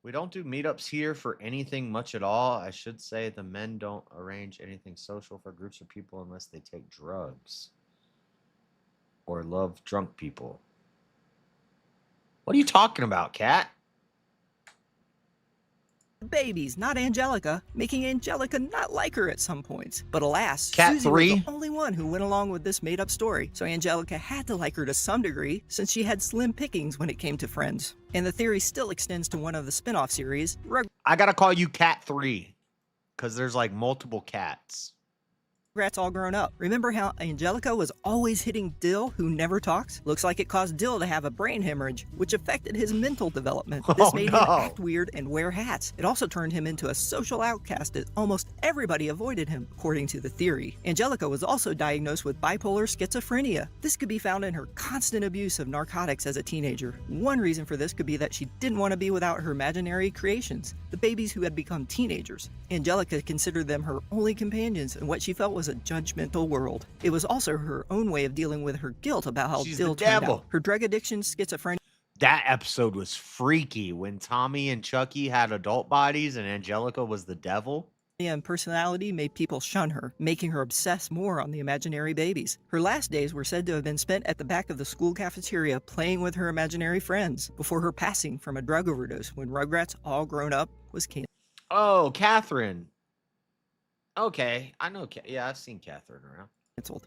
We don't do meetups here for anything much at all. I should say the men don't arrange anything social for groups of people unless they take drugs or love drunk people. What are you talking about, Kat? babies, not Angelica, making Angelica not like her at some points. But alas, Cat Susie 3? was the only one who went along with this made-up story, so Angelica had to like her to some degree, since she had slim pickings when it came to friends. And the theory still extends to one of the spin-off series, I gotta call you Cat 3, because there's like multiple cats. Rugrats all grown up. Remember how Angelica was always hitting Dill, who never talks? Looks like it caused Dill to have a brain hemorrhage, which affected his mental development. This made him act weird and wear hats. It also turned him into a social outcast as almost everybody avoided him, according to the theory. Angelica was also diagnosed with bipolar schizophrenia. This could be found in her constant abuse of narcotics as a teenager. One reason for this could be that she didn't want to be without her imaginary creations, the babies who had become teenagers. Angelica considered them her only companions in what she felt was a judgmental world. It was also her own way of dealing with her guilt about how Dill turned out. Her drug addiction, schizophrenia. That episode was freaky when Tommy and Chucky had adult bodies and Angelica was the devil. And personality made people shun her, making her obsess more on the imaginary babies. Her last days were said to have been spent at the back of the school cafeteria playing with her imaginary friends before her passing from a drug overdose when Rugrats All Grown Up was canceled. Oh, Catherine. Okay, I know. Yeah, I've seen Catherine around.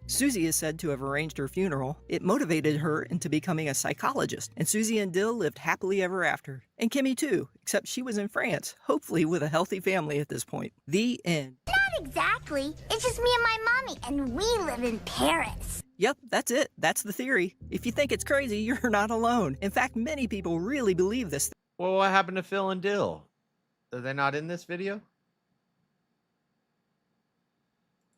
Susie is said to have arranged her funeral. It motivated her into becoming a psychologist, and Susie and Dill lived happily ever after. And Kimmy too, except she was in France, hopefully with a healthy family at this point. The end. Not exactly. It's just me and my mommy, and we live in Paris. Yep, that's it. That's the theory. If you think it's crazy, you're not alone. In fact, many people really believe this. Well, what happened to Phil and Dill? Are they not in this video?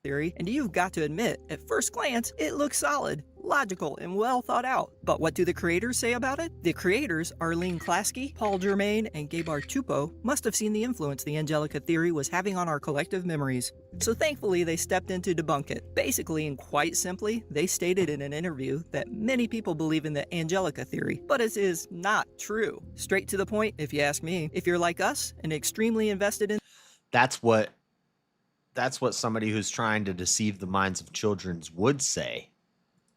Theory, and you've got to admit, at first glance, it looks solid, logical, and well thought out. But what do the creators say about it? The creators, Arlene Klasky, Paul Germain, and Gabar Chupo, must have seen the influence the Angelica theory was having on our collective memories. So thankfully, they stepped in to debunk it. Basically, and quite simply, they stated in an interview that many people believe in the Angelica theory, but it is not true. Straight to the point, if you ask me. If you're like us and extremely invested in That's what somebody who's trying to deceive the minds of children would say.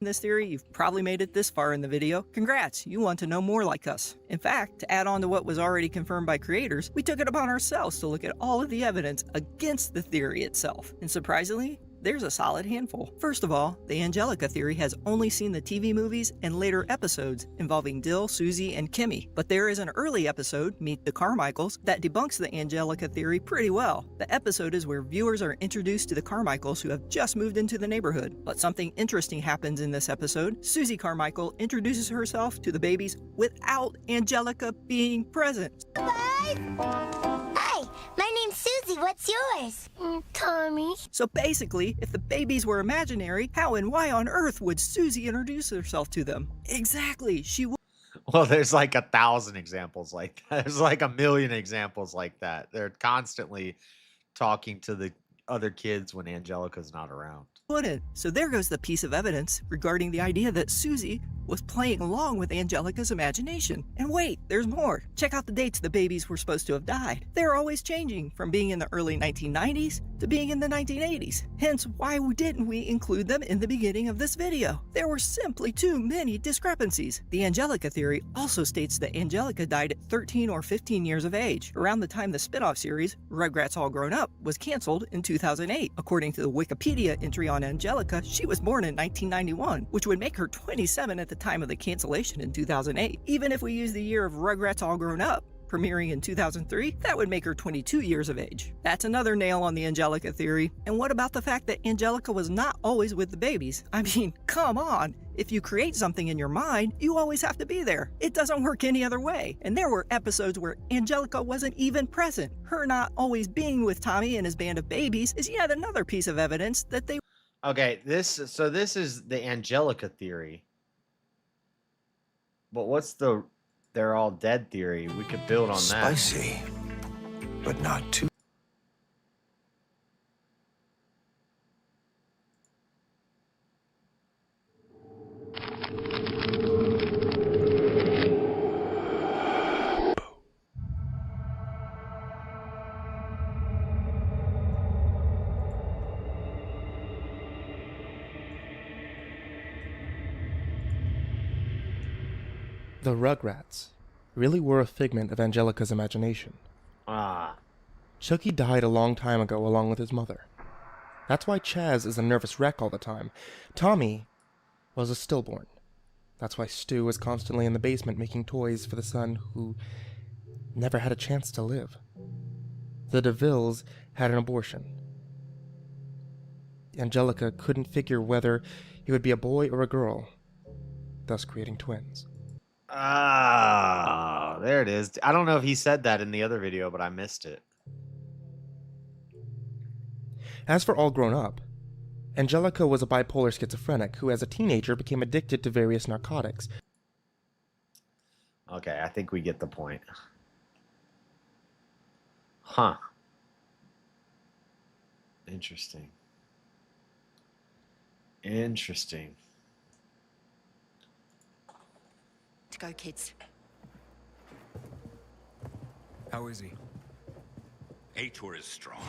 This theory, you've probably made it this far in the video. Congrats, you want to know more like us. In fact, to add on to what was already confirmed by creators, we took it upon ourselves to look at all of the evidence against the theory itself. And surprisingly, There's a solid handful. First of all, the Angelica theory has only seen the TV movies and later episodes involving Dill, Susie, and Kimmy. But there is an early episode, Meet the Carmichaels, that debunks the Angelica theory pretty well. The episode is where viewers are introduced to the Carmichaels who have just moved into the neighborhood. But something interesting happens in this episode. Susie Carmichael introduces herself to the babies without Angelica being present. Hi, my name's Susie. What's yours? Tommy. So basically, if the babies were imaginary, how and why on earth would Susie introduce herself to them? Exactly, she would. Well, there's like 1,000 examples like that. There's like 1,000,000 examples like that. They're constantly talking to the other kids when Angelica's not around. Wouldn't. So there goes the piece of evidence regarding the idea that Susie was playing along with Angelica's imagination. And wait, there's more. Check out the dates the babies were supposed to have died. They're always changing, from being in the early 1990s to being in the 1980s. Hence, why didn't we include them in the beginning of this video? There were simply too many discrepancies. The Angelica theory also states that Angelica died at 13 or 15 years of age, around the time the spin-off series, Rugrats All Grown Up, was canceled in 2008. According to the Wikipedia entry on Angelica, she was born in 1991, which would make her 27 at the time of the cancellation in 2008. Even if we use the year of Rugrats All Grown Up, premiering in 2003, that would make her 22 years of age. That's another nail on the Angelica theory. And what about the fact that Angelica was not always with the babies? I mean, come on! If you create something in your mind, you always have to be there. It doesn't work any other way. And there were episodes where Angelica wasn't even present. Her not always being with Tommy and his band of babies is yet another piece of evidence that they... Okay, this is the Angelica theory. But what's the they're all dead theory? We could build on that. Spicy, but not too. The Rugrats really were a figment of Angelica's imagination. Ah. Chucky died a long time ago along with his mother. That's why Chaz is a nervous wreck all the time. Tommy was a stillborn. That's why Stu is constantly in the basement making toys for the son who never had a chance to live. The DeVilles had an abortion. Angelica couldn't figure whether he would be a boy or a girl, thus creating twins. Ah, there it is. I don't know if he said that in the other video, but I missed it. As for All Grown Up, Angelica was a bipolar schizophrenic who as a teenager became addicted to various narcotics. Okay, I think we get the point. Huh. Interesting. Interesting. To go, kids. How is he? Ator is strong,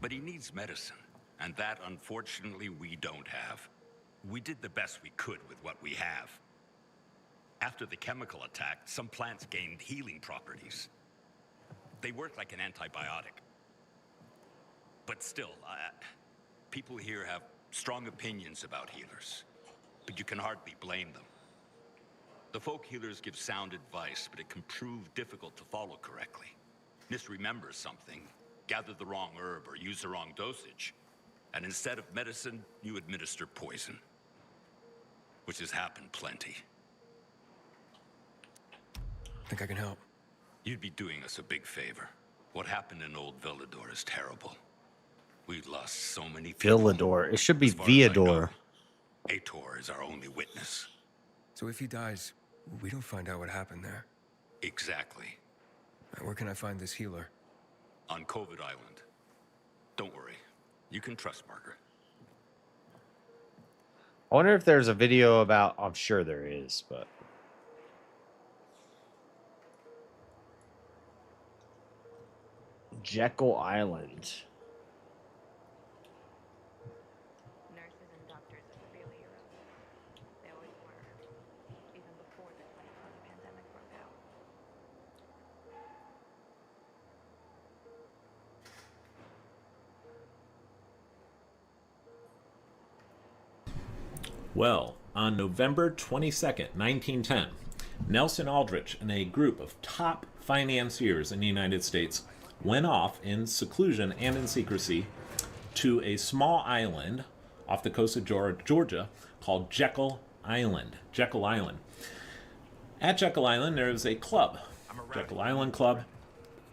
but he needs medicine, and that, unfortunately, we don't have. We did the best we could with what we have. After the chemical attack, some plants gained healing properties. They work like an antibiotic. But still, people here have strong opinions about healers, but you can hardly blame them. The folk healers give sound advice, but it can prove difficult to follow correctly. Misremember something, gather the wrong herb, or use the wrong dosage, and instead of medicine, you administer poison. Which has happened plenty. Think I can help? You'd be doing us a big favor. What happened in Old Villador is terrible. We've lost so many people. Villador. It should be As far as I know, Viador. Ator is our only witness. So if he dies, we don't find out what happened there. Exactly. Where can I find this healer? On COVID Island. Don't worry. You can trust Margaret. I wonder if there's a video about... I'm sure there is, but... Jekyll Island. Nurses and doctors are real heroes. They always were, even before the 2020 pandemic broke out. Well, on November 22nd, 1910, Nelson Aldrich and a group of top financiers in the United States went off in seclusion and in secrecy to a small island off the coast of Georgia called Jekyll Island. Jekyll Island. At Jekyll Island, there was a club, Jekyll Island Club.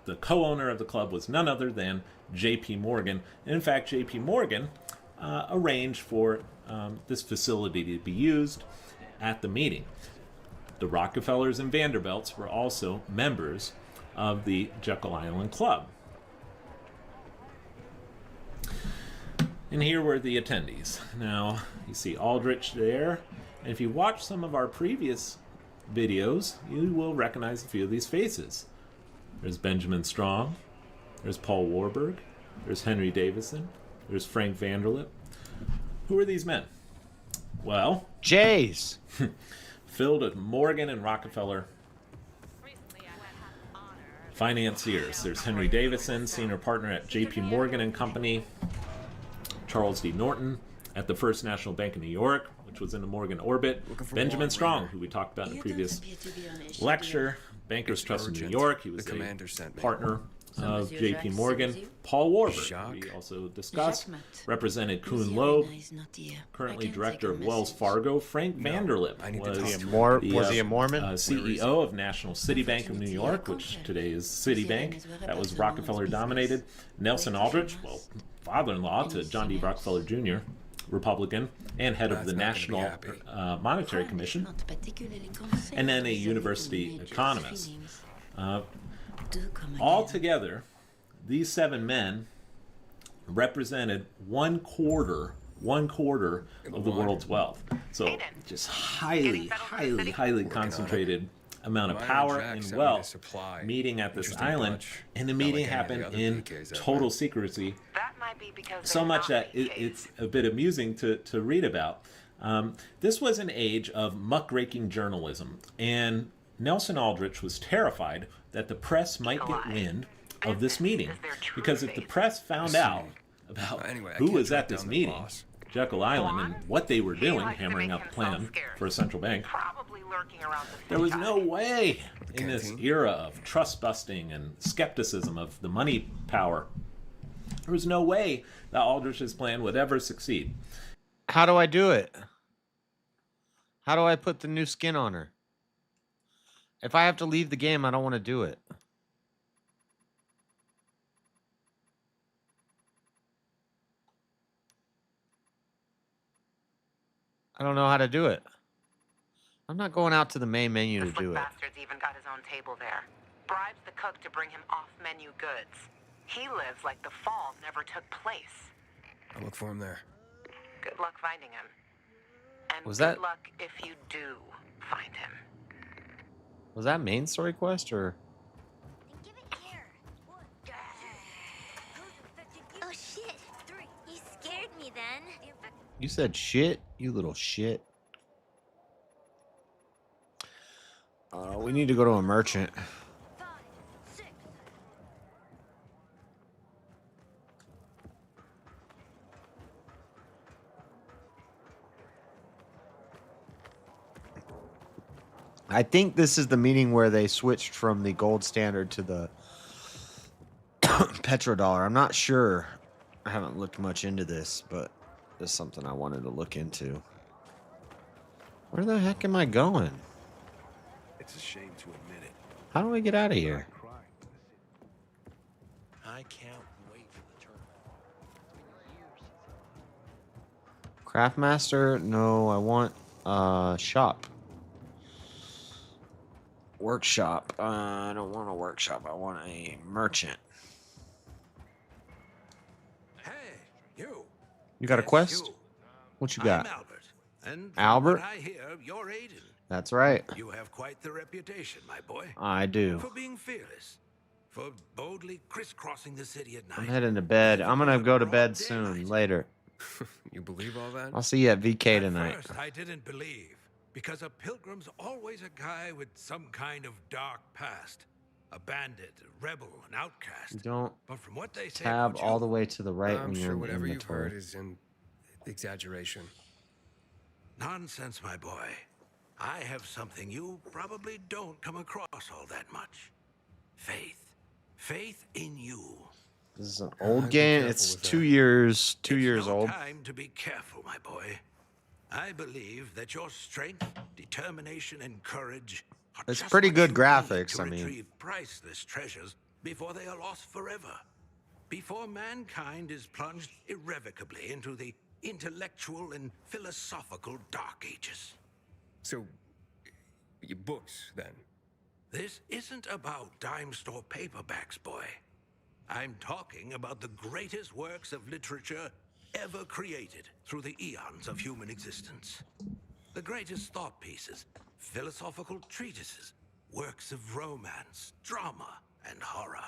The co-owner of the club was none other than J.P. Morgan. And in fact, J.P. Morgan arranged for this facility to be used at the meeting. The Rockefellers and Vanderbilts were also members of the Jekyll Island Club. And here were the attendees. Now, you see Aldrich there. And if you watch some of our previous videos, you will recognize a few of these faces. There's Benjamin Strong. There's Paul Warburg. There's Henry Davison. There's Frank Vanderlip. Who are these men? Well, Jays. Filled with Morgan and Rockefeller financiers. There's Henry Davison, senior partner at J.P. Morgan and Company. Charles D. Norton at the First National Bank of New York, which was in the Morgan orbit. Benjamin Strong, who we talked about in the previous lecture. Bankers Trust in New York. He was a partner of J.P. Morgan. Paul Warburg, we also discussed, represented Kuhn Loeb, currently director of Wells Fargo. Frank Vanderlip was he a Mormon? CEO of National City Bank of New York, which today is Citibank. That was Rockefeller dominated. Nelson Aldrich, well, father-in-law to John D. Rockefeller Jr., Republican, and head of the National Monetary Commission, and then a university economist. Altogether, these 7 men represented one quarter of the world's wealth. So just highly concentrated amount of power and wealth meeting at this island, and the meeting happened in total secrecy, so much that it's a bit amusing to read about. This was an age of muckraking journalism, and Nelson Aldrich was terrified that the press might get wind of this meeting, because if the press found out about who was at this meeting, Jekyll Island, and what they were doing, hammering out the plan for a central bank, there was no way in this era of trust busting and skepticism of the money power, there was no way that Aldrich's plan would ever succeed. How do I do it? How do I put the new skin on her? If I have to leave the game, I don't want to do it. I don't know how to do it. I'm not going out to the main menu to do it. Bastard's even got his own table there. Bribes the cook to bring him off-menu goods. He lives like the fall never took place. I'll look for him there. Good luck finding him. And Was good that- luck if you do find him. Was that main story quest or? Oh shit! You scared me then. You said shit, you little shit. We need to go to a merchant. I think this is the meeting where they switched from the gold standard to the petrodollar. I'm not sure. I haven't looked much into this, but it's something I wanted to look into. Where the heck am I going? It's a shame to admit it. How do I get out of here? I can't wait for the turn. Craftmaster? No, I want shop. Workshop. I don't want a workshop. I want a merchant. Hey, you. You got a quest? What you got? I'm Albert. And from Albert? what I hear, you're Aiden. That's right. You have quite the reputation, my boy. I do. For being fearless. For boldly crisscrossing the city at night. I'm heading to bed. I'm gonna go to bed soon. Later. You believe all that? I'll see you at VK tonight. First, I didn't believe. Because a pilgrim's always a guy with some kind of dark past. A bandit, a rebel, an outcast. You don't But from what they say tab about all you, the way to the right I'm when you're sure in whatever you've inventory. heard is an exaggeration. Nonsense, my boy. I have something you probably don't come across all that much. Faith. Faith in you. This is an old game. It's 2 years No old. time to be careful, my boy. I believe that your strength, determination, and courage are It's just pretty what good you graphics, need to I mean. retrieve priceless treasures before they are lost forever. Before mankind is plunged irrevocably into the intellectual and philosophical dark ages. So, your books, then? This isn't about dime store paperbacks, boy. I'm talking about the greatest works of literature ever created through the eons of human existence. The greatest thought pieces, philosophical treatises, works of romance, drama, and horror.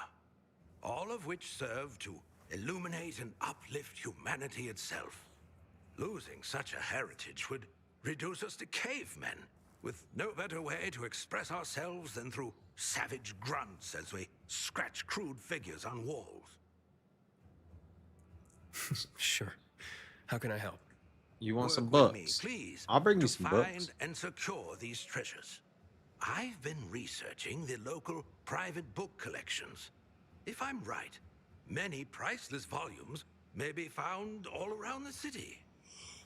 All of which serve to illuminate and uplift humanity itself. Losing such a heritage would reduce us to cavemen, with no better way to express ourselves than through savage grunts as we scratch crude figures on walls. Sure. How can I help? You want some Work with me, books? please, I'll bring you to some find books. and secure these treasures. I've been researching the local private book collections. If I'm right, many priceless volumes may be found all around the city.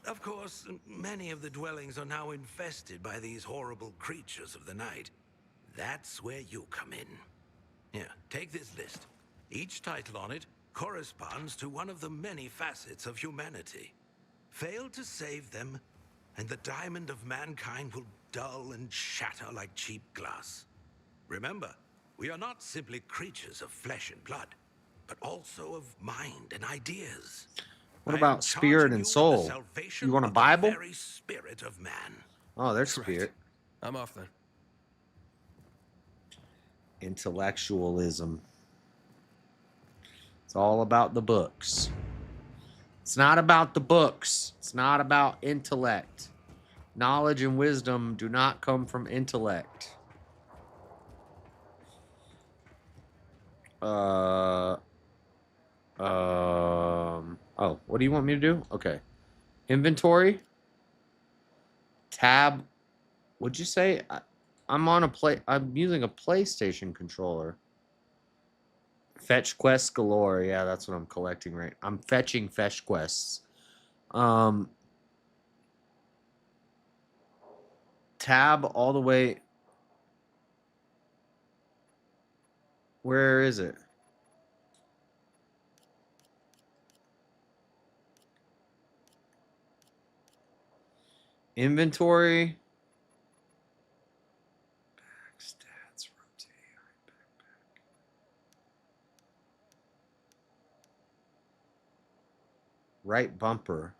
Of course, many of the dwellings are now infested by these horrible creatures of the night. That's where you come in. Here, take this list. Each title on it corresponds to one of the many facets of humanity. Fail to save them, and the diamond of mankind will dull and shatter like cheap glass. Remember, we are not simply creatures of flesh and blood, but also of mind and ideas. What about spirit and soul? You want a Bible? Very spirit of man. Oh, there's spirit. I'm off then. Intellectualism. It's all about the books. It's not about the books. It's not about intellect. Knowledge and wisdom do not come from intellect. Oh, what do you want me to do? Okay. Inventory. Tab. What'd you say? I'm using a PlayStation controller. Fetch quests galore. Yeah, that's what I'm collecting right. I'm fetching fetch quests. Tab all the way. Where is it? Inventory. Stats, rotate, backpack. Right bumper.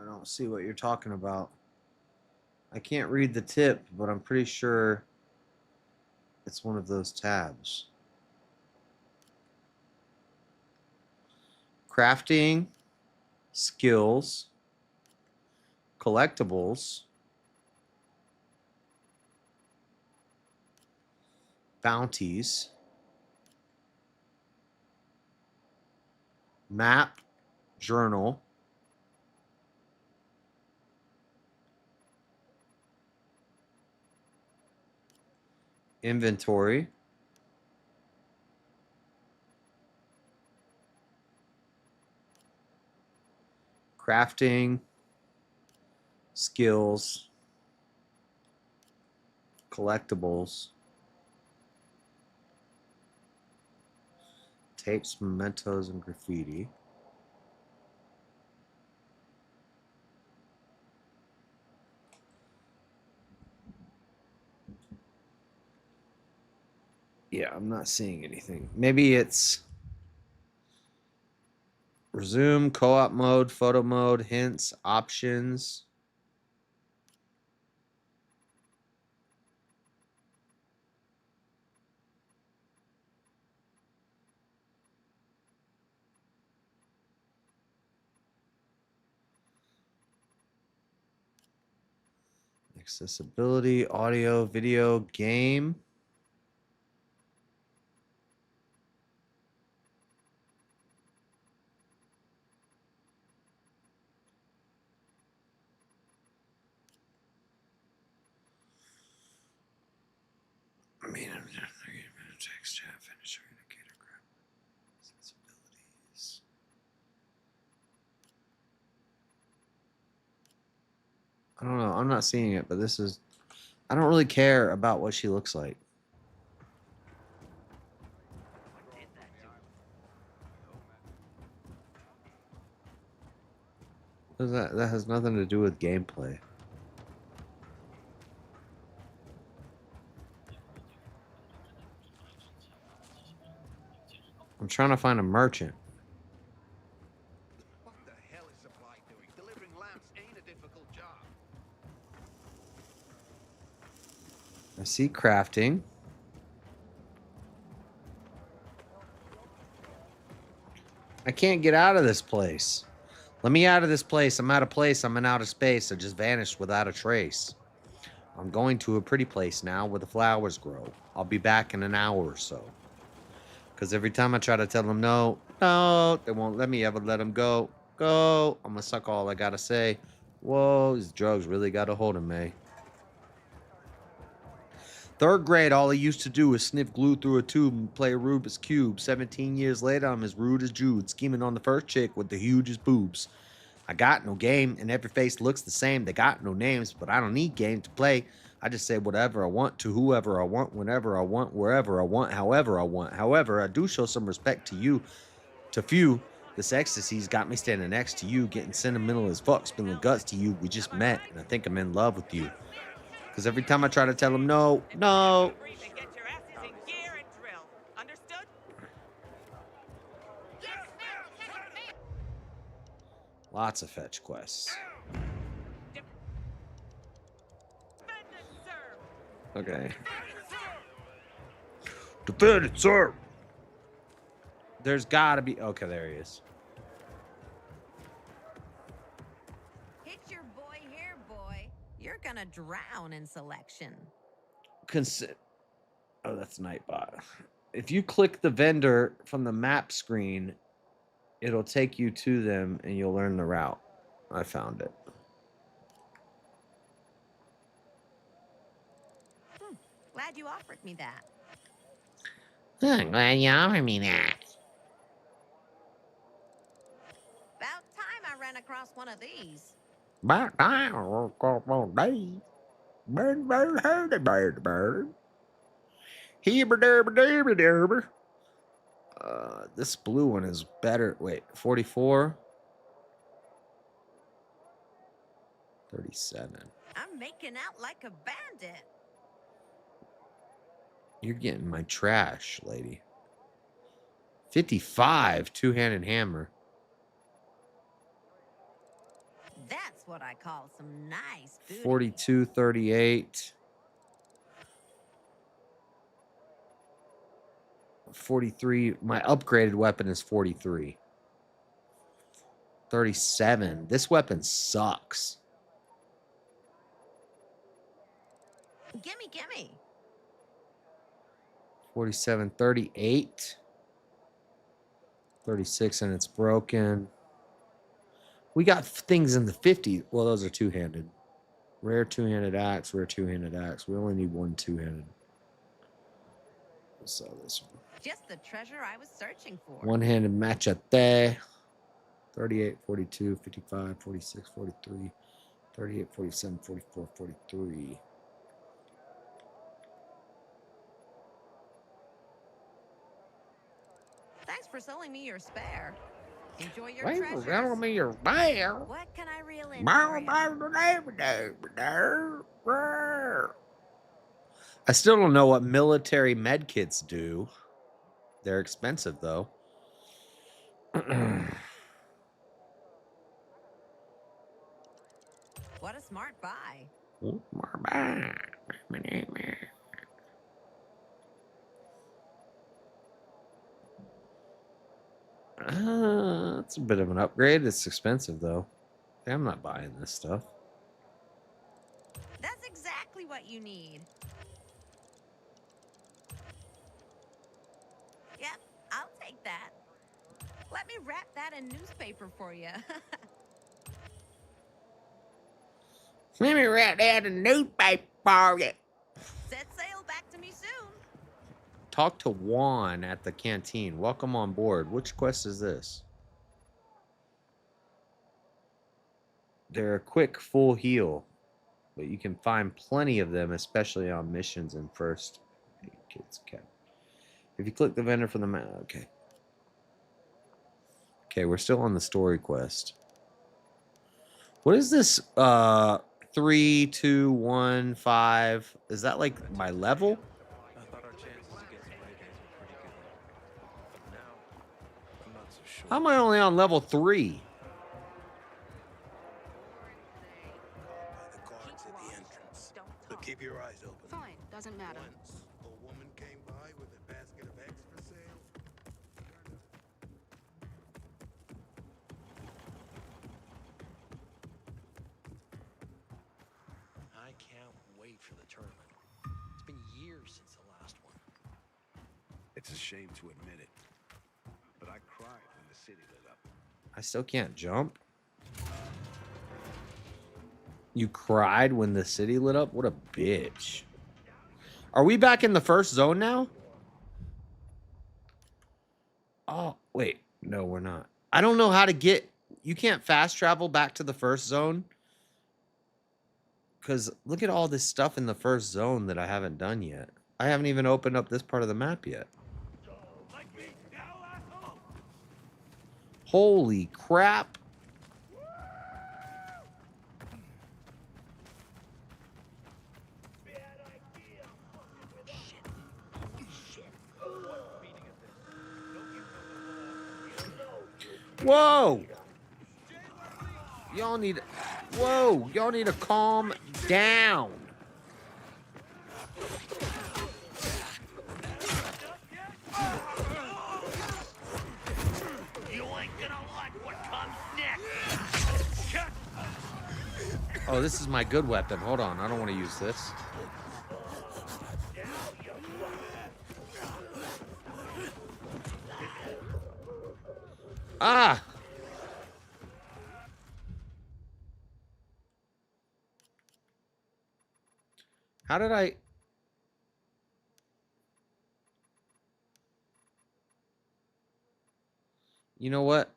I don't see what you're talking about. I can't read the tip, but I'm pretty sure it's one of those tabs. Crafting, skills, collectibles, bounties, map, journal, inventory, crafting, skills, collectibles, tapes, mementos, and graffiti. Yeah, I'm not seeing anything. Maybe it's resume, co-op mode, photo mode, hints, options. Accessibility, audio, video, game. I mean, I'm just text chat, finisher, indicator, grab sensibilities. I don't know. I'm not seeing it, but this is. I don't really care about what she looks like. That has nothing to do with gameplay. I'm trying to find a merchant. What the hell is supply doing? Delivering lamps ain't a difficult job. I see crafting. I can't get out of this place. Let me out of this place. I'm out of place. I'm in outer space. I just vanished without a trace. I'm going to a pretty place now where the flowers grow. I'll be back in an hour or so. Because every time I try to tell them no, they won't let me ever let them go. Go. I'm going to suck all I got to say. Whoa, these drugs really got a hold of me. Third grade, all I used to do was sniff glue through a tube and play a Rubik's Cube. 17 years later, I'm as rude as Jude, scheming on the first chick with the hugest boobs. I got no game, and every face looks the same. They got no names, but I don't need game to play. I just say whatever I want to whoever I want, whenever I want, wherever I want, however I want. However, I do show some respect to you, to few. This ecstasy's got me standing next to you, getting sentimental as fuck, spilling guts to you. We just met, and I think I'm in love with you. Because every time I try to tell them no. Lots of fetch quests. Okay. Defend it, sir. There's gotta be. Okay, there he is. Hit your boy here, boy. You're gonna drown in selection. Oh, that's Nightbot. If you click the vendor from the map screen, it'll take you to them and you'll learn the route. I found it. Glad you offered me that. I'm glad you offered me that. About time I ran across one of these. About time I woke up one day. Bird, bird, bird, bird, bird. Hebber-derber-derber-derber. This blue one is better. Wait, 44? 37. I'm making out like a bandit. You're getting my trash, lady. 55, two-handed hammer. That's what I call some nice booty. 42, 38. 43. My upgraded weapon is 43. 37. This weapon sucks. Gimme. 47, 38. 36, and it's broken. We got things in the 50s. Well, those are two-handed. Rare two-handed axe, rare two-handed axe. We only need one two-handed. Let's sell this one. Just the treasure I was searching for. One-handed machete. 38, 42, 55, 46, 43, 38, 47, 44, 43. Thanks for selling me your spare. Enjoy your Wait, treasures. selling me your spare. What can I reel in for you? I still don't know what military med kits do. They're expensive, though. What a smart buy. It's a bit of an upgrade. It's expensive, though. I'm not buying this stuff. That's exactly what you need. Yep, I'll take that. Let me wrap that in newspaper for you. Let me wrap that in newspaper for you. Set sail back to me soon. Talk to Juan at the canteen. Welcome on board. Which quest is this? They're a quick full heal, but you can find plenty of them, especially on missions and first aid kits. Okay. If you click the vendor for the map, okay. Okay, we're still on the story quest. What is this? 3, 2, 1, 5. Is that like my level? I thought our chances to get some renegades were pretty good. But now, I'm not so sure. How am I only on level 3? The guards at the entrance. But keep your eyes open. Fine, doesn't matter. Once a woman came by with a basket of eggs for sale. I can't wait for the tournament. It's been years since the last one. It's a shame to admit it, but I cried when the city lit up. I still can't jump. You cried when the city lit up? What a bitch. Are we back in the first zone now? Oh, wait. No, we're not. I don't know how to get... You can't fast travel back to the first zone? Because look at all this stuff in the first zone that I haven't done yet. I haven't even opened up this part of the map yet. Holy crap. Whoa! Y'all need... Whoa! Y'all need to calm down. You ain't gonna like what comes next. Oh, this is my good weapon. Hold on. I don't want to use this. Ah! How did I... You know what?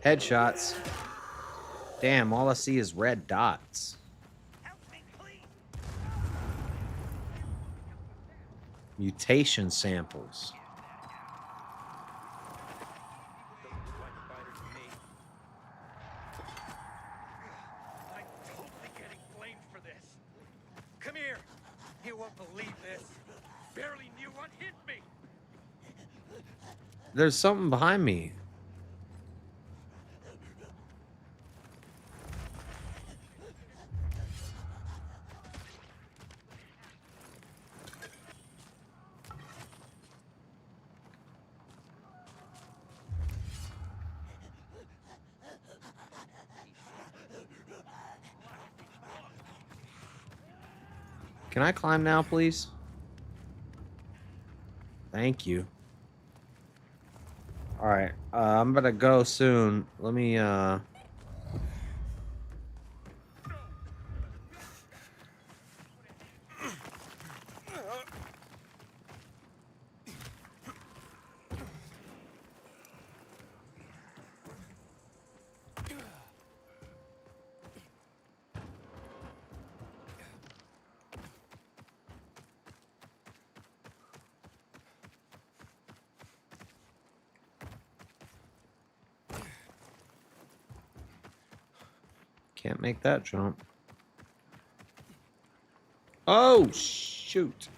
Headshots. Damn, all I see is red dots. Mutation samples. I'm totally getting blamed for this. Come here. You won't believe this. Barely knew what hit me. There's something behind me. Can I climb now, please? Thank you. All right, I'm gonna go soon. Let me, Can't make that jump. Oh, shoot.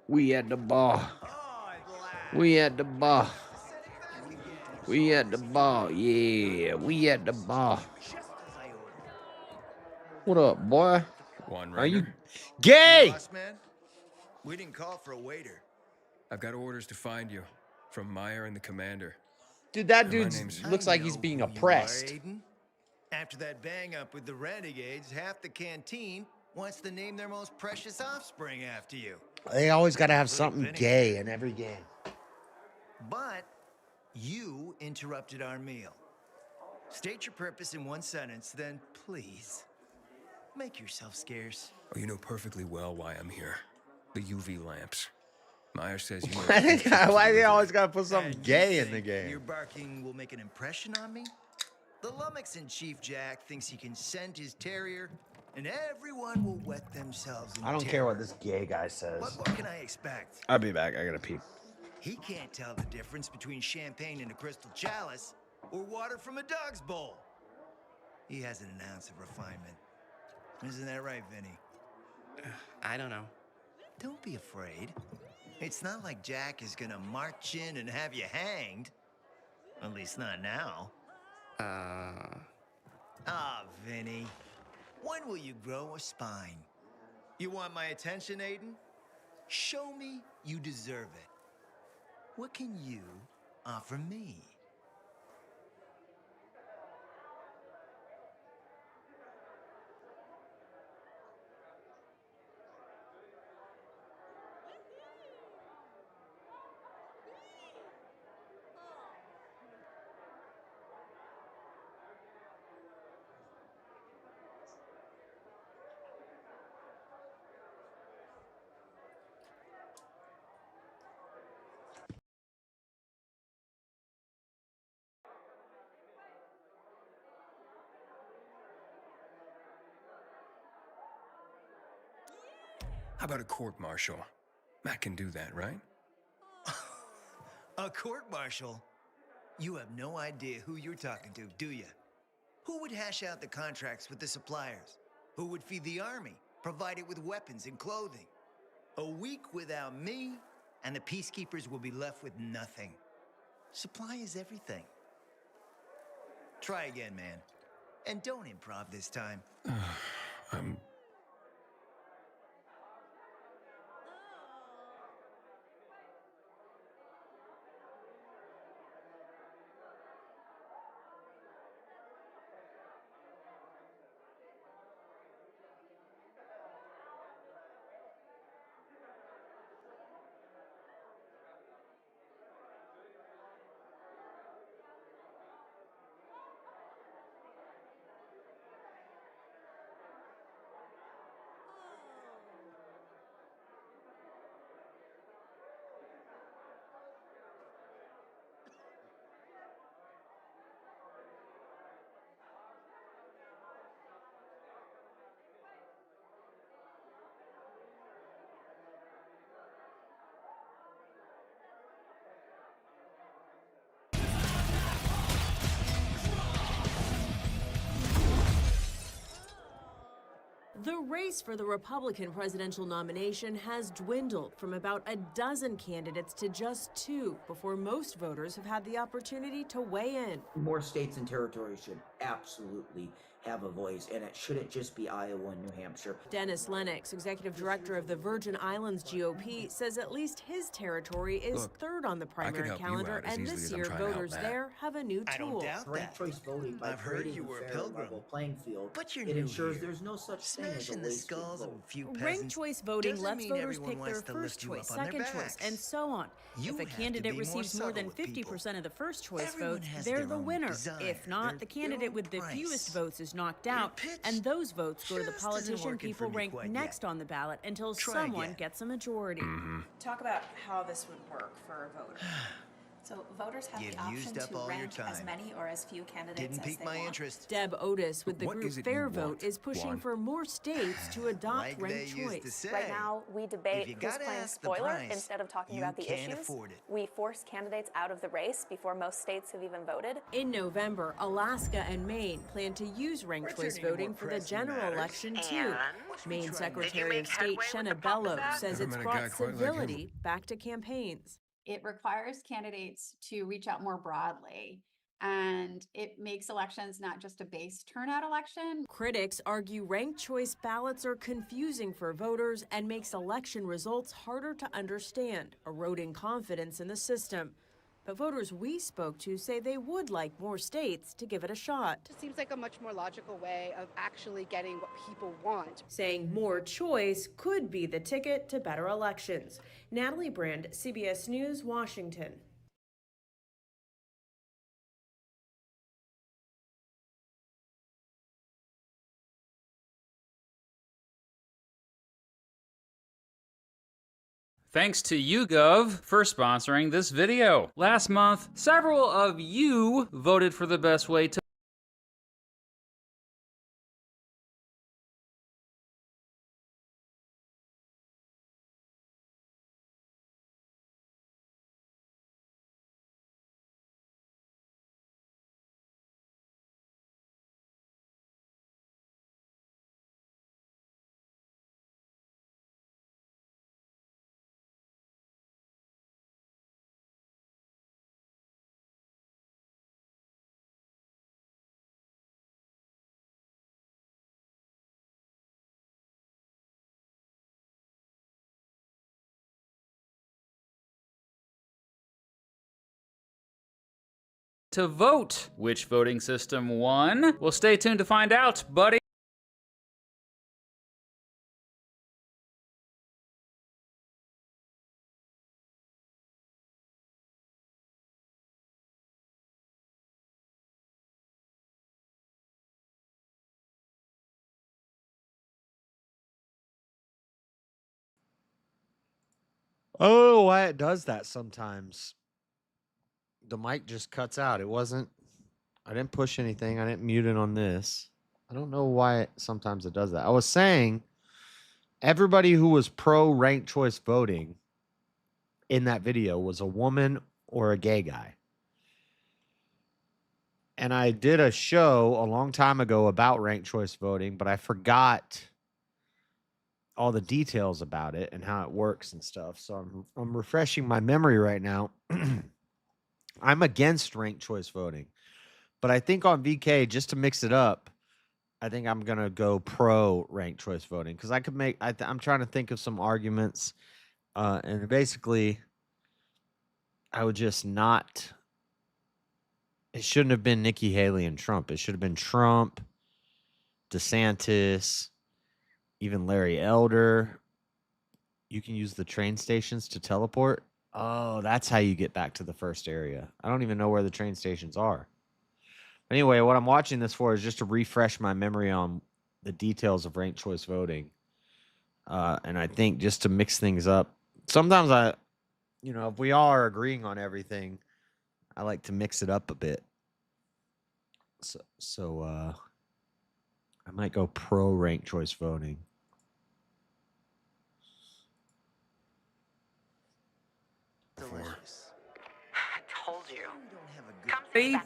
We at the bar. We at the bar. We at the bar. Yeah, we at the bar. What up, boy? Are you gay? Boss man? We didn't call for a waiter. I've got orders to find you from Meyer and the commander. Dude, that My dude name's- looks like he's being oppressed. Aiden? After that bang up with the renegades, half the canteen wants to name their most precious offspring after you. They always got to have something gay in every game. But you interrupted our meal. State your purpose in one sentence, then please make yourself scarce. Oh, you know perfectly well why I'm here. The UV lamps. Meyer says you know. Why they always got to put something gay in the Your game? barking will make an impression on me? The lummox in Chief Jack thinks he can send his terrier, and everyone will wet themselves in I don't care what this gay guy says. But what can I expect? I'll be back. I gotta pee. He can't tell the difference between champagne in a crystal chalice or water from a dog's bowl. He hasn't an ounce of refinement. Isn't that right, Vinny? I don't know. Don't be afraid. It's not like Jack is gonna march in and have you hanged. At least not now. Ah, Vinny. When will you grow a spine? You want my attention, Aiden? Show me you deserve it. What can you offer me? How about a court-martial? Matt can do that, right? A court-martial? You have no idea who you're talking to, do you? Who would hash out the contracts with the suppliers? Who would feed the army, provide it with weapons and clothing? A week without me, and the peacekeepers will be left with nothing. Supply is everything. Try again, man. And don't improv this time. The race for the Republican presidential nomination has dwindled from about a dozen candidates to just 2 before most voters have had the opportunity to weigh in. More states and territories should absolutely have a voice, and it shouldn't just be Iowa and New Hampshire. Dennis Lennox, executive director of the Virgin Islands GOP, says at least his territory is third on the primary calendar, and this year voters there have a new tool. Ranked choice voting, by creating a fair level playing field, it ensures there's no such thing as a wasted vote. Ranked choice voting lets voters pick their first choice, second choice, and so on. If a candidate receives more than 50% of the first choice votes, they're the winner. If not, the candidate with the fewest votes is knocked out, and those votes go to the politician people rank next on the ballot until someone gets a majority. Talk about how this would work for a voter. So voters have the option to rank as many or as few candidates as they want. Deb Otis with the group Fair Vote is pushing for more states to adopt ranked choice. Right now, we debate who's playing spoiler instead of talking about the issues. We force candidates out of the race before most states have even voted. In November, Alaska and Maine plan to use ranked choice voting for the general election too. Maine Secretary of State Shenna Bello says it's brought civility back to campaigns. It requires candidates to reach out more broadly, and it makes elections not just a base turnout election. Critics argue ranked choice ballots are confusing for voters and makes election results harder to understand, eroding confidence in the system. But voters we spoke to say they would like more states to give it a shot. It seems like a much more logical way of actually getting what people want. Saying more choice could be the ticket to better elections. Natalie Brand, CBS News, Washington. Thanks to YouGov for sponsoring this video. Last month, several of you voted for the best way to vote. Which voting system won? Well, stay tuned to find out, buddy. Oh, why it does that sometimes. The mic just cuts out. I didn't push anything. I didn't mute it on this. I don't know why sometimes it does that. I was saying everybody who was pro ranked choice voting in that video was a woman or a gay guy. And I did a show a long time ago about ranked choice voting, but I forgot all the details about it and how it works and stuff. So I'm refreshing my memory right now. I'm against ranked choice voting, but I think on VK, just to mix it up, I think I'm going to go pro ranked choice voting because I could make, I'm trying to think of some arguments. And basically, I would just not, it shouldn't have been Nikki Haley and Trump. It should have been Trump, DeSantis, even Larry Elder. You can use the train stations to teleport. Oh, that's how you get back to the first area. I don't even know where the train stations are. Anyway, what I'm watching this for is just to refresh my memory on the details of ranked choice voting. And I think just to mix things up, sometimes if we all are agreeing on everything, I like to mix it up a bit. So I might go pro ranked choice voting.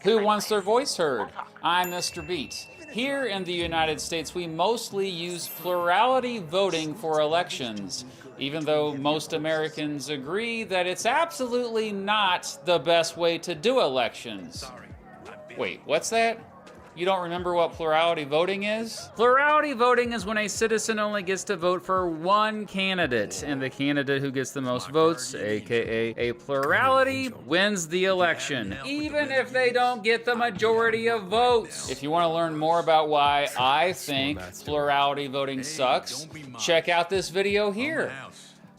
Who wants their voice heard? I'm Mr. Beat. Here in the United States, we mostly use plurality voting for elections, even though most Americans agree that it's absolutely not the best way to do elections. Wait, what's that? You don't remember what plurality voting is? Plurality voting is when a citizen only gets to vote for one candidate, and the candidate who gets the most votes, aka a plurality, wins the election, even if they don't get the majority of votes. If you want to learn more about why I think plurality voting sucks, check out this video here.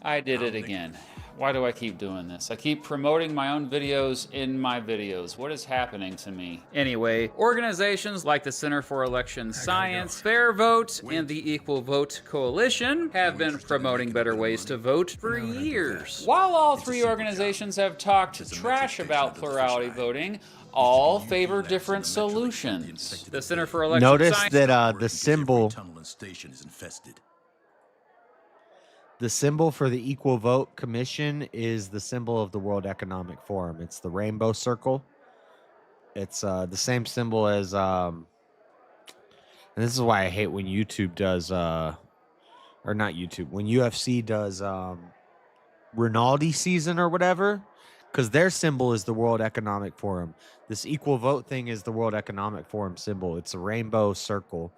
I did it again. Why do I keep doing this? I keep promoting my own videos in my videos. What is happening to me? Anyway, organizations like the Center for Election Science, Fair Vote, and the Equal Vote Coalition have been promoting better ways to vote for years. While all three organizations have talked trash about plurality voting, all favor different solutions. The Center for Election Notice Science... that the symbol... The symbol for the Equal Vote Commission is the symbol of the World Economic Forum. It's the rainbow circle. It's the same symbol as, and this is why I hate when YouTube does, or not YouTube, when UFC does Rinaldi season or whatever, because their symbol is the World Economic Forum. This Equal Vote thing is the World Economic Forum symbol. It's a rainbow circle.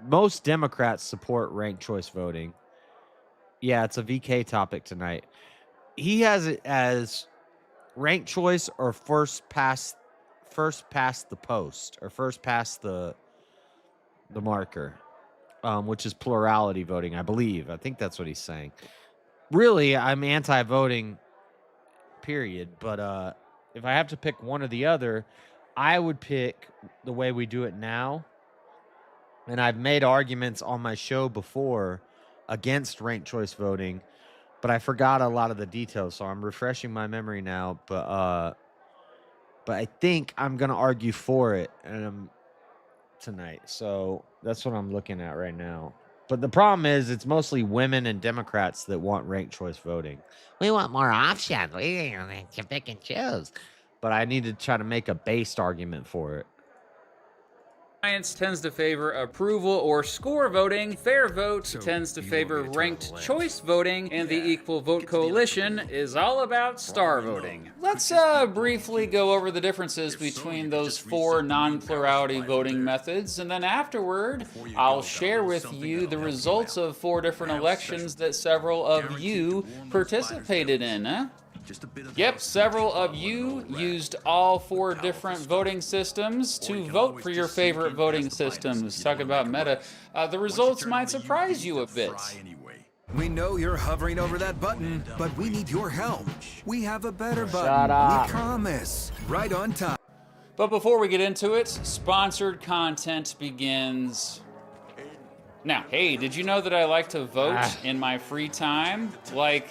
Most Democrats support ranked choice voting. Yeah, it's a VK topic tonight. He has it as ranked choice or first past the post or first past the marker, which is plurality voting, I believe. I think that's what he's saying. Really, I'm anti-voting, period. But if I have to pick one or the other, I would pick the way we do it now. And I've made arguments on my show before against ranked choice voting, but I forgot a lot of the details, so I'm refreshing my memory now. But I think I'm gonna argue for it tonight. So that's what I'm looking at right now. But the problem is, it's mostly women and Democrats that want ranked choice voting. We want more options. We can pick and choose. But I need to try to make a based argument for it. Science tends to favor approval or score voting. Fair Vote tends to favor ranked choice voting. And the Equal Vote Coalition is all about star voting. Let's briefly go over the differences between those four non-plurality voting methods. And then afterward, I'll share with you the results of 4 different elections that several of you participated in. Yep, several of you used all 4 different voting systems to vote for your favorite voting systems. Talk about meta. The results might surprise you a bit. We know you're hovering over that button, but we need your help. We have a better button. Shut up. We promise. Right on time. But before we get into it, sponsored content begins now. Hey, did you know that I like to vote in my free time? Like,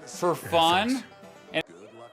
for fun? And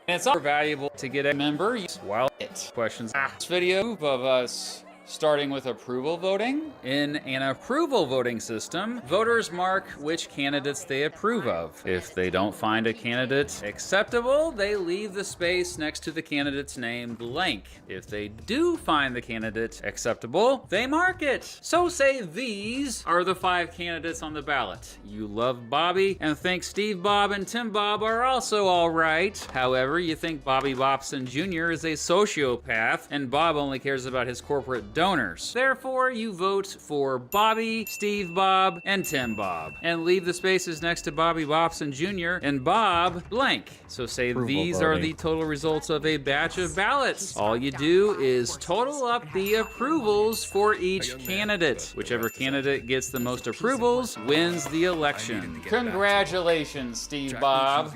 it's all valuable to get a member while it questions this video of us starting with approval voting. In an approval voting system, voters mark which candidates they approve of. If they don't find a candidate acceptable, they leave the space next to the candidate's name blank. If they do find the candidate acceptable, they mark it. So say these are the 5 candidates on the ballot. You love Bobby and think Steve Bob and Tim Bob are also all right. However, you think Bobby Bobson Jr. is a sociopath and Bob only cares about his corporate donors. Therefore, you vote for Bobby, Steve Bob, and Tim Bob, and leave the spaces next to Bobby Bobson Jr. and Bob blank. So say these are the total results of a batch of ballots. All you do is total up the approvals for each candidate. Whichever candidate gets the most approvals wins the election. Congratulations, Steve Bob.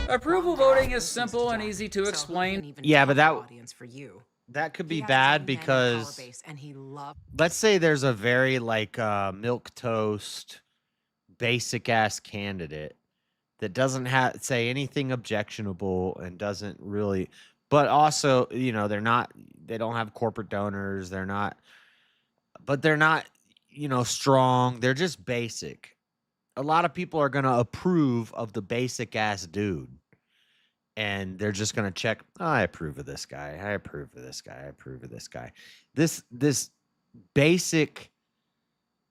Approval voting is simple and easy to explain. Yeah, but that could be bad because let's say there's a very milquetoast, basic ass candidate that doesn't say anything objectionable and doesn't really, but also, they don't have corporate donors. They're not strong. They're just basic. A lot of people are going to approve of the basic ass dude. And they're just going to check, I approve of this guy. I approve of this guy. I approve of this guy. This basic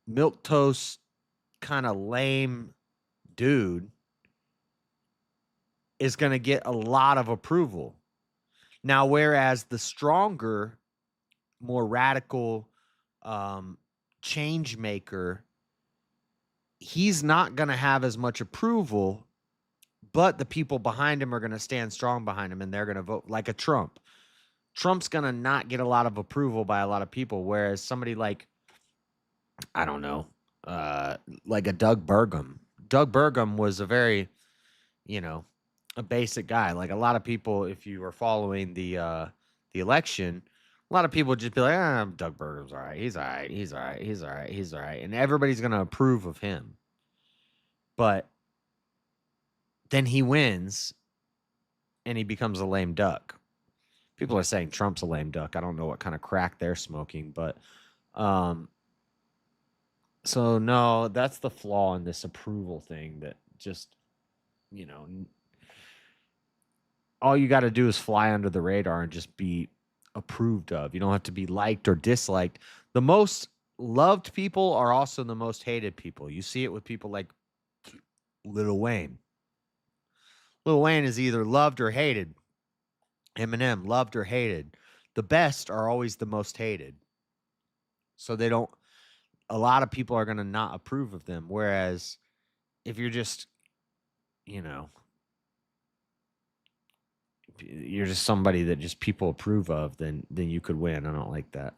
milquetoast kind of lame dude is going to get a lot of approval. Now, whereas the stronger, more radical change maker, he's not going to have as much approval, but the people behind him are going to stand strong behind him, and they're going to vote like a Trump. Trump's going to not get a lot of approval by a lot of people, whereas somebody like, I don't know, like a Doug Burgum. Doug Burgum was a very, a basic guy. Like a lot of people, if you were following the election, a lot of people would just be like, Doug Burgum's all right. He's all right. He's all right. He's all right. He's all right. And everybody's going to approve of him. But then he wins and he becomes a lame duck. People are saying Trump's a lame duck. I don't know what kind of crack they're smoking, but so no, that's the flaw in this approval thing, that just, all you got to do is fly under the radar and just be approved of. You don't have to be liked or disliked. The most loved people are also the most hated people. You see it with people like Lil Wayne. Lil Wayne is either loved or hated. Eminem, loved or hated. The best are always the most hated. So a lot of people are going to not approve of them. Whereas if you're just, you're just somebody that just people approve of, then you could win. I don't like that.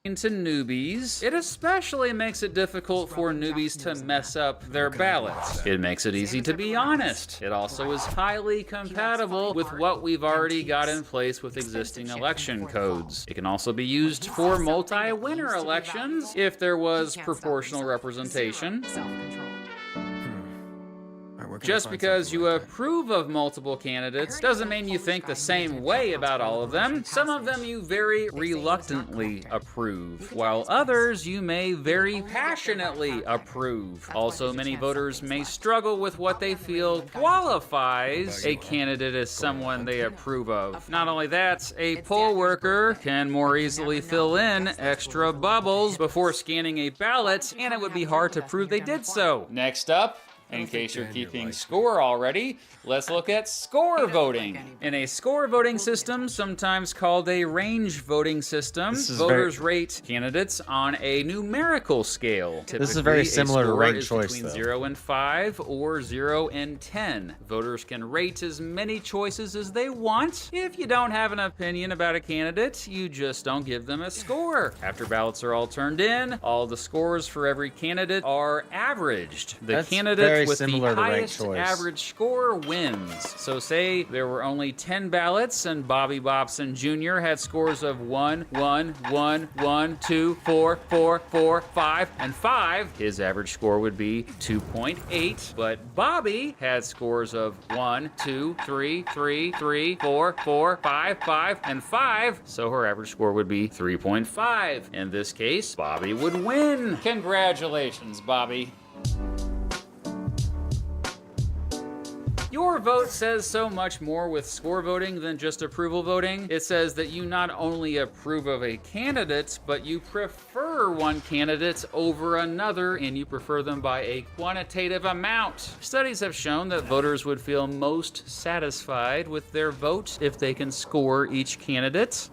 To newbies, it especially makes it difficult for newbies to mess up their ballots. It makes it easy to be honest. It also is highly compatible with what we've already got in place with existing election codes. It can also be used for multi-winner elections if there was proportional representation. Just because you approve of multiple candidates doesn't mean you think the same way about all of them. Some of them you very reluctantly approve, while others you may very passionately approve. Also, many voters may struggle with what they feel qualifies a candidate as someone they approve of. Not only that, a poll worker can more easily fill in extra bubbles before scanning a ballot, and it would be hard to prove they did so. Next up, in case you're keeping score already, let's look at score voting. In a score voting system, sometimes called a range voting system, voters rate candidates on a numerical scale. Typically, this is very similar to ranked choice, between 0 and 5 or 0 and 10. Voters can rate as many choices as they want. If you don't have an opinion about a candidate, you just don't give them a score. After ballots are all turned in, all the scores for every candidate are averaged. The candidate with the highest average score wins. So say there were only 10 ballots and Bobby Bobson Jr. had scores of 1, 1, 1, 1, 2, 4, 4, 4, 5, and 5. His average score would be 2.8. But Bobby had scores of 1, 2, 3, 3, 3, 4, 4, 5, 5, and 5. So her average score would be 3.5. In this case, Bobby would win. Congratulations, Bobby. Your vote says so much more with score voting than just approval voting. It says that you not only approve of a candidate, but you prefer one candidate over another, and you prefer them by a quantitative amount. Studies have shown that voters would feel most satisfied with their vote if they can score each candidate.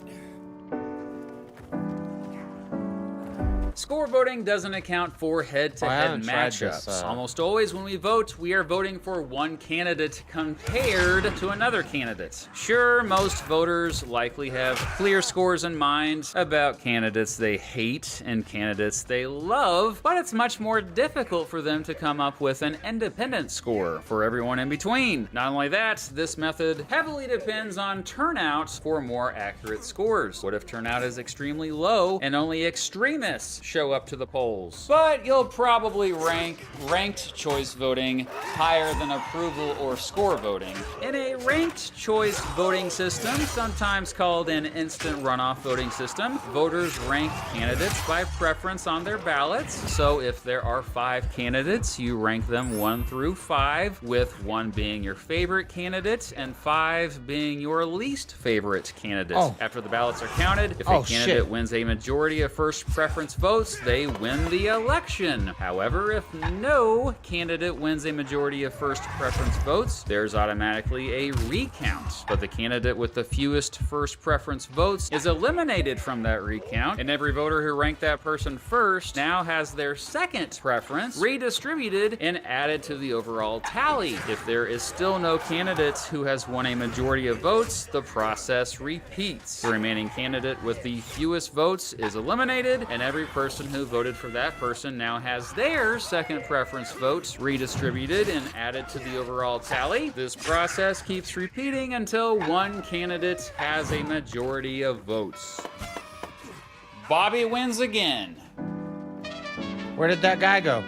Score voting doesn't account for head-to-head matchups. Almost always when we vote, we are voting for one candidate compared to another candidate. Sure, most voters likely have clear scores in mind about candidates they hate and candidates they love, but it's much more difficult for them to come up with an independent score for everyone in between. Not only that, this method heavily depends on turnout for more accurate scores. What if turnout is extremely low and only extremists show up to the polls? But you'll probably rank ranked choice voting higher than approval or score voting. In a ranked choice voting system, sometimes called an instant runoff voting system, voters rank candidates by preference on their ballots. So if there are 5 candidates, you rank them 1 through 5, with 1 being your favorite candidate and 5 being your least favorite candidate. After the ballots are counted, if a candidate wins a majority of first preference votes, votes, they win the election. However, if no candidate wins a majority of first preference votes, there's automatically a recount. But the candidate with the fewest first preference votes is eliminated from that recount, and every voter who ranked that person first now has their second preference redistributed and added to the overall tally. If there is still no candidate who has won a majority of votes, the process repeats. The remaining candidate with the fewest votes is eliminated, and every person who voted for that person now has their second preference votes redistributed and added to the overall tally. This process keeps repeating until one candidate has a majority of votes. Bobby wins again. Where did that guy go?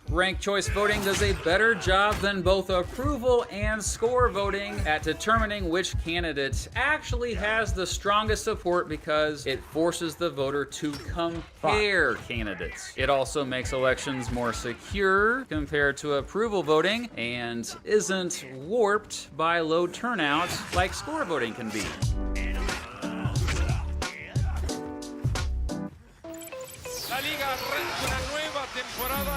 Ranked choice voting does a better job than both approval and score voting at determining which candidate actually has the strongest support because it forces the voter to compare candidates. It also makes elections more secure compared to approval voting and isn't warped by low turnout like score voting can be. La liga arranca una nueva temporada.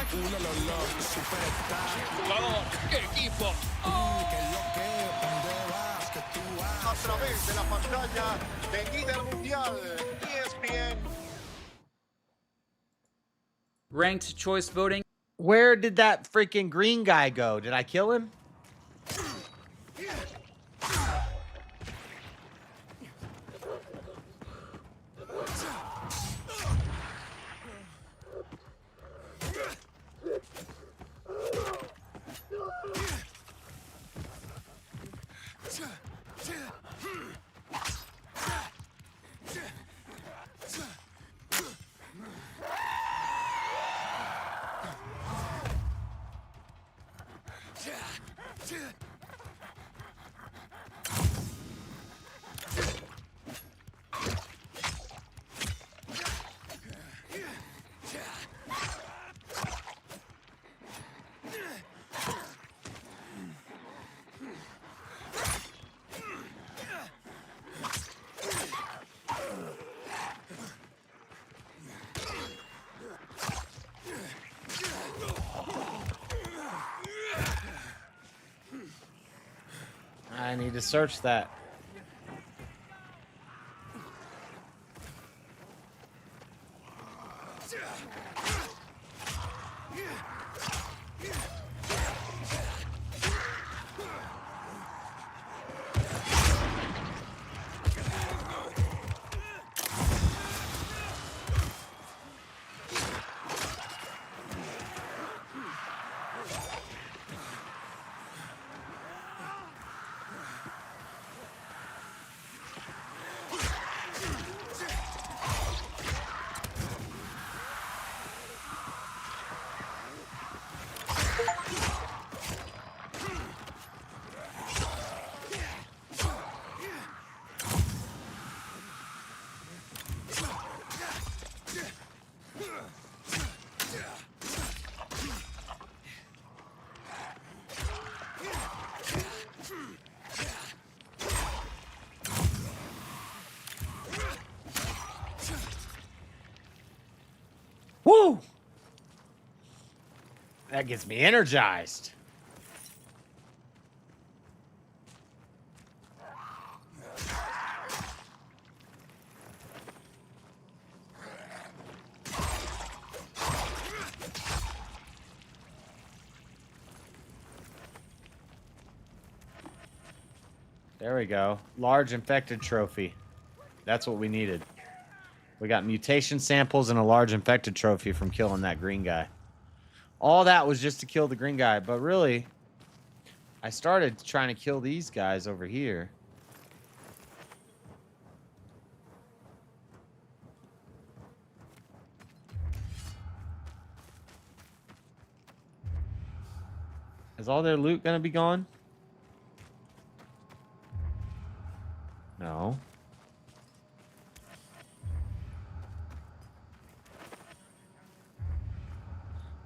Jugador, equipo. A través de la pantalla de líder mundial, ESPN. Ranked choice voting. Where did that freaking green guy go? Did I kill him? I need to search that. Woo! That gets me energized. There we go. Large infected trophy. That's what we needed. We got mutation samples and a large infected trophy from killing that green guy. All that was just to kill the green guy, but really, I started trying to kill these guys over here. Is all their loot gonna be gone? No.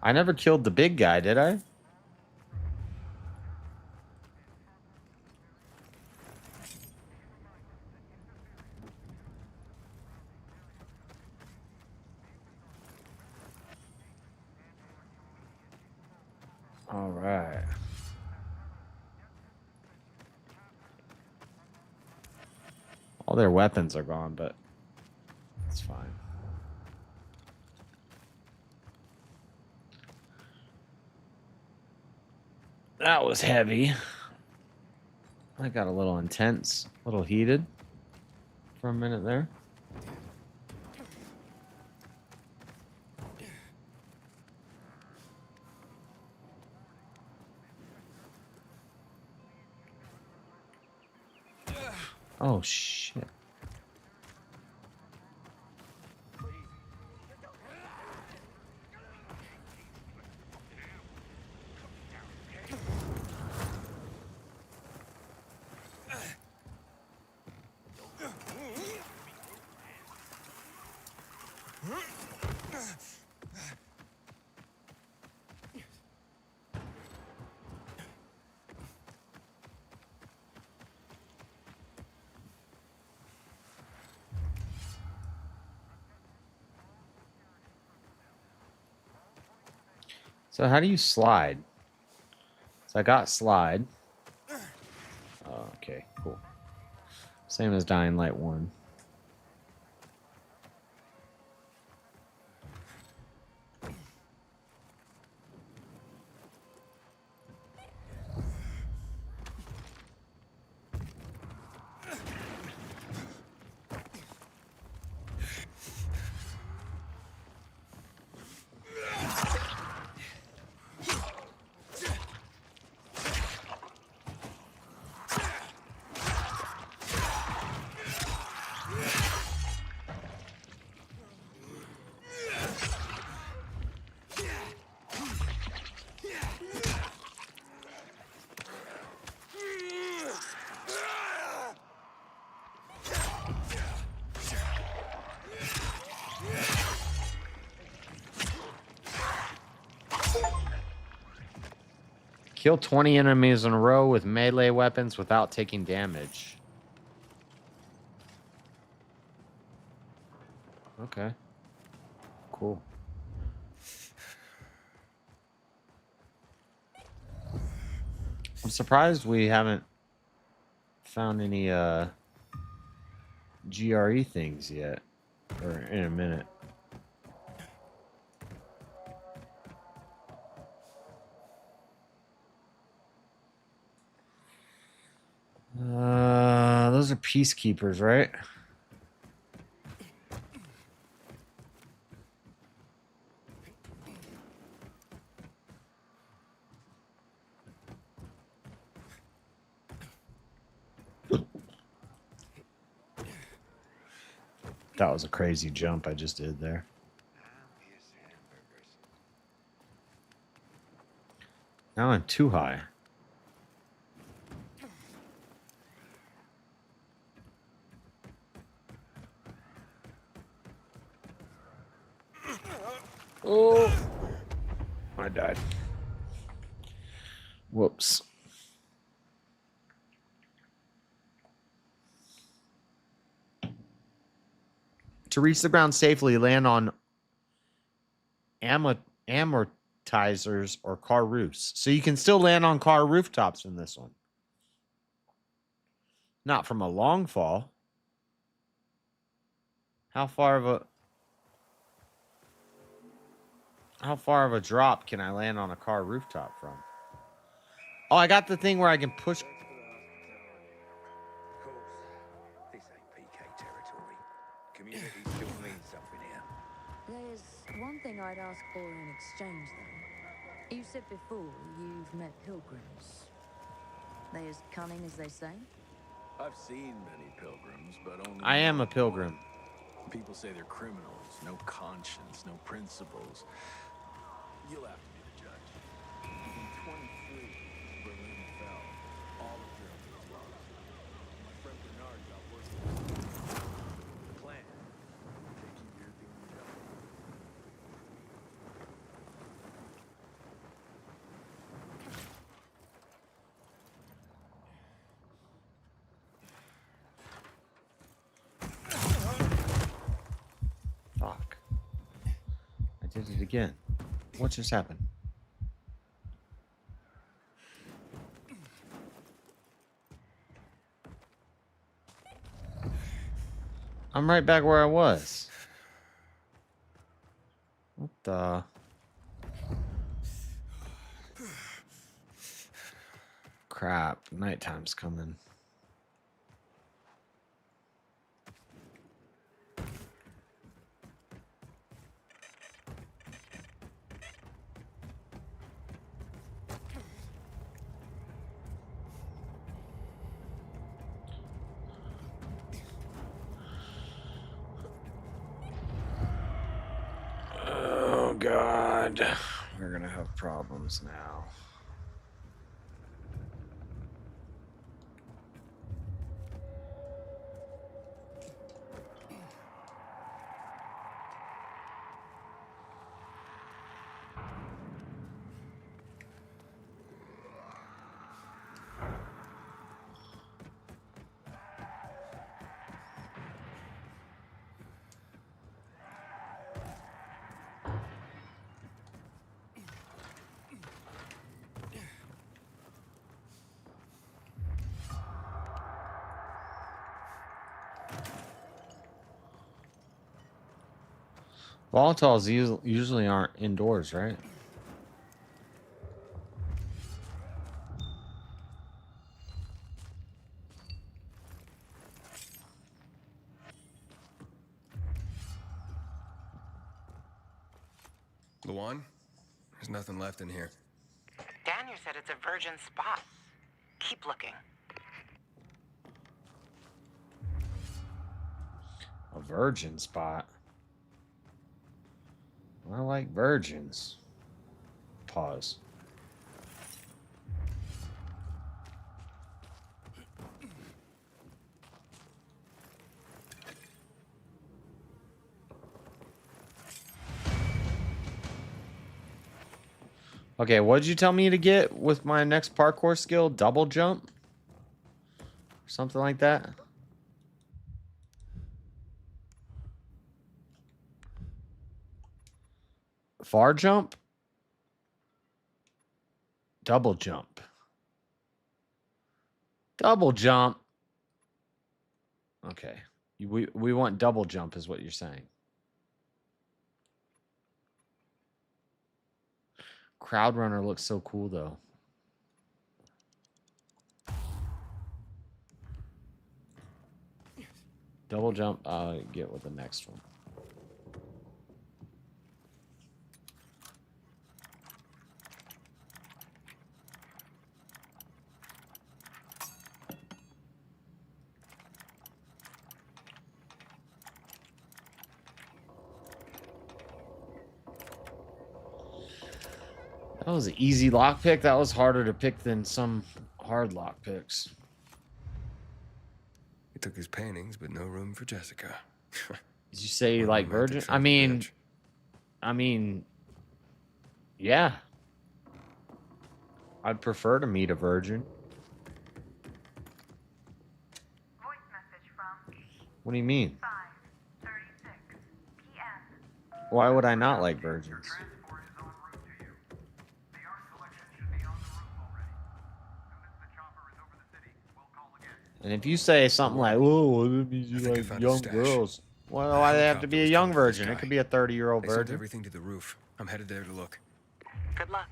I never killed the big guy, did I? All right. All their weapons are gone, but it's fine. That was heavy. I got a little intense, a little heated for a minute there. Oh, shit. So how do you slide? So I got slide. Oh, okay, cool. Same as Dying Light 1. Kill 20 enemies in a row with melee weapons without taking damage. Okay. Cool. I'm surprised we haven't found any GRE things yet. Or in a minute. Those are peacekeepers, right? That was a crazy jump I just did there. Now I'm too high. Oh, I died. Whoops. To reach the ground safely, land on amortizers or car roofs. So you can still land on car rooftops in this one. Not from a long fall. How far of a drop can I land on a car rooftop from? Oh, I got the thing where I can push. This ain't PK territory. Community still means something here. There's one thing I'd ask for in exchange, though. You said before you've met pilgrims. They as cunning as they say? I've seen many pilgrims, but only... I am a pilgrim. People say they're criminals, no conscience, no principles. You'll have to be the judge. In 23, Berlin fell. All of Germany was lost. My friend Bernard got working. The Klan. Taking your thing in the Fuck. I did it again. What just happened? I'm right back where I was. What the? Crap. Nighttime's coming. Oh, God. We're going to have problems now. Volatiles usually aren't indoors, right? Luan? There's nothing left in here. Daniel said it's a virgin spot. Keep looking. A virgin spot. I like virgins. Pause. Okay, what did you tell me to get with my next parkour skill? Double jump? Something like that? Far jump? Double jump. Double jump. Okay. We want double jump is what you're saying. Crowd runner looks so cool though. Double jump, I'll get with the next one. That was an easy lockpick. That was harder to pick than some hard lockpicks. He took his paintings, but no room for Jessica. Did you say you like virgin? I mean, yeah. I'd prefer to meet a virgin. What do you mean? Why would I not like virgins? And if you say something like, "Oh, that means you like young girls," well, why do they have to be a young virgin? It could be a 30-year-old They sent virgin. everything to the roof. I'm headed there to look. Good luck.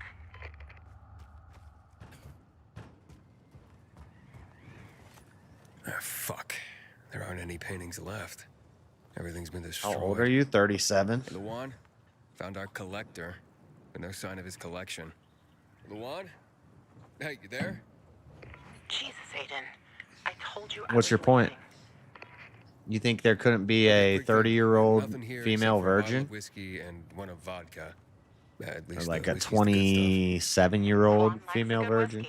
Ah, fuck. There aren't any paintings left. Everything's been How destroyed. old are you? 37? Luan? Found our collector, but no sign of his collection. Luan? Hey, you there? Jesus, Aiden. I told you. What's your point? You think there couldn't be a 30-year-old Nothing here female except for a bottle virgin? of whiskey and one of vodka. At Or least like the a whiskey's good 27-year-old female virgin?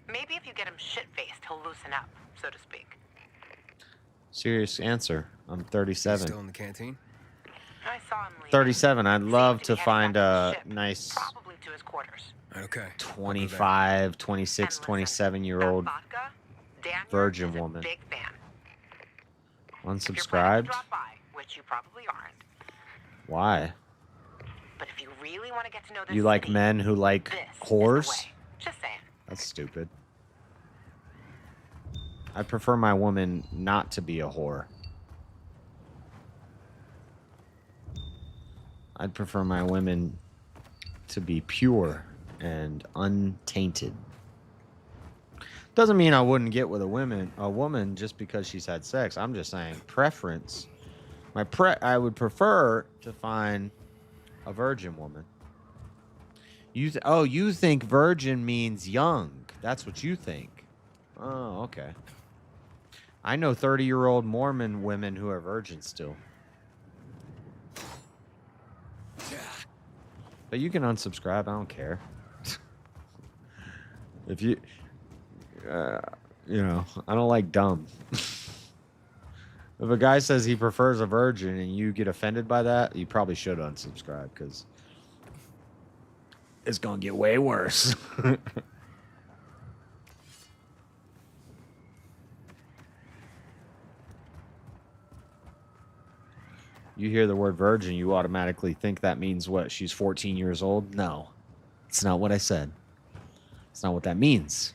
Maybe if you get him shit-faced, he'll loosen up, so to speak. Serious answer. I'm stuff. 37. Still in the canteen? I saw him leave. 37. I'd love to find a nice Probably to his quarters. Okay. 25, 26, 27-year-old virgin woman. Big fan. Unsubscribed? Drop by, which you probably aren't. Why? But if you really want to get to know this You like city, men who like this whores? is the way. Just saying. That's stupid. I prefer my woman not to be a whore. I'd prefer my women to be pure and untainted. Doesn't mean I wouldn't get with a woman just because she's had sex. I'm just saying preference. I would prefer to find a virgin woman. You think virgin means young. That's what you think. Oh, okay. I know 30-year-old Mormon women who are virgins still. But you can unsubscribe. I don't care. If you, I don't like dumb. If a guy says he prefers a virgin and you get offended by that, you probably should unsubscribe because it's going to get way worse. You hear the word virgin, you automatically think that means what? She's 14 years old? No, it's not what I said. It's not what that means.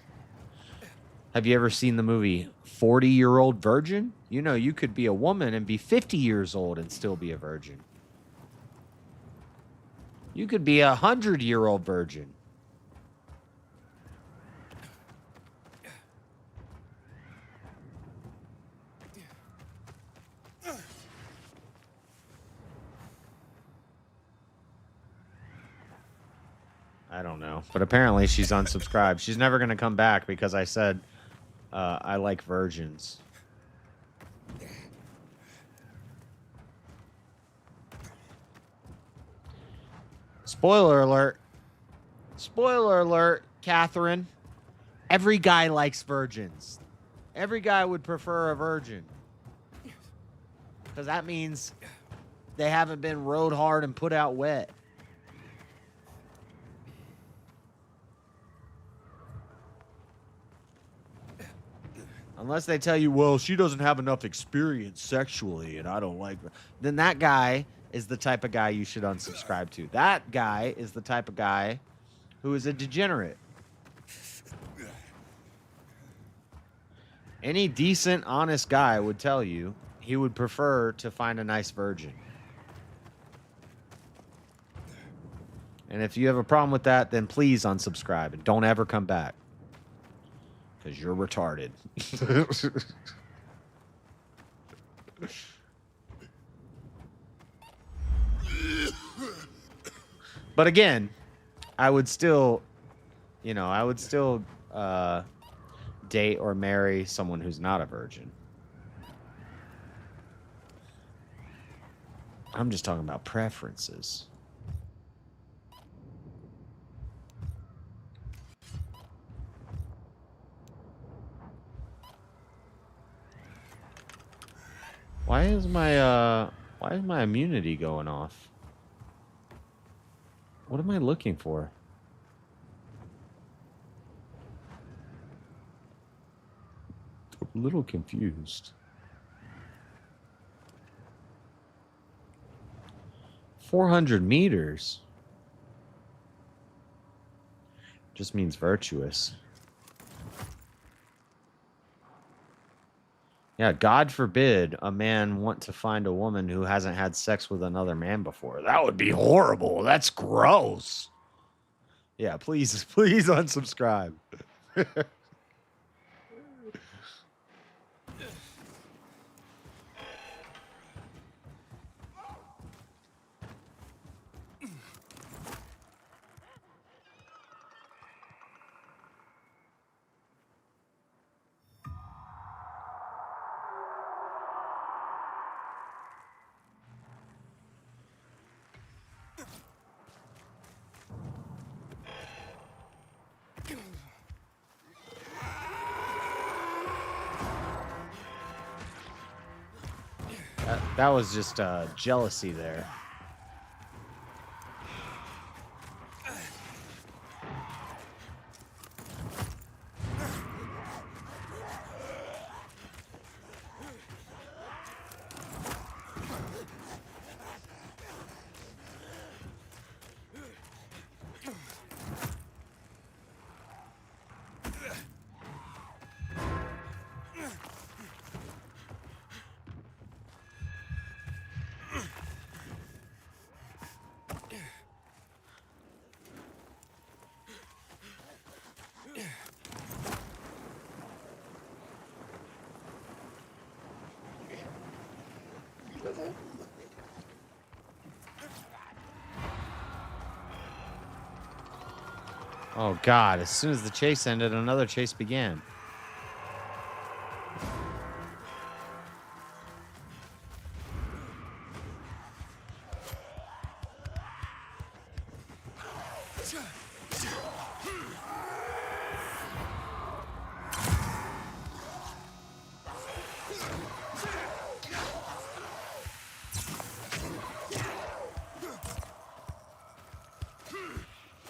Have you ever seen the movie 40-Year-Old Virgin? You know, you could be a woman and be 50 years old and still be a virgin. You could be 100-year-old virgin. I don't know. But apparently she's unsubscribed. She's never going to come back because I said I like virgins. Spoiler alert. Spoiler alert, Catherine. Every guy likes virgins. Every guy would prefer a virgin. Because that means they haven't been rode hard and put out wet. Unless they tell you, well, she doesn't have enough experience sexually and I don't like her. Then that guy is the type of guy you should unsubscribe to. That guy is the type of guy who is a degenerate. Any decent, honest guy would tell you he would prefer to find a nice virgin. And if you have a problem with that, then please unsubscribe and don't ever come back. Because you're retarded. But again, I would still, date or marry someone who's not a virgin. I'm just talking about preferences. Why is my immunity going off? What am I looking for? I'm a little confused. 400 meters. Just means virtuous. Yeah, God forbid a man want to find a woman who hasn't had sex with another man before. That would be horrible. That's gross. Yeah, please unsubscribe. That was just jealousy there. Oh, God. As soon as the chase ended, another chase began.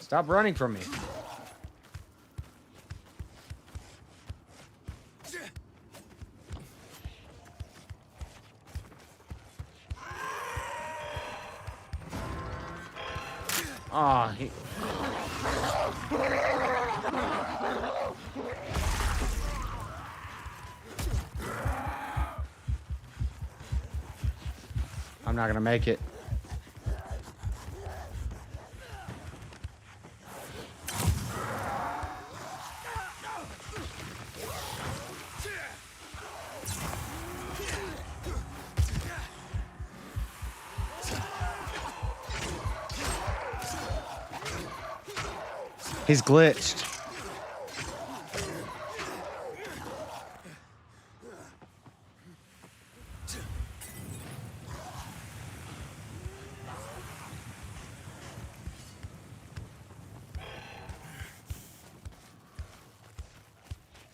Stop running from me. Ah, he... I'm not gonna make it. He's glitched.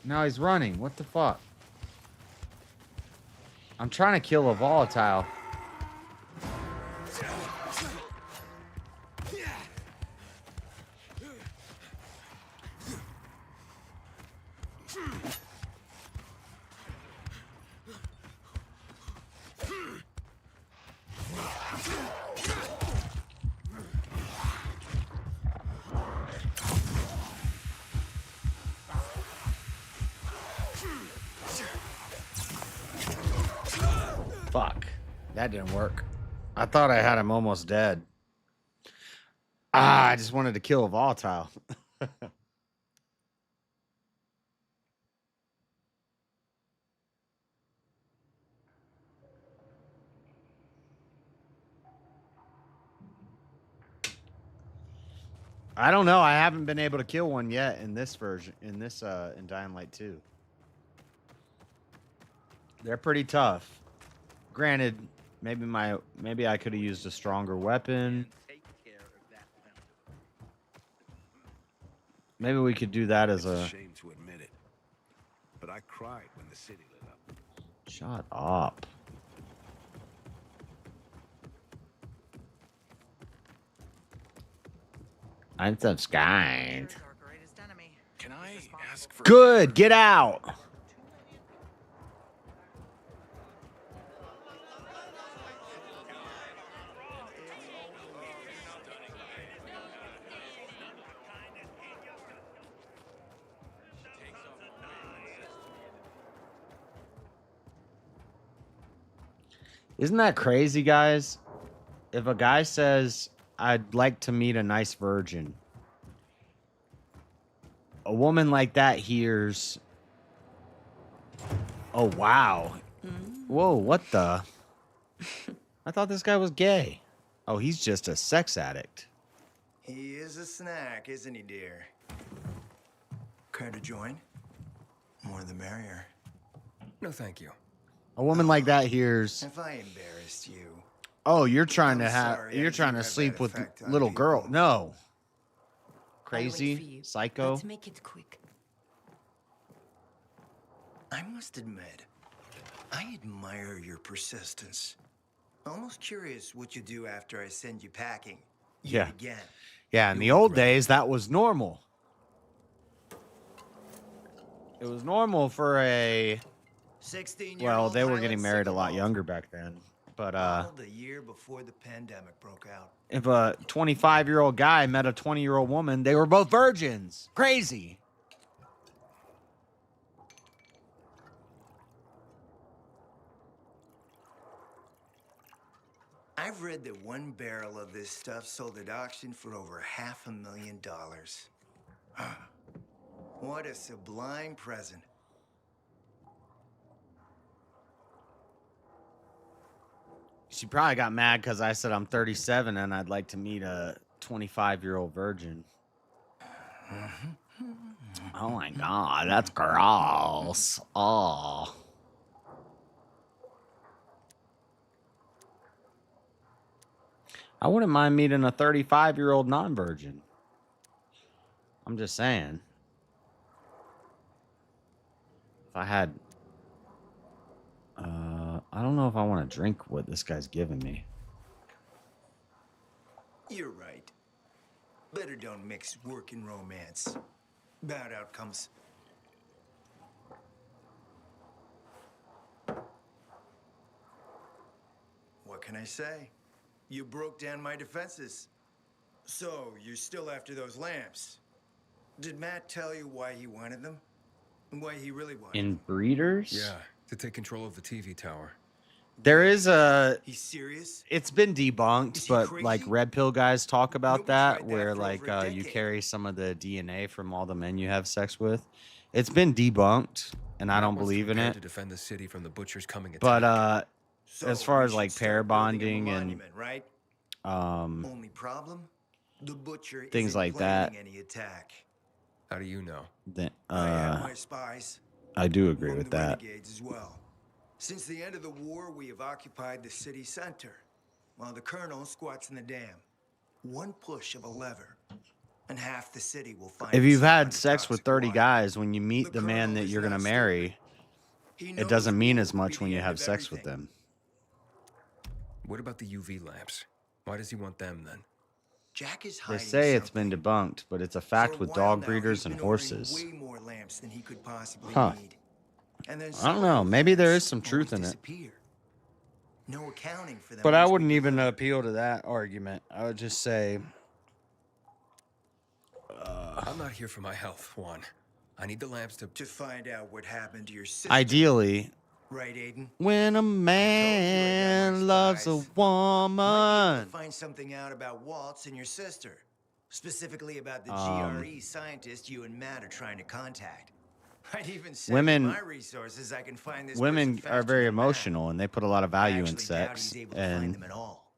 Now he's running. What the fuck? I'm trying to kill a volatile. Fuck. That didn't work. I thought I had him almost dead. I just wanted to kill a volatile. I don't know. I haven't been able to kill one yet in this version, in Dying Light 2. They're pretty tough. Granted, maybe I could have used a stronger weapon. Maybe we could do that as a shame to admit it, but I cried when the city lit up. Shut up. I'm so scared. Can I ask for Good, get out. Isn't that crazy, guys? If a guy says, I'd like to meet a nice virgin, a woman like that hears, oh, wow. Whoa, what the? I thought this guy was gay. Oh, he's just a sex addict. He is a snack, isn't he, dear? Care to join? More the merrier. No, thank you. A woman like that hears, If I embarrassed you, oh, you're trying to sorry, you're I trying do to have sleep that with effect on little people. girl. No. I'll wait for Crazy, you. psycho. Let's make it quick. I must admit, I admire your persistence. Almost curious what you do after I send you packing. Yeah. Again. Yeah, in the old days, that was normal. It was normal for a... 16-year-old Well, they were Highland getting married a lot single younger back then. But the year before the pandemic broke out. if a 25-year-old guy met a 20-year-old woman, they were both virgins. Crazy. I've read that one barrel of this stuff sold at auction for over $500,000. What a sublime present. She probably got mad because I said I'm 37 and I'd like to meet a 25-year-old virgin. Oh my god, that's gross. Oh. I wouldn't mind meeting a 35-year-old non-virgin. I'm just saying. If I had... I don't know if I want to drink what this guy's giving me. You're right. Better don't mix work and romance. Bad outcomes. What can I say? You broke down my defenses. So, you're still after those lamps. Did Matt tell you why he wanted them? And why he really wanted them? In breeders? Yeah, to take control of the TV tower. There is a... He's serious? It's been debunked, but like Red Pill guys talk about that, where like you carry some of the DNA from all the men you have sex with. It's been debunked, and I don't believe in it. To defend the city from the butchers coming attack. But as far as like pair bonding and right? Only problem? The butcher things isn't like that. planning any attack. How do you know? Then, I have my spies. I do agree among with the that. renegades as well. Since the end of the war, we have occupied the city center, while the colonel squats in the dam. One push of a lever, and half the city will find. If you've itself had under sex with toxic 30 water. guys, when you meet the man that you're gonna marry, it doesn't mean as much when you have sex with them. What about the UV lamps? Why does he want them then? Jack is They hiding say it's something. been debunked, but it's a fact with dog breeders and horses. Way more lamps than he could possibly Huh. need. And then I don't know. Maybe there is some truth in it. No accounting for them. But I wouldn't even appeal to that argument. I would just say... I'm not here for my health, Juan. I need the lamps to find out what happened to your sister. Ideally, Right, Aiden? when a man loves a woman... Find something out about Waltz and your sister. Specifically about the Um, GRE scientist you and Matt are trying to contact. I'd even say Women- with my resources I can find this Women person are faster very than Matt. emotional, and they put a lot of value in Actually doubt sex. he's able to find And them at all.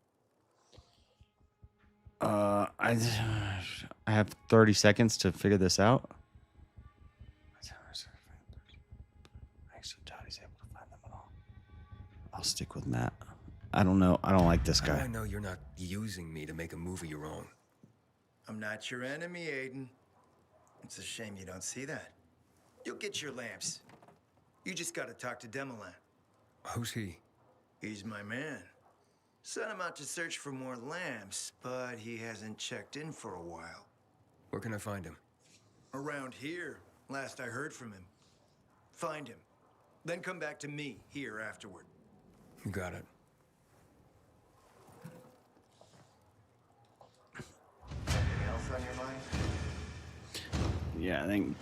I have 30 seconds to figure this out. I actually doubt he's able to find them at all. I'll stick with Matt. I don't know. I don't like this How do I guy. know you're not using me to make a move of your own? I'm not your enemy, Aiden. It's a shame you don't see that. You'll get your lamps. You just gotta talk to Demolan. Who's he? He's my man. Sent him out to search for more lamps, but he hasn't checked in for a while. Where can I find him? Around here, last I heard from him. Find him. Then come back to me here afterward. You got it. Anything else on your mind? Yeah, I think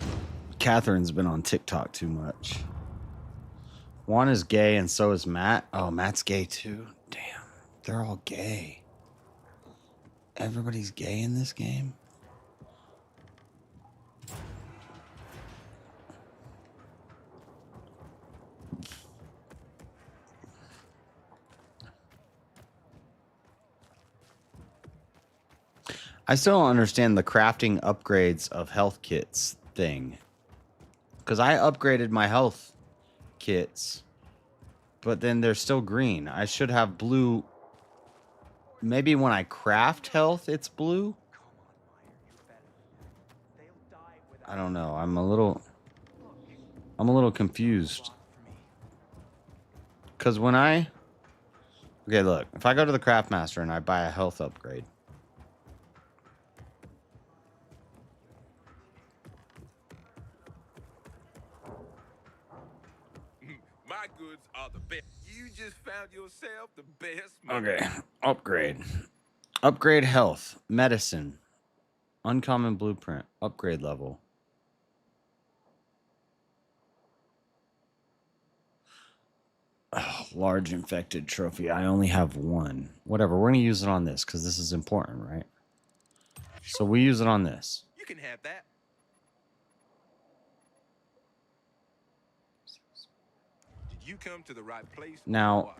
Catherine's been on TikTok too much. Juan is gay, and so is Matt. Oh, Matt's gay too. Damn, they're all gay. Everybody's gay in this game. I still don't understand the crafting upgrades of health kits thing. Because I upgraded my health kits, but then they're still green. I should have blue. Maybe when I craft health, it's blue? I don't know. I'm a little confused. Because when I... Okay, look. If I go to the Craft Master and I buy a health upgrade... My goods are the best. You just found yourself the best. Okay, upgrade. Upgrade health. Medicine. Uncommon blueprint. Upgrade level. Oh, large infected trophy. I only have one. Whatever, we're going to use it on this because this is important, right? So we use it on this. You can have that. Did you come to the right place? Now,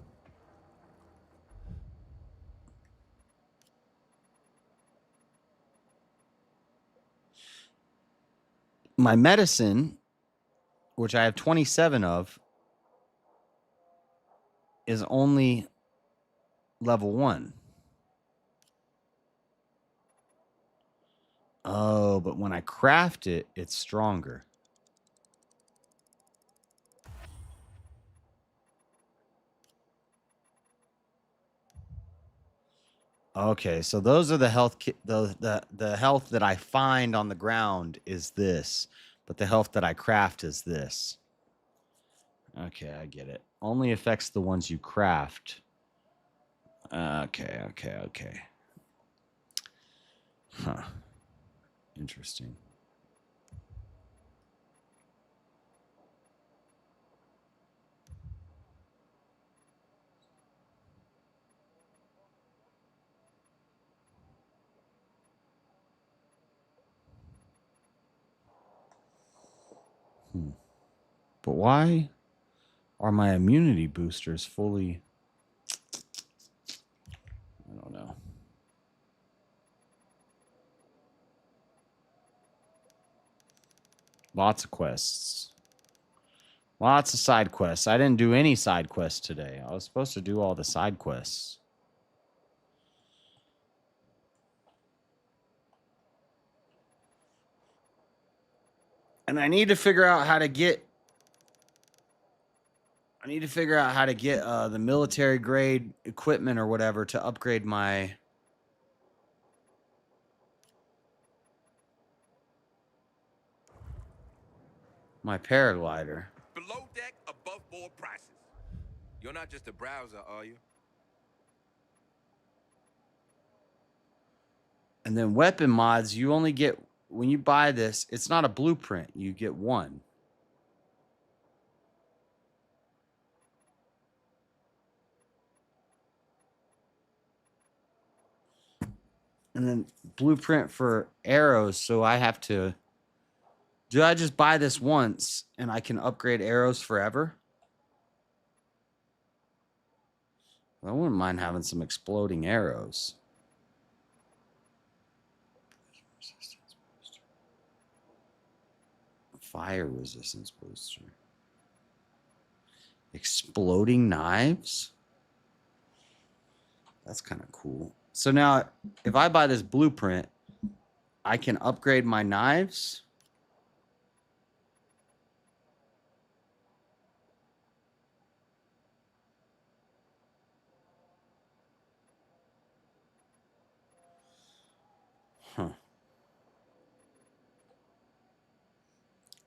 my medicine, which I have 27 of, is only level 1. Oh, but when I craft it, it's stronger. Okay, so those are the health the health that I find on the ground is this, but the health that I craft is this. Okay, I get it. Only affects the ones you craft. Okay. Huh. Interesting. But why are my immunity boosters fully? I don't know. Lots of quests. Lots of side quests. I didn't do any side quests today. I was supposed to do all the side quests. And I need to figure out how to get the military grade equipment or whatever to upgrade my paraglider. Below deck, above board prices. You're not just a browser, are you? And then weapon mods, you only get, when you buy this, it's not a blueprint. You get one. And then blueprint for arrows. So I have to, do I just buy this once and I can upgrade arrows forever? I wouldn't mind having some exploding arrows. Fire resistance booster. Exploding knives? That's kind of cool. So now, if I buy this blueprint, I can upgrade my knives. Huh.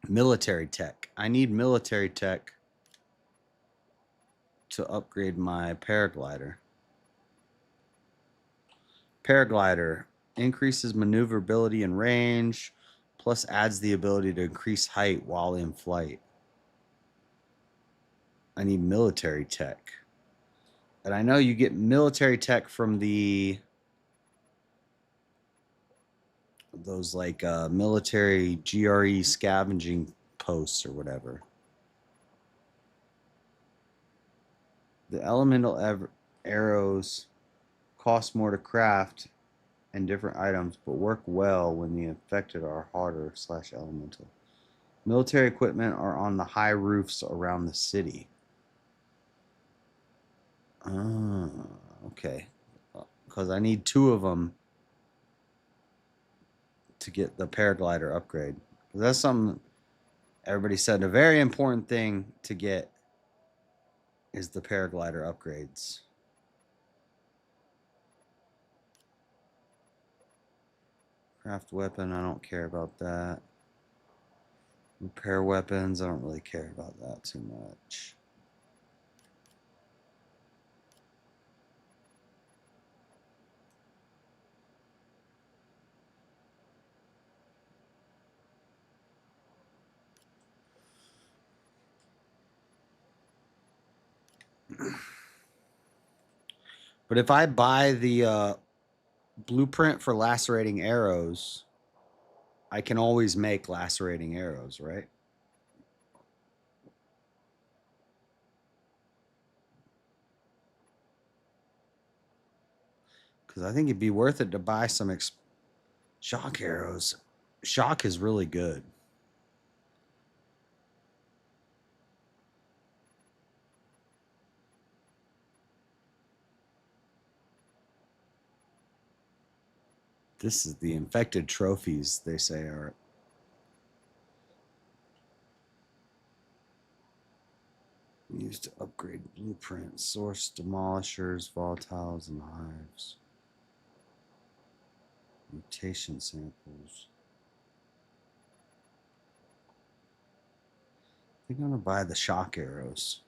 Military tech. I need military tech to upgrade my paraglider. Paraglider increases maneuverability and range, plus adds the ability to increase height while in flight. I need military tech. And I know you get military tech from those like military GRE scavenging posts or whatever. The elemental arrows cost more to craft and different items, but work well when the infected are harder / elemental. Military equipment are on the high roofs around the city. Okay. Because I need 2 of them to get the paraglider upgrade. That's something everybody said a very important thing to get is the paraglider upgrades. Craft weapon, I don't care about that. Repair weapons, I don't really care about that too much. But if I buy the blueprint for lacerating arrows, I can always make lacerating arrows, right? Because I think it'd be worth it to buy some shock arrows. Shock is really good. This is the infected trophies, they say, are used to upgrade blueprints, source demolishers, volatiles, and hives. Mutation samples. I think I'm gonna buy the shock arrows.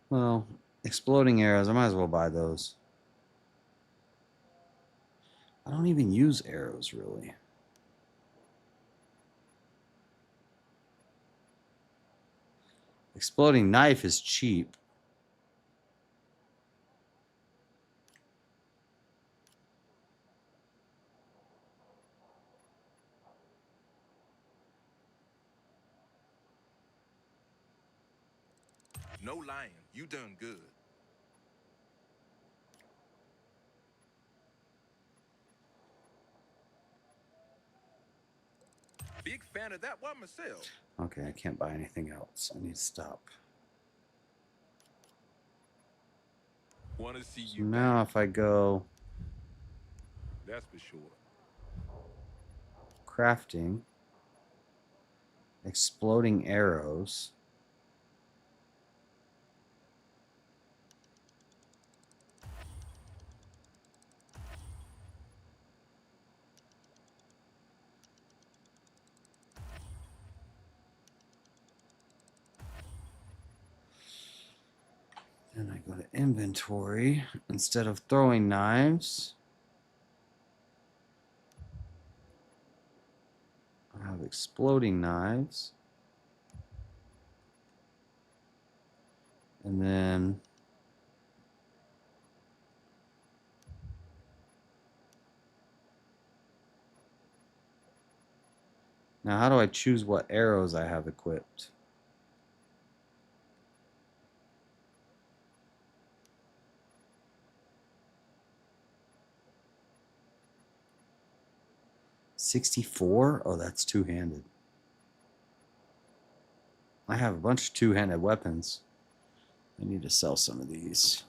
Well, exploding arrows, I might as well buy those. I don't even use arrows, really. Exploding knife is cheap. No lying, you done good. Big fan of that one myself. Okay, I can't buy anything else. I need to stop. Wanna see So you now back. if I go That's for sure. crafting, exploding arrows, then I go to inventory. Instead of throwing knives, I have exploding knives. And then now how do I choose what arrows I have equipped? $64? Oh, that's two-handed. I have a bunch of two-handed weapons. I need to sell some of these.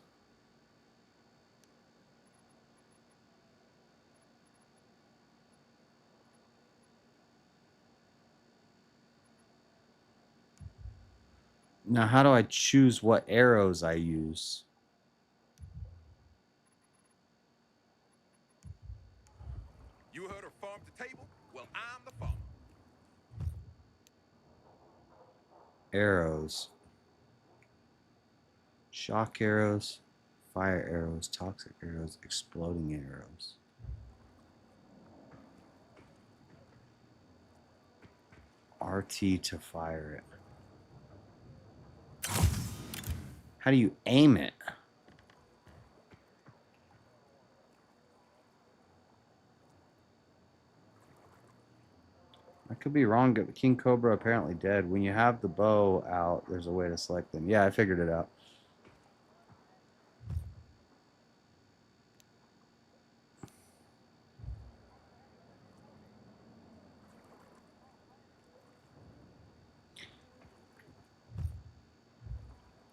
Now, how do I choose what arrows I use? You heard her farm to table? Well, I'm the farmer. Arrows. Shock arrows, fire arrows, toxic arrows, exploding arrows. RT to fire it. How do you aim it? I could be wrong. King Cobra apparently dead. When you have the bow out, there's a way to select them. Yeah, I figured it out.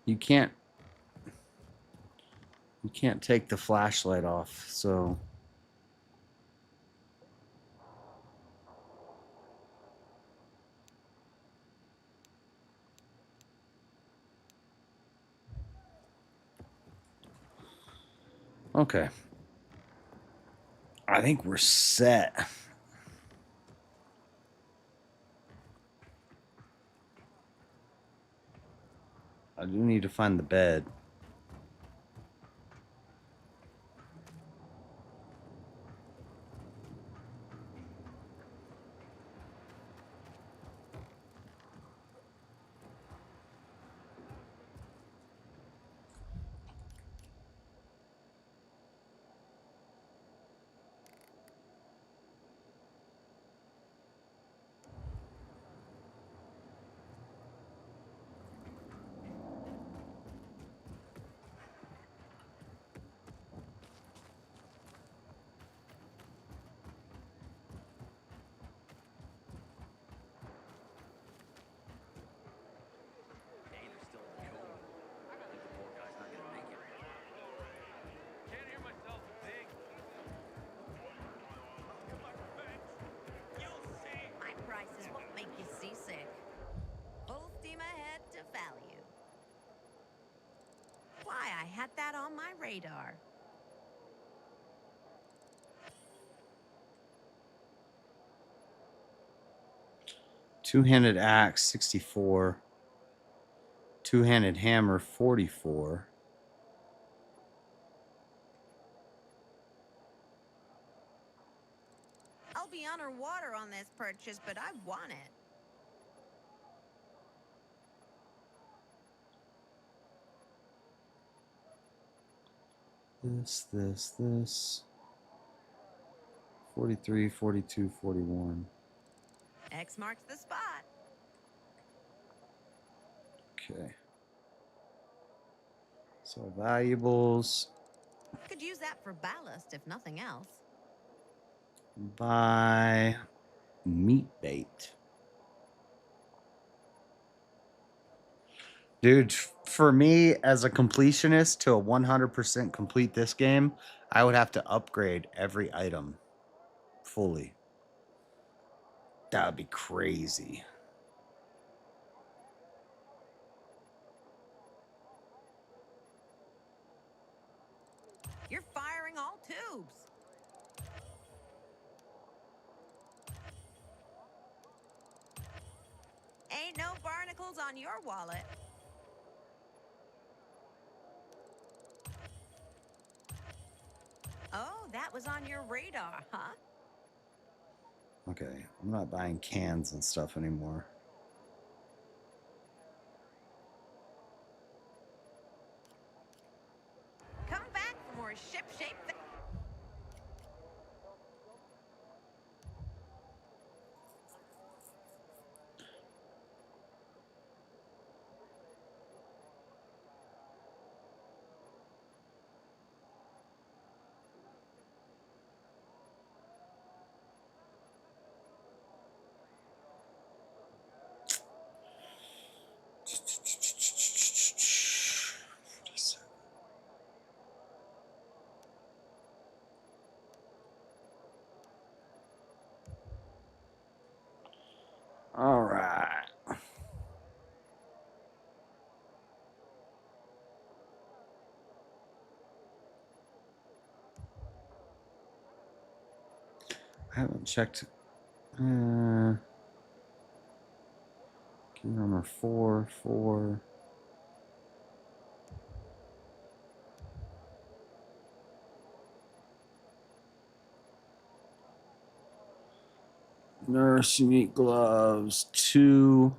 You can't take the flashlight off, so okay. I think we're set. I do need to find the bed. I had that on my radar. Two-handed axe, 64. Two-handed hammer, 44. I'll be underwater on this purchase, but I want it. This. 43, 42, 41. X marks the spot. Okay. So valuables. Could use that for ballast, if nothing else. Buy meat bait. Dude, for me as a completionist to a 100% complete this game, I would have to upgrade every item fully. That would be crazy. You're firing all tubes. Ain't no barnacles on your wallet. Oh, that was on your radar, huh? Okay, I'm not buying cans and stuff anymore. Come back for more ship-shape things. All right. I haven't checked. Key number 4. Nurse, unique gloves, 2.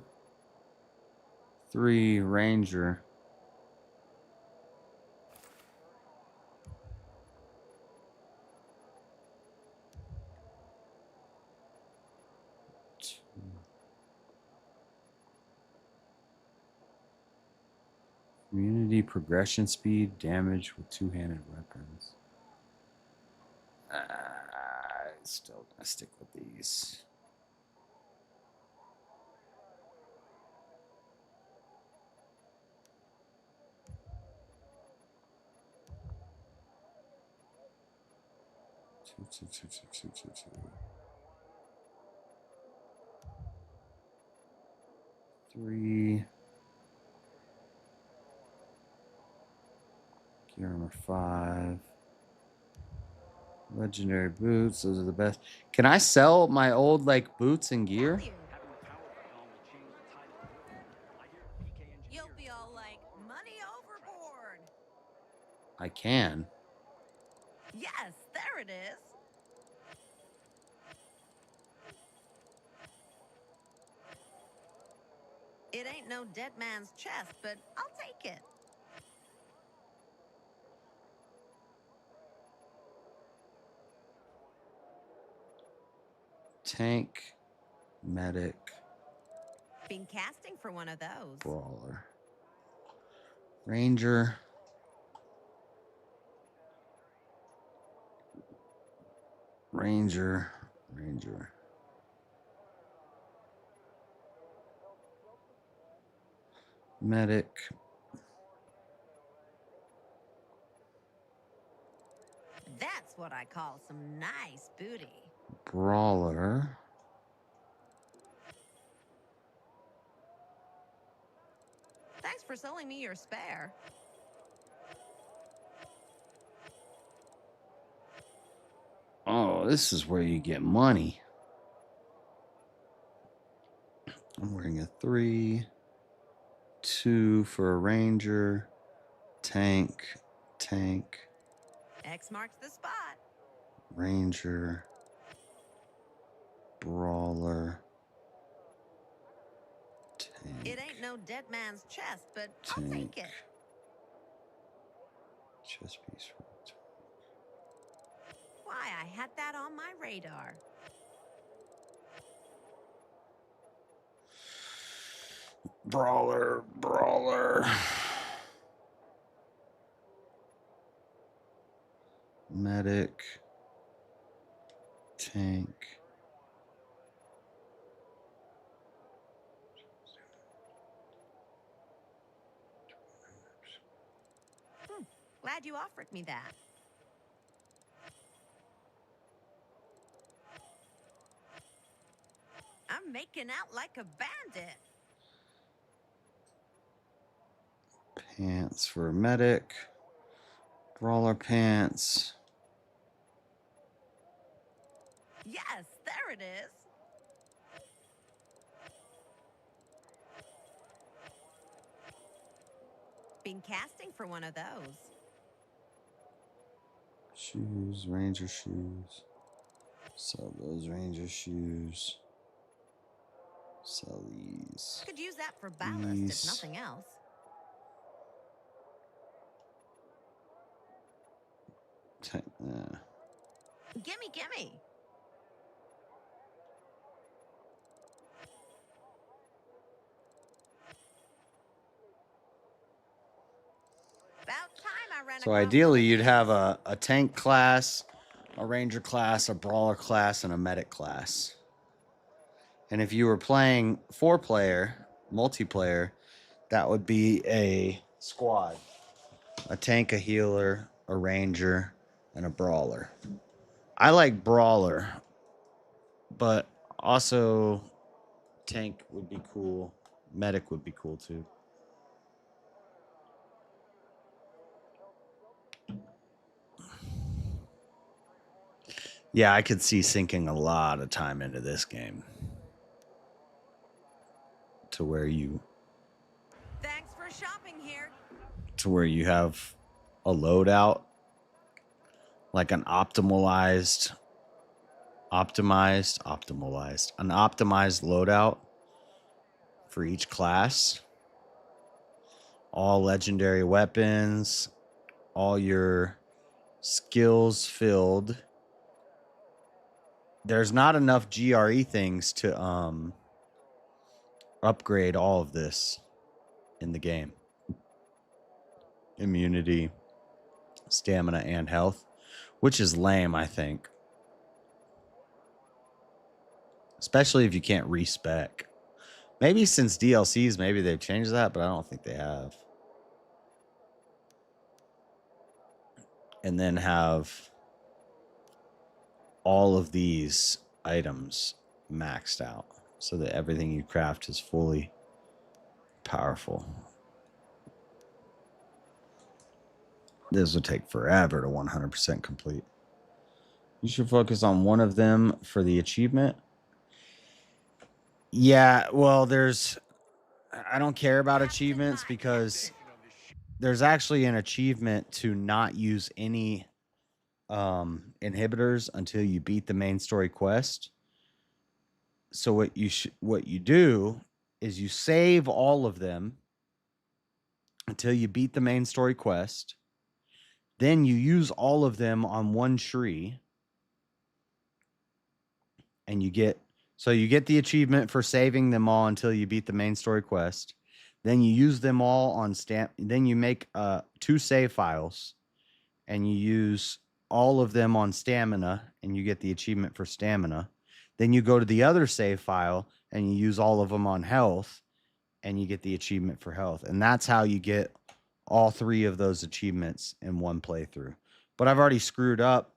3, ranger. Community progression speed, damage with two-handed weapons. Still gonna stick with these. Two. 3. Gear number 5. Legendary boots, those are the best. Can I sell my old like boots and gear? You'll be all like, money overboard. I can. Yes, there it is. It ain't no dead man's chest, but I'll take it. Tank, medic, Been casting for one of those. brawler, ranger, medic, That's what I call some nice booty. brawler, Thanks for selling me your spare. this is where you get money. I'm wearing a 3, 2 for a ranger, tank, X marks the spot. ranger, brawler, tank. It ain't no dead man's chest, but I'll Tank. take it. Chess piece. Why, I had that on my radar. Brawler. Medic. Tank. Glad you offered me that. I'm making out like a bandit. Pants for a medic. Brawler pants. Yes, there it is. Been casting for one of those. Shoes, ranger shoes. Sell those ranger shoes. Sell these. Could use that for ballast if nothing else. Gimme. About time I ran So across ideally, you'd have a tank class, a ranger class, a brawler class, and a medic class. And if you were playing 4-player, multiplayer, that would be a squad. A tank, a healer, a ranger, and a brawler. I like brawler, but also tank would be cool. Medic would be cool too. Yeah, I could see sinking a lot of time into this game. To where you Thanks for shopping here. To where you have a loadout, like an optimized loadout for each class. All legendary weapons, all your skills filled. There's not enough GRE things to upgrade all of this in the game. Immunity, stamina, and health, which is lame, I think. Especially if you can't respec. Maybe since DLCs, maybe they've changed that, but I don't think they have. And then have all of these items maxed out so that everything you craft is fully powerful. This would take forever to 100% complete. You should focus on one of them for the achievement. Yeah, well, I don't care about achievements because there's actually an achievement to not use any inhibitors until you beat the main story quest. So what you do is you save all of them until you beat the main story quest. Then you use all of them on one tree. And you get the achievement for saving them all until you beat the main story quest. Then you use them all on then you make 2 save files and you use all of them on stamina and you get the achievement for stamina. Then you go to the other save file and you use all of them on health and you get the achievement for health. And that's how you get all 3 of those achievements in one playthrough. But I've already screwed up.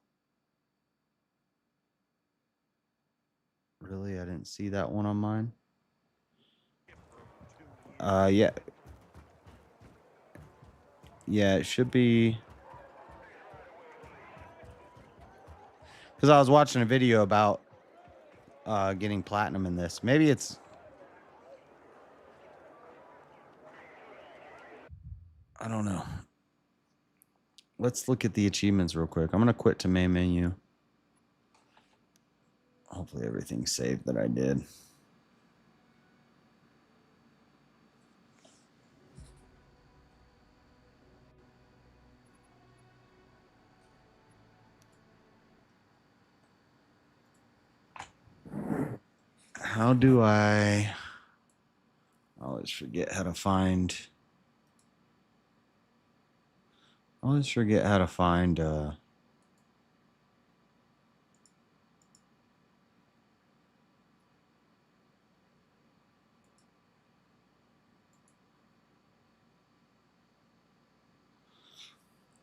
Really? I didn't see that one on mine. Yeah. Yeah, it should be. Because I was watching a video about getting platinum in this. Maybe it's... I don't know. Let's look at the achievements real quick. I'm going to quit to main menu. Hopefully everything's saved that I did. How do I always forget how to find... I always forget how to find... I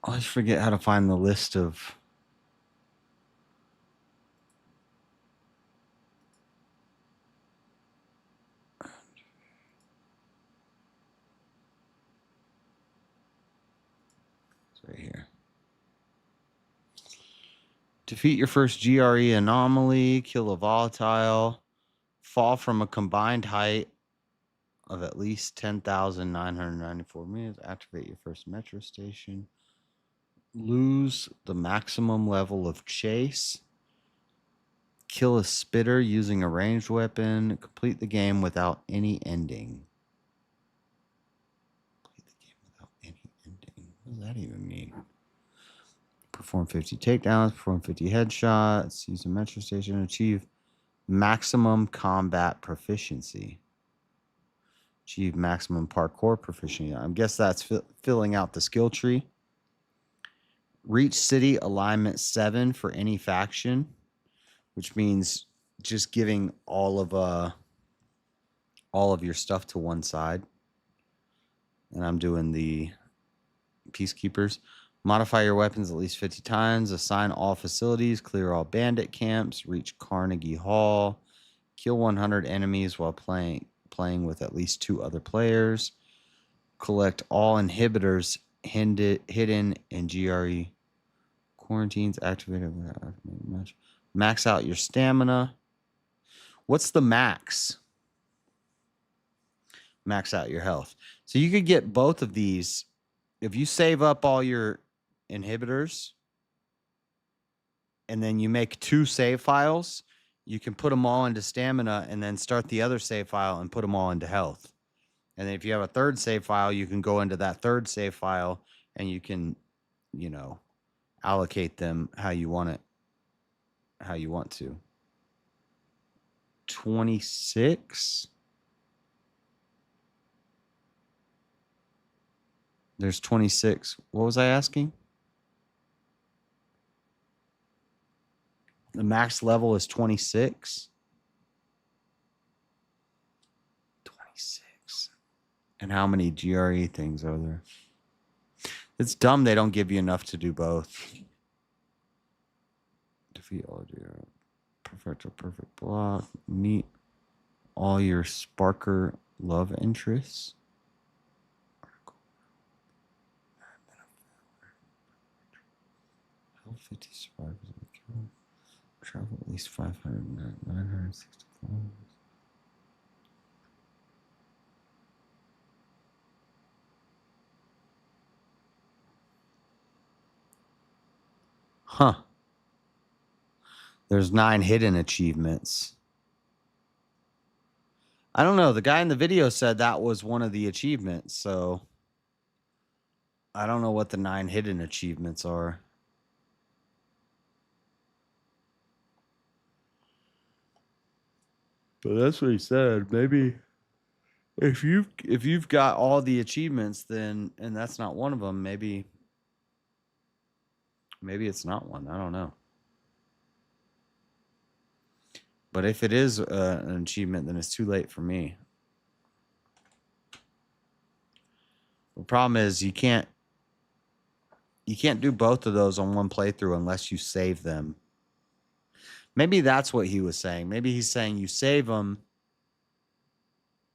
always forget how to find the list of... It's right here. Defeat your first GRE anomaly, kill a volatile, fall from a combined height of at least 10,994 meters, activate your first metro station, lose the maximum level of chase, kill a spitter using a ranged weapon, complete the game without any ending. Complete the game without any ending. What does that even mean? Perform 50 takedowns, perform 50 headshots, use a metro station, achieve maximum combat proficiency. Achieve maximum parkour proficiency. I guess that's filling out the skill tree. Reach city alignment 7 for any faction, which means just giving all of your stuff to one side. And I'm doing the peacekeepers. Modify your weapons at least 50 times. Assign all facilities. Clear all bandit camps. Reach Carnegie Hall. Kill 100 enemies while playing with at least 2 other players. Collect all inhibitors hidden in GRE quarantines. Activated. Max out your stamina. What's the max? Max out your health. So you could get both of these if you save up all your inhibitors and then you make 2 save files. You can put them all into stamina and then start the other save file and put them all into health. And then if you have a third save file, you can go into that third save file and you can, allocate them how you want it, how you want to. 26. There's 26. What was I asking? The max level is 26. 26. And how many GRE things are there? It's dumb they don't give you enough to do both. Defeat all your perfect block. Meet all your Sparker love interests. 50 survivors of the kill. Travel at least 960 kilometers. Huh. There's 9 hidden achievements. I don't know. The guy in the video said that was one of the achievements, so I don't know what the 9 hidden achievements are. But that's what he said. Maybe if you've got all the achievements, then and that's not one of them, maybe it's not one. I don't know. But if it is an achievement, then it's too late for me. The problem is you can't do both of those on one playthrough unless you save them. Maybe that's what he was saying. Maybe he's saying you save them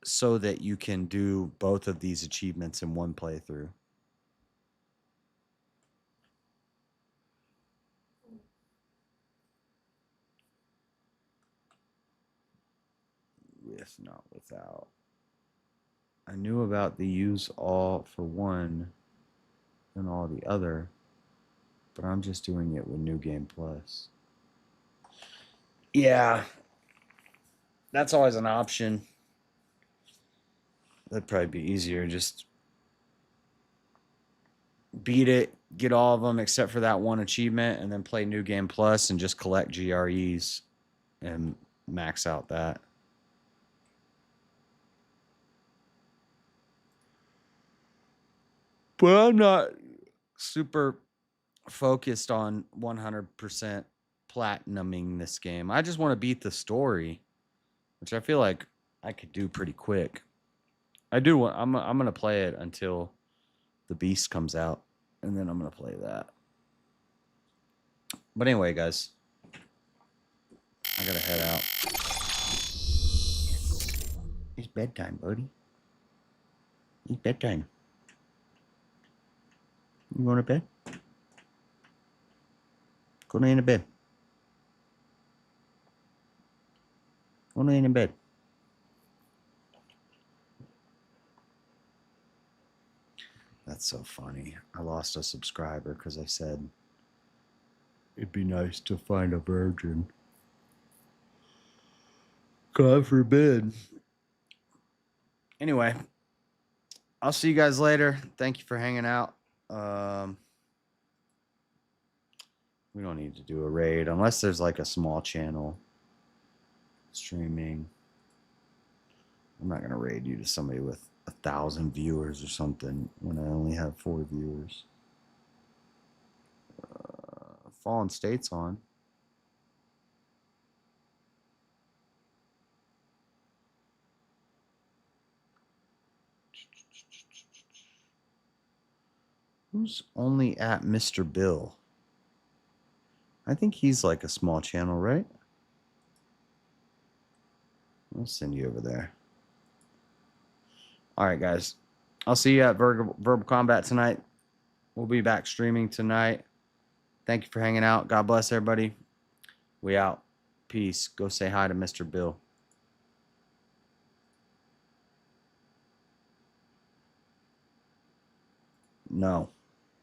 so that you can do both of these achievements in one playthrough. guess not without. I knew about the use all for one and all the other, but I'm just doing it with New Game Plus. Yeah, that's always an option. That'd probably be easier. Just beat it, get all of them except for that one achievement, and then play New Game Plus and just collect GREs and max out that. But I'm not super focused on 100% platinuming this game. I just want to beat the story, which I feel like I could do pretty quick. I'm going to play it until the Beast comes out, and then I'm going to play that. But anyway, guys, I got to head out. It's bedtime, buddy. It's bedtime. You going to bed? Go in bed. Go in bed. That's so funny. I lost a subscriber because I said it'd be nice to find a virgin. God forbid. Anyway, I'll see you guys later. Thank you for hanging out. We don't need to do a raid unless there's like a small channel streaming. I'm not gonna raid you to somebody with 1,000 viewers or something when I only have 4 viewers. Fallen State's on. Who's only at Mr. Bill? I think he's like a small channel, right? I'll send you over there. All right, guys. I'll see you at Verbal Combat tonight. We'll be back streaming tonight. Thank you for hanging out. God bless everybody. We out. Peace. Go say hi to Mr. Bill. No.